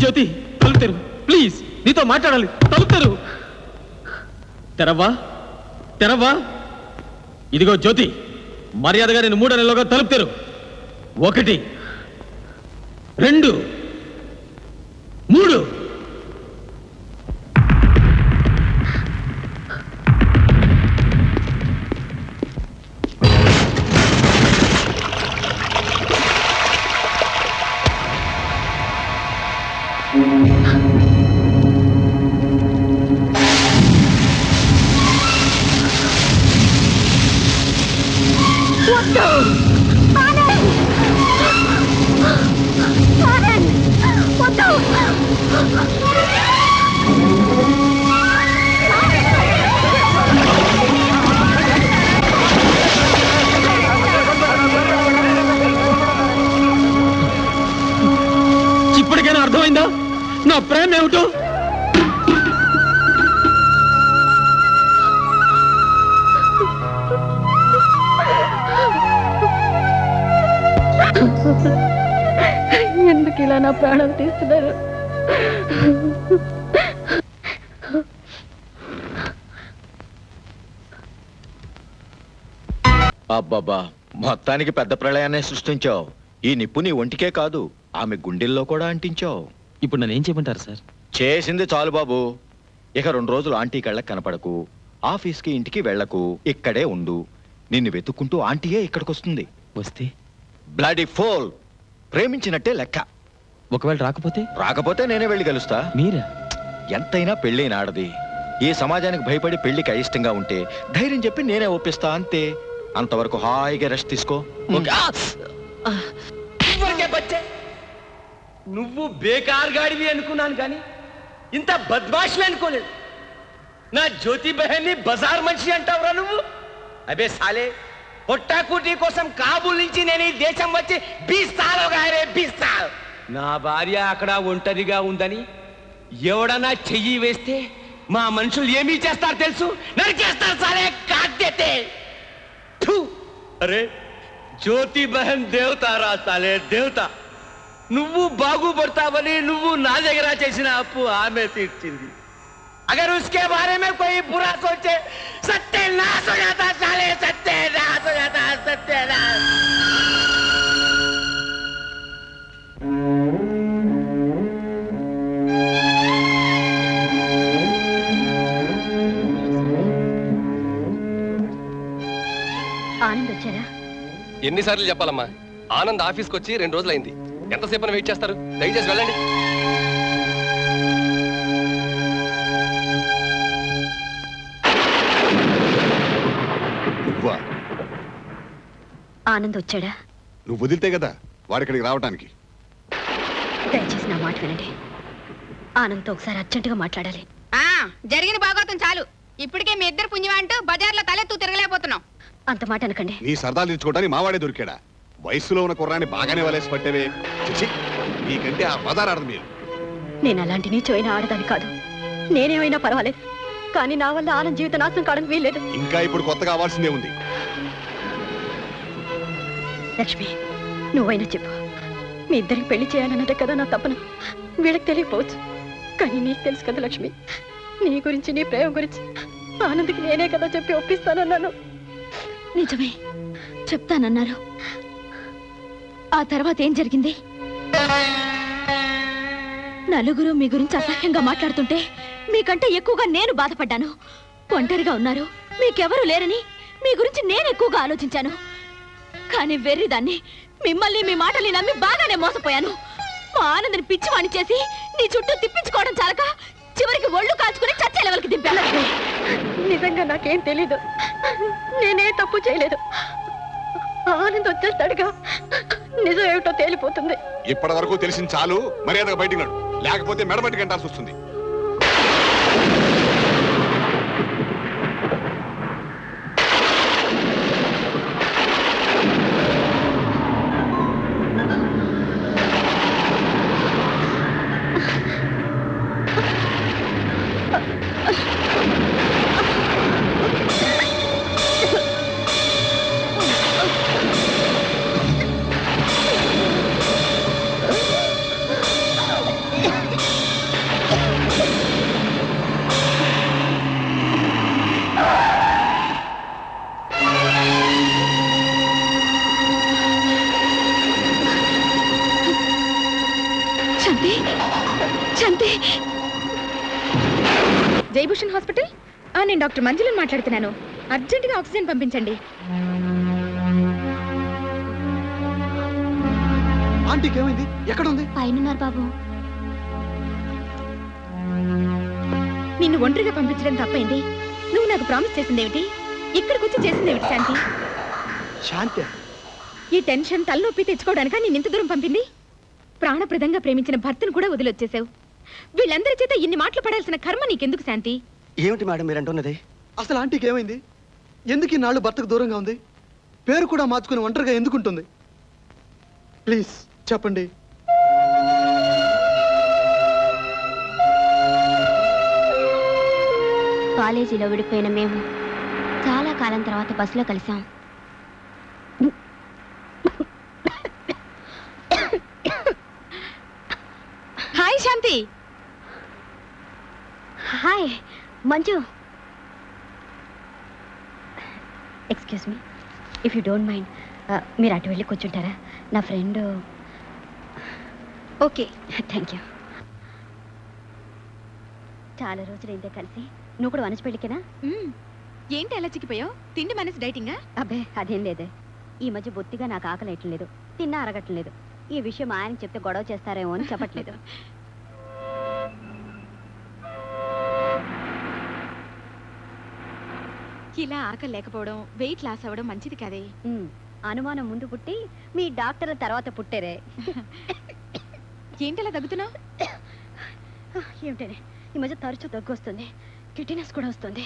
జ్యోతి, తలుపు తెరు ప్లీజ్. నీతో మాట్లాడాలి. తలుపు తెరు. తెరవ్వా, తెరవ్వా. ఇదిగో జ్యోతి, మర్యాదగా నేను 3 నెలలుగా తలుపు తెరు. 1, 2, 3. ఇప్పటికైనా అర్థమైందా నా ప్రేమ ఏమిటో? ఎందుకు ఇలా నా ప్రాణం తీస్తున్నారు? అబ్బబ్బా, మొత్తానికి పెద్ద ప్రళయాన్ని సృష్టించావు. ఈ నిప్పు నీ ఒంటికే కాదు, ఆమె గుండెల్లో కూడా అంటించావు. ఇప్పుడు నన్ను ఏం చేయమంటారు సార్? చేసింది చాలు బాబు. ఇక 2 రోజులు ఆంటీ కళ్ళకి కనపడకు, ఆఫీస్కి ఇంటికి వెళ్ళకు, ఇక్కడే ఉండు. నిన్ను వెతుక్కుంటూ ఆంటీయే ఇక్కడికి వస్తుంది. వస్తే బ్లడీ ఫోల్, ప్రేమించినట్టే లెక్క. ఒకవేళ రాకపోతే నేనే వెళ్ళి కలుస్తా. మీరా? ఎంతైనా పెళ్ళైన ఆడది ఈ సమాజానికి భయపడి పెళ్లికి అయిష్టంగా ఉంటే ధైర్యం చెప్పి నేనే ఒప్పిస్తా అంతే. అంతవరకు హాయిగా రెస్ట్ తీసుకో. నువ్వు బేకార్ గాడివి అనుకున్నాను కానీ ఇంత బద్మాషి అనుకోలేదు. నా జ్యోతి బహన్ని బజార్ మనిషి అంటావురా నువ్వు? అబే సాలే, పొట్టాకుటీ కోసం కాబూల్ నుంచి నేను ఈ దేశం వచ్చి 20 సార్లుగా 20 సార్లు. నా భార్య అక్కడ ఒంటరిగా ఉందని ఎవడన్నా చెయ్యి వేస్తే మా మనుషులు ఏమీ చేస్తారు తెలుసు? నరికేస్తారు సాలే, కాట్యతే. అరే జ్యోతి బహన్ దేవతారా సాలే, దేవత. నువ్వు బాగుపడతావని నువ్వు నా దగ్గర చేసిన అప్పు ఆమె తీర్చింది. अगर उसके बारे में कोई बुरा सोचे सत्यानाश हो जाता साले, सत्यानाश हो जाता, सत्यानाश. ఆనంద్ వచ్చారా? ఎన్నిసార్లు చెప్పాలమ్మా? ఆనంద్ ఆఫీస్కి వచ్చి 2 రోజులైంది. ఎంతసేపు వెయిట్ చేస్తారు? దయచేసి వెళ్ళండి. ఆనంద్ వచ్చాడా? నువ్వు వదిలితే కదా వాడిక్కడికి రావటానికి. దయచేసి నా మాట వినండి. ఆనంద్తో ఒకసారి అర్జెంటుగా మాట్లాడాలి. జరిగిన భాగవతం చాలు. ఇప్పటికే మీ ఇద్దరు పుణ్యం అంటూ బజార్లో తలెత్తు తిరగలేకపోతున్నాం. అంత మాట అనకండి. నీ సరదాలు తీర్చుకోవడానికి మావాడే దొరికాడా? వయసులో ఉన్న కుర్రాన్ని బాగానే వలేసి పట్టేవే. చిచి, నీకంటే ఆ బజార్ ఆడదు మీరు. నేను అలాంటి నీచమైన ఆడదాన్ని కాదు. నేనేమైనా పర్వాలేదు, కానీ నా వల్ల ఆనంద్ జీవిత నాశనం కావడానికి వీల్లేదు. ఇంకా ఇప్పుడు కొత్తగా అవ్వాల్సిందే ఉంది. లక్ష్మి, నువ్వైనా చెప్పు. మీ ఇద్దరికి పెళ్లి చేయాలన్నదే కదా నా తప్పన. వీళ్ళకి తెలియకపోవచ్చు, కానీ నీకు తెలుసు కదా లక్ష్మి. నీ గురించి, నీ ప్రేమ గురించి ఆనంద్కి నేనే కదా చెప్పి ఒప్పిస్తానన్నాను. నిజమే, చెప్తానన్నారు. ఆ తర్వాత ఏం జరిగింది? నలుగురు మీ గురించి అసహ్యంగా మాట్లాడుతుంటే మీకంటే ఎక్కువగా నేను బాధపడ్డాను. ఒంటరిగా ఉన్నారు, మీకెవరూ లేరని మీ గురించి నేను ఎక్కువగా ఆలోచించాను. కానీ వెర్రిదాన్ని, మిమ్మల్ని మీ మాటల్ని నమ్మి బాగానే మోసపోయాను. మా ఆనందని పిచ్చివాణి చేసి నీ చుట్టూ తిప్పించుకోవడం చాలక చివరికి ఒళ్ళు కాల్చుకుని చచ్చే లెవెల్కి దింపాను. నిజంగా నాకేం తెలీదు, నేనే తప్పు చేయలేదు. ఆనంద్ వచ్చేస్తాడుగా, నిజం ఏమిటో తేలిపోతుంది. ఇప్పటి వరకు తెలిసింది చాలు, మర్యాదగా బయటికి నడు, లేకపోతే మెడబట్టి గంటాల్సి వస్తుంది. జయభూషణ్ హాస్పిటల్. నేను డాక్టర్ మంజులను మాట్లాడుతున్నాను. అర్జెంటుగా ఆక్సిజన్ పంపించండి. ఆంటీకి ఏమైంది? ఎక్కడ ఉంది? పైనున్నారు బాబు. నిన్ను ఒంటరిగా పంపించడం తప్పైంది. నువ్వు నాకు ప్రామిస్ చేసిందేమిటి? ఇక్కడికి వచ్చి చేసిందేమిటి శాంతి? శాంతి, ఈ టెన్షన్ తలనొప్పి తెచ్చుకోవడానిక నేను ఇంత దూరం పంపింది? ప్రాణప్రదంగా ప్రేమించిన భర్తను కూడా వదిలొచ్చేసావు. వీళ్ళందరి చేత ఇన్ని మాటలు పడాల్సిన కర్మ నీకెందుకు శాంతి? ఏమిటి మేడం మీరు అంటున్నది? అసలు ఆంటీకి ఏమైంది? ఎందుకు ఈ నాళ్ళు భర్తకు దూరంగా ఉంది? పేరు కూడా మార్చుకుని ఒంటరిగా ఎందుకుంటుంది? ప్లీజ్ చెప్పండి. కాలేజీలో విడిపోయిన మేము చాలా కాలం తర్వాత బస్సులో కలిసాం. Hi Shanti. Hi Manju. Excuse me, if you don't mind, మీరు అటు వెళ్ళి కూర్చుంటారా? నా ఫ్రెండ్. Okay, thank you. చాలా రోజులైందే కలిసి. నువ్వు కూడా వనసి పెళ్ళికేనా? ఏంటి అలా చిక్కిపోయావు? తిండి మనసు డైటింగా? అబ్బే అదేం లేదే. ఈ మధ్య బొత్తిగా నాకు ఆకలి లేదు, తిన్నా అరగట్లేదు. ఈ విషయం ఆయన చెప్తే గొడవ చేస్తారేమో అని చెప్పట్లేదు. ఇలా ఆకలి లేకపోవడం, వెయిట్ లాస్ అవ్వడం మంచిది కాదే. అనుమానం ముందు పుట్టి మీ డాక్టర్ తర్వాత పుట్టారే. ఏంటలా దగ్గుతున్నావు? ఏమిటనే ఈ మధ్య తరచూ దగ్గు వస్తుంది, కిడ్నీనెస్ కూడా వస్తుంది.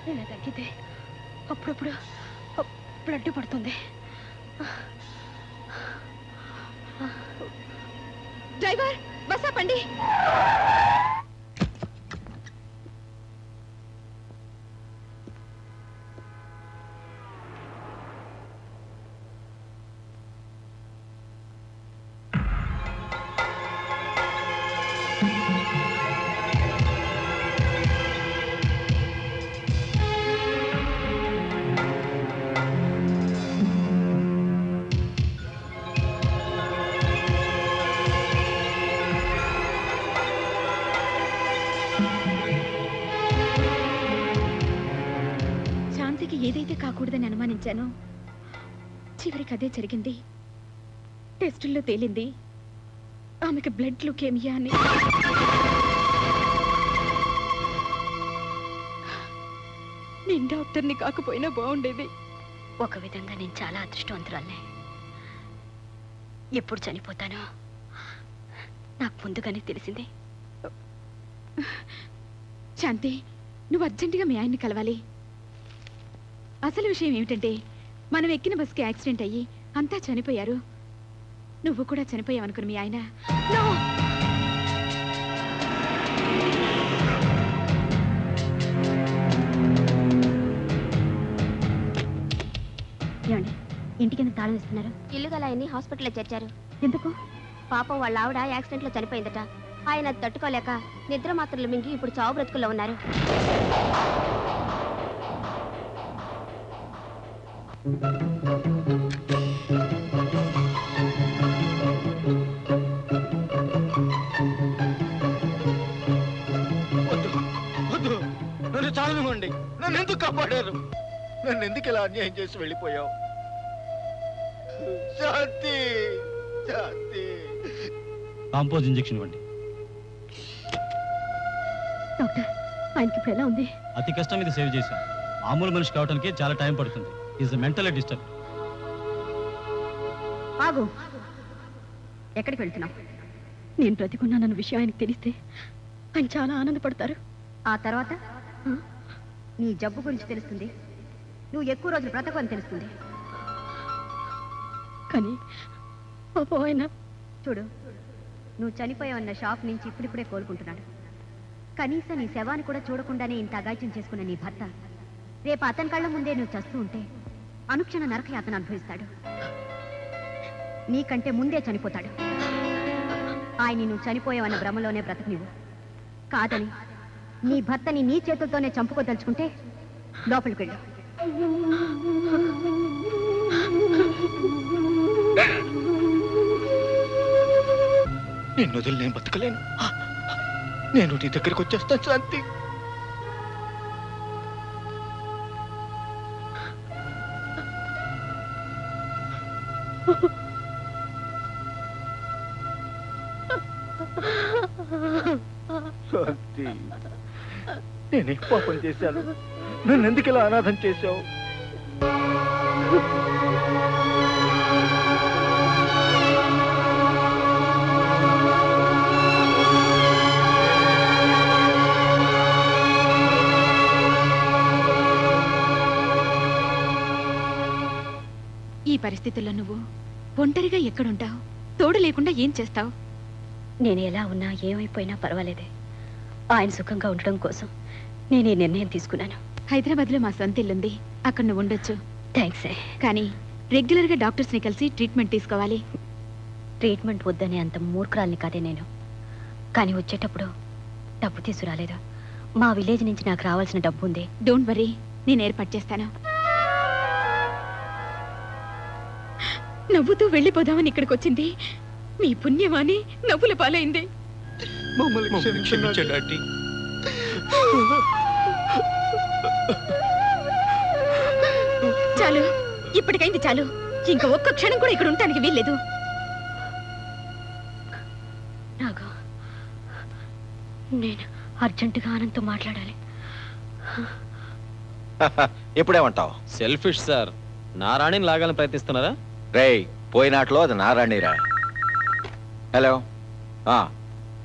నేను తగ్గితే అప్పుడప్పుడు బ్లడ్ పడుతుంది. డ్రైవర్ బస్ ఆపండి. శాంతికి ఏదైతే కాకూడదని అనుమానించానో చివరికి అదే జరిగింది. టెస్టుల్లో తేలింది ఆమెకి బ్లడ్ లుకేమియా అని. నేను డాక్టర్ని కాకపోయినా బాగుండేది. ఒక విధంగా నేను చాలా అదృష్టవంతురాలే. ఎప్పుడు చనిపోతానో నాకు ముందుగానే తెలిసింది. శాంతి, నువ్వు అర్జెంటుగా మీ ఆయన్ని కలవాలి. అసలు విషయం ఏమిటంటే, మనం ఎక్కిన బస్కి యాక్సిడెంట్ అయ్యి అంతా చనిపోయారు. నువ్వు కూడా చనిపోయావనుకుని మీ ఆయన. ఏమండి, ఇంటికి ఎందుకు తాళం ఇస్తున్నారు? ఇల్లు గల ఆయన్ని హాస్పిటల్లో చేర్చారు. ఎందుకు? పాపం వాళ్ళ ఆవిడ యాక్సిడెంట్ లో చనిపోయిందట. ఆయన అది తట్టుకోలేక నిద్ర మాత్రలు మింగి ఇప్పుడు చావు బ్రతుకుల్లో ఉన్నారు. వద్దు, నన్ను చాలనివ్వండి. నన్ను ఎందుకు కాపాడారు? నన్ను ఎందుకు ఇలా అన్యాయం చేసి వెళ్ళిపోయావు? శాంతి, శాంతి. కాంపోజ్ ఇంజెక్షన్ ఇవ్వండి. డాక్టర్, ఆయనకి ఇప్పుడు ఎలా ఉంది? అతి కష్టం ఇది సేవ్ చేశాం. మామూలు మనిషి కావడానికి చాలా టైం పడుతుంది. Is mentally disturb. ఆగు. ఎక్కడికి వెళ్తున్నావు? నేను బ్రతికున్నానన్న విషయం ఆయనకు తెలిస్తే ఆయన చాలా ఆనందపడతారు. ఆ తర్వాత నీ జబ్బు గురించి తెలుస్తుంది, నువ్వు ఎక్కువ రోజులు బ్రతకు అని తెలుస్తుంది. కానీ పాపం ఆయన చూడు, నువ్వు చనిపోయావన్న షాక్ నుంచి ఇప్పుడిప్పుడే కోలుకుంటున్నాడు. కనీసం నీ శవాన్ని కూడా చూడకుండానే ఇంత అగాయిత్యం చేసుకున్న నీ భర్త రేపు అతని కళ్ళ ముందే నువ్వు చస్తూ ఉంటే అనుక్షణ నరకయాతన అనుభవిస్తాడు. నీకంటే ముందే చనిపోతాడు. ఆయన్ని నువ్వు చనిపోయావన్న భ్రమలోనే బ్రతకు. నువ్వు కాదని నీ భర్తని నీ చేతులతోనే చంపుకోదలుచుకుంటే లోపలికి వెళ్ళు. నిన్ను వదిలి నేను బతకలేను. నేను నీ దగ్గరికి వచ్చేస్తాను శాంతి. శాంతి, నేనే పాపం చేశాను? నన్ను ఎందుకు ఇలా అనాథం చేశావు? ఈ పరిస్థితుల్లో నువ్వు ఒంటరిగా ఎక్కడుంటావు? తోడు లేకుండా ఏం చేస్తావు? నేను ఎలా ఉన్నా ఏమైపోయినా పర్వాలేదే. ఆయన సుఖంగా ఉండడం కోసం నేను ఈ నిర్ణయం తీసుకున్నాను. హైదరాబాద్లో మా సొంత ఇల్లుంది, అక్కడ నువ్వు ఉండొచ్చు. థ్యాంక్స్. కానీ రెగ్యులర్గా డాక్టర్స్ని కలిసి ట్రీట్మెంట్ తీసుకోవాలి. ట్రీట్మెంట్ వద్దనే అంత మూర్ఖురాల్ని కాదే నేను. కానీ వచ్చేటప్పుడు డబ్బు తీసుకురాలేదు. మా విలేజ్ నుంచి నాకు రావాల్సిన డబ్బు ఉంది. డోంట్ వరీ, నేను ఏర్పాటు చేస్తాను. నవ్వుతూ వెళ్ళిపోదామని ఇక్కడికి వచ్చింది. మీ పుణ్యమాని నవ్వుల పాలైంది. చాలు, ఇప్పటికైంది చాలు. ఇంకా ఒక్క క్షణం కూడా ఇక్కడ ఉండటానికి వీల్లేదు. నాగు, నేను అర్జెంటుగా ఆనంద్తో మాట్లాడాలి. ఇప్పుడేమంటావు? Selfish sir. నారాయణని లాగాలని ప్రయత్నిస్తున్నారా? రేయ్, పోయినాట్లో అది నారాణిరా. హలో,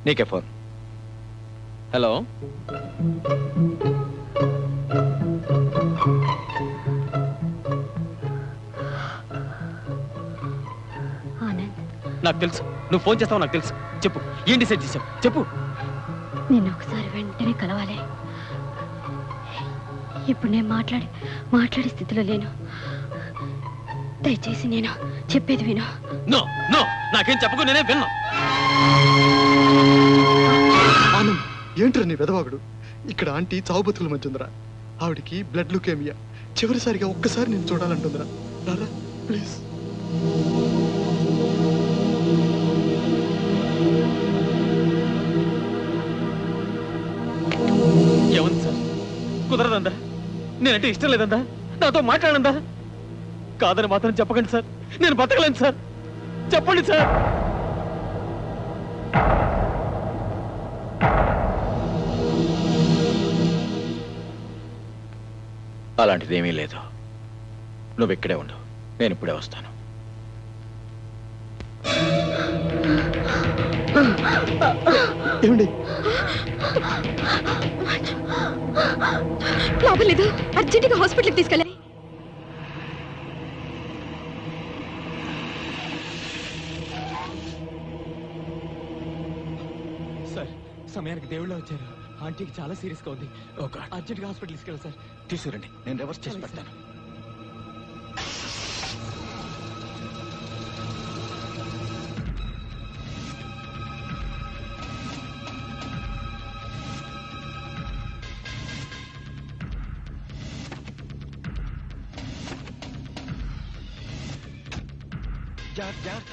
నీకే ఫోన్. హలో, ఆనంద్, నాకు తెలుసు నువ్వు ఫోన్ చేస్తావు. నాకు తెలుసు. చెప్పు, ఏం డిసైడ్ చేసావు చెప్పు. నిన్ను ఒకసారి వెంటనే కలవాలి. ఇప్పుడు నేను మాట్లాడే స్థితిలో లేను. దయచేసి నేను చెప్పేది విను. నో నో, నాకేం చెప్పకు, నేనే విన్నా. ఆనంద్, ఏంట్రా నీ వెదవాగుడు? ఇక్కడ ఆంటీ చావు బతుకుల మధ్య ఉందిరా. ఆవిడికి బ్లడ్ లుకేమియా. చివరిసారిగా ఒక్కసారి నేను చూడాలంటుందిరా. రారా ప్లీజ్. ఏమంది సార్? కుదరదందా? నేనంటే ఇష్టం లేదందా? నాతో మాట్లాడందా? కాదని మాత్రం చెప్పకండి సార్. నేను బతకలేను సార్. చెప్పండి సార్. అలాంటిదేమీ లేదు. నువ్వు ఇక్కడే ఉండు, నేను ఇప్పుడే వస్తాను. ఏమండి? లాభం లేదు, అర్జెంటుగా హాస్పిటల్కి తీసుకెళ్ళాలి. సార్, సమయానికి దేవుళ్ళ వచ్చారు. ఆంటీకి చాలా సీరియస్ గా ఉంది. అర్జెంట్గా హాస్పిటల్ తీసుకెళ్ళాలి సార్. తీసుకురండి, నేను రివర్స్ చేసి పెడతాను. జాగ్రత్త.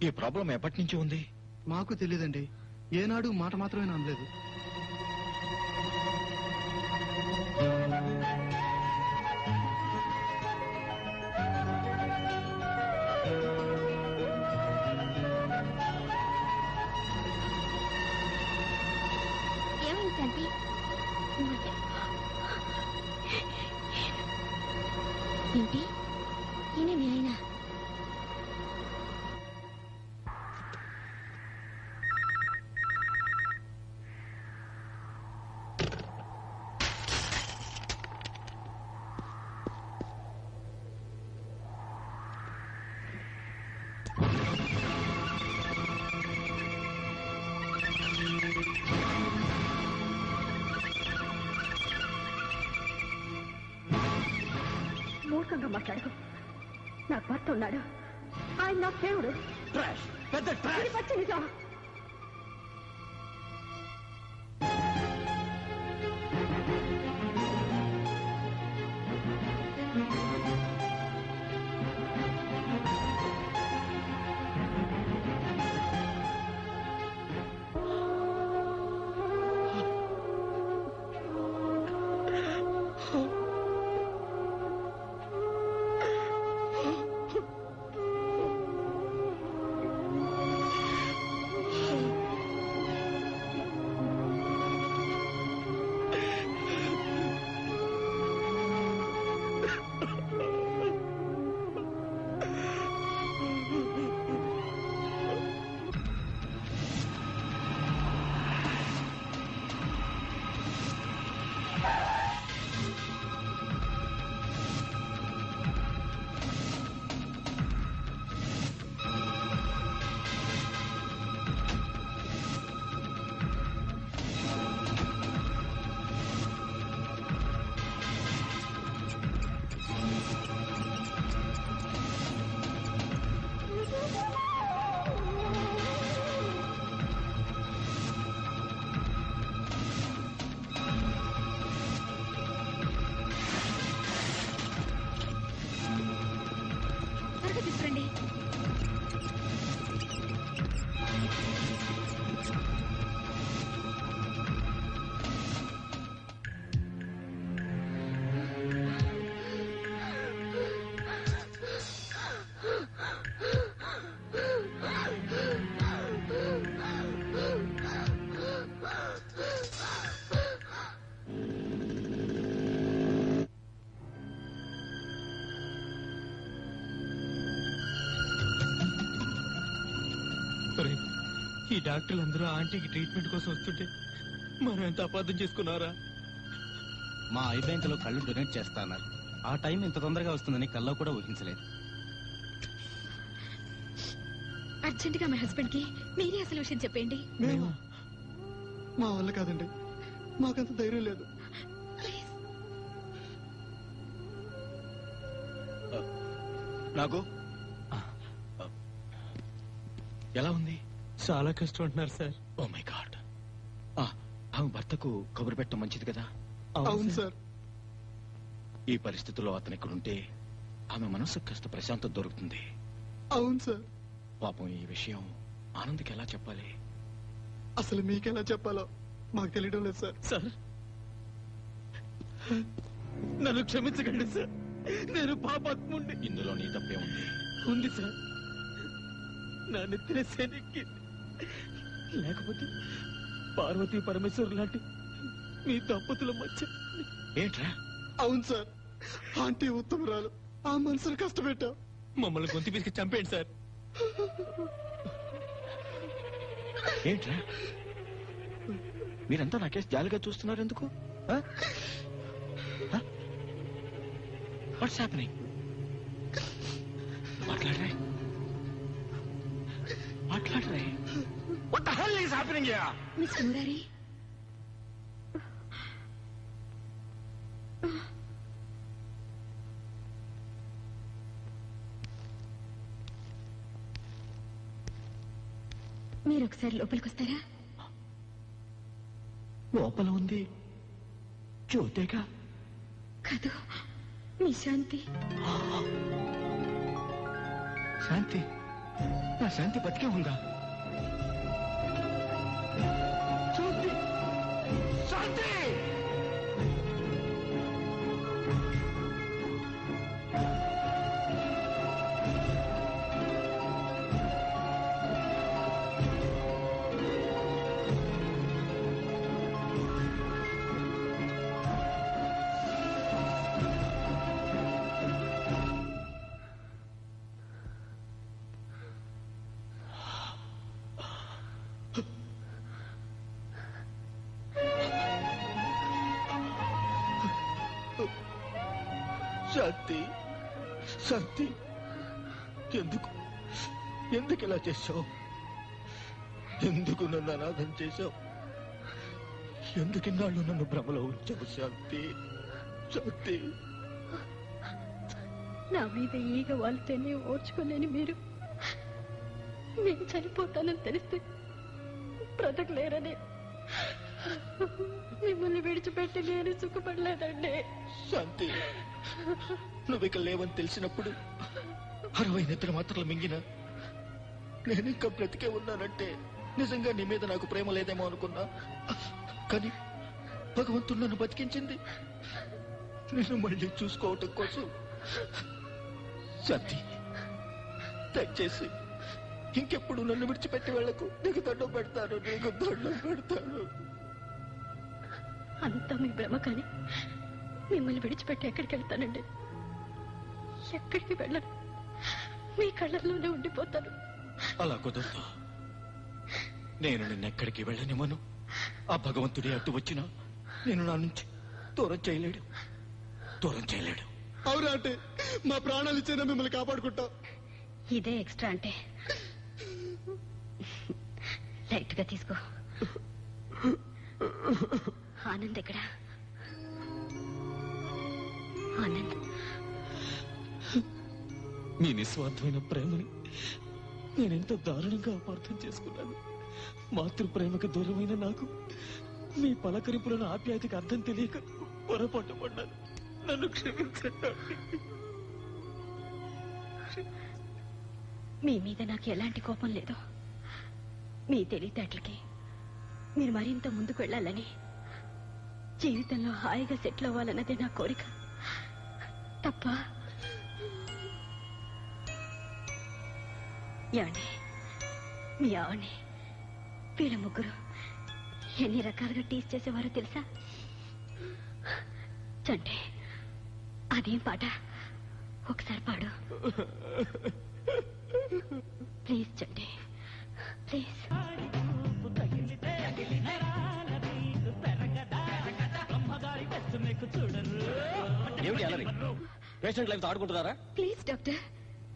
ఈ ప్రాబ్లం ఎప్పటి నుంచి ఉంది? మాకు తెలియదండి. ఏనాడు మాట మాత్రమే నమ్మలేదు. ఏమైంది శాంతి? ఏంటి? ఈయన మీ ఆయన? మూర్ఖంగా మాట్లాడుకో. నాకు భర్త ఉన్నాడు, ఆయన నా దేవుడు. ఇది పచ్చి నిజం. ఈ డాక్టర్లు అందరూ ఆంటీకి ట్రీట్మెంట్ కోసం వస్తుంటే మనం ఎంత అపార్థం చేసుకున్నారా? మా ఐ బ్యాంకులో కళ్ళు డొనేట్ చేస్తా అన్నారు. ఆ టైం ఇంత తొందరగా వస్తుందని కల్లో కూడా ఊహించలేదు. అర్జెంట్ గా మా హస్బెండ్ కి మీరే అసలు విషయం చెప్పండి. మా వల్ల కాదండి, మాకంత ధైర్యం లేదు. నాకు ఎలా ఉంది? చాలా కష్టం అంటున్నారు సార్. Oh my God. ఆమె భర్తకు కబురు పెట్టడం మంచిది కదా? అవును సార్. ఈ పరిస్థితుల్లో అతను ఇక్కడుంటే ఆమె మనసు కాస్త ప్రశాంతత దొరుకుతుంది. అవును సార్. పాపం ఈ విషయం ఆనంద్కి ఎలా చెప్పాలి? అసలు మీకెలా చెప్పాలో మాకు తెలియడం లేదు సార్. సార్ నన్ను క్షమించకండి సార్, నేను పాపాత్ముండి. ఇందులో నీ తప్పే ఉంది. ఉంది సార్, నా నెత్తిన శనికి. లేకపోతే పార్వతీ పరమేశ్వరు లాంటి మీ దంపతుల మధ్య ఏంట్రా? అవును సార్, ఆంటీ ఉత్తమరాలు, ఆ మనసును కష్టపెట్టాం. మమ్మల్ని గొంతు పిసికి చంపేయండి సార్. ఏంట్రా మీరంతా నాకేసి జాలిగా చూస్తున్నారు ఎందుకు? What's happening? మాట్లాడరే, మాట్లాడరే. What the hell is happening here? Mister Murari, మీరు ఒకసారి లోపలికి వస్తారా? లోపల ఉంది జ్యోతేగా కాదు, మీ శాంతి. శాంతి? నా శాంతి బతికే ఉందా? శాంతి! శాంతి! శాంతి, శాంతి, ఎందుకు ఇలా చేశావు? ఎందుకు నన్ను అనాథం చేశావు? ఎందుకు ఇన్నాళ్ళు నన్ను భ్రమలో ఉంచావు? శాంతి, శాంతి. నా మీద ఈగ వాళ్ళతోనే ఓర్చుకోలేని మీరు నేను చనిపోతానని తెలిస్తే బ్రతకలేరని మిమ్మల్ని విడిచిపెట్టి నేను సుఖపడలేదండి. శాంతి, నువ్వు ఇక లేవని తెలిసినప్పుడు 60 నిద్ర మాత్రలు మింగిన నేను ఇంకా బ్రతికే ఉన్నానంటే నిజంగా నీ మీద నాకు ప్రేమ లేదేమో అనుకున్నా. కానీ భగవంతుడు నన్ను బతికించింది నిన్ను మళ్ళీ చూసుకోవటం కోసం. శాంతి, దయచేసి ఇంకెప్పుడు నన్ను విడిచిపెట్టి వెళ్ళకు. నీకు దండం పెడతాను, నీకు దండం పెడతాను. అంతా మీ భ్రమ, కానీ మిమ్మల్ని విడిచిపెట్టి ఎక్కడికి వెళ్తానండి? ఎక్కడికి వెళ్ళను, మీ కళ్ళల్లోనే ఉండిపోతాను. అలా కుదరదు. నేను నిన్నెక్కడికి వెళ్ళనివ్వను. ఆ భగవంతుడే అడ్డు వచ్చినా నేను నా నుంచి దూరం చేయలేడు, దూరం చేయలేడు. అవునా అంటే మా ప్రాణాలు ఇచ్చేనా మిమ్మల్ని కాపాడుకుంటాం. ఇదే ఎక్స్ట్రా అంటే లైట్ గా తీసుకో. ఆనంద్ ఎక్కడా? ఆనంద్, మీ నిస్వార్థమైన ప్రేమని నేనెంత దారుణంగా అపార్థం చేసుకున్నాను. మాతృ ప్రేమకు దూరమైన నాకు మీ పలకరింపులను ఆప్యాయతకి అర్థం తెలియక పొరపాటు పడ్డాను. నన్ను క్షమించండి. మీ మీద నాకు ఎలాంటి కోపం లేదు. మీ తెలివితేటలకి మీరు మరింత ముందుకు వెళ్ళాలని, జీవితంలో హాయిగా సెటిల్ అవ్వాలన్నదే నా కోరిక తప్ప. ఏమండి, మీ ఆవిడ్ని వీళ్ళ ముగ్గురు ఎన్ని రకాలుగా టీస్ చేసేవారో తెలుసా? చంటే, అదేం పాట? ఒకసారి పాడు ప్లీజ్. చంటే ప్లీజ్. ఏమిటి అలరి పేషెంట్ లైఫ్ ఆడుకుంటున్నారా? ప్లీజ్ డాక్టర్,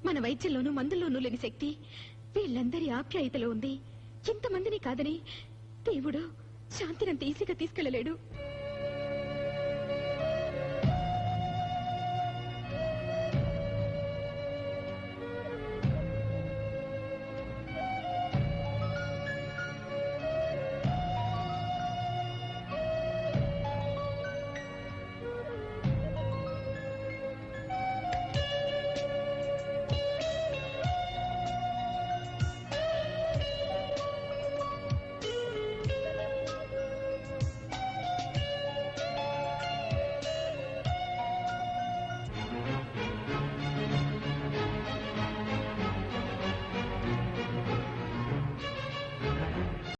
మన వైద్యంలోనూ మందుల్లోనూ లేని శక్తి వీళ్ళందరి ఆప్యాయతలో ఉంది. ఇంతమందిని కాదని దేవుడు శాంతినంత ఈజీగా తీసుకెళ్లలేడు.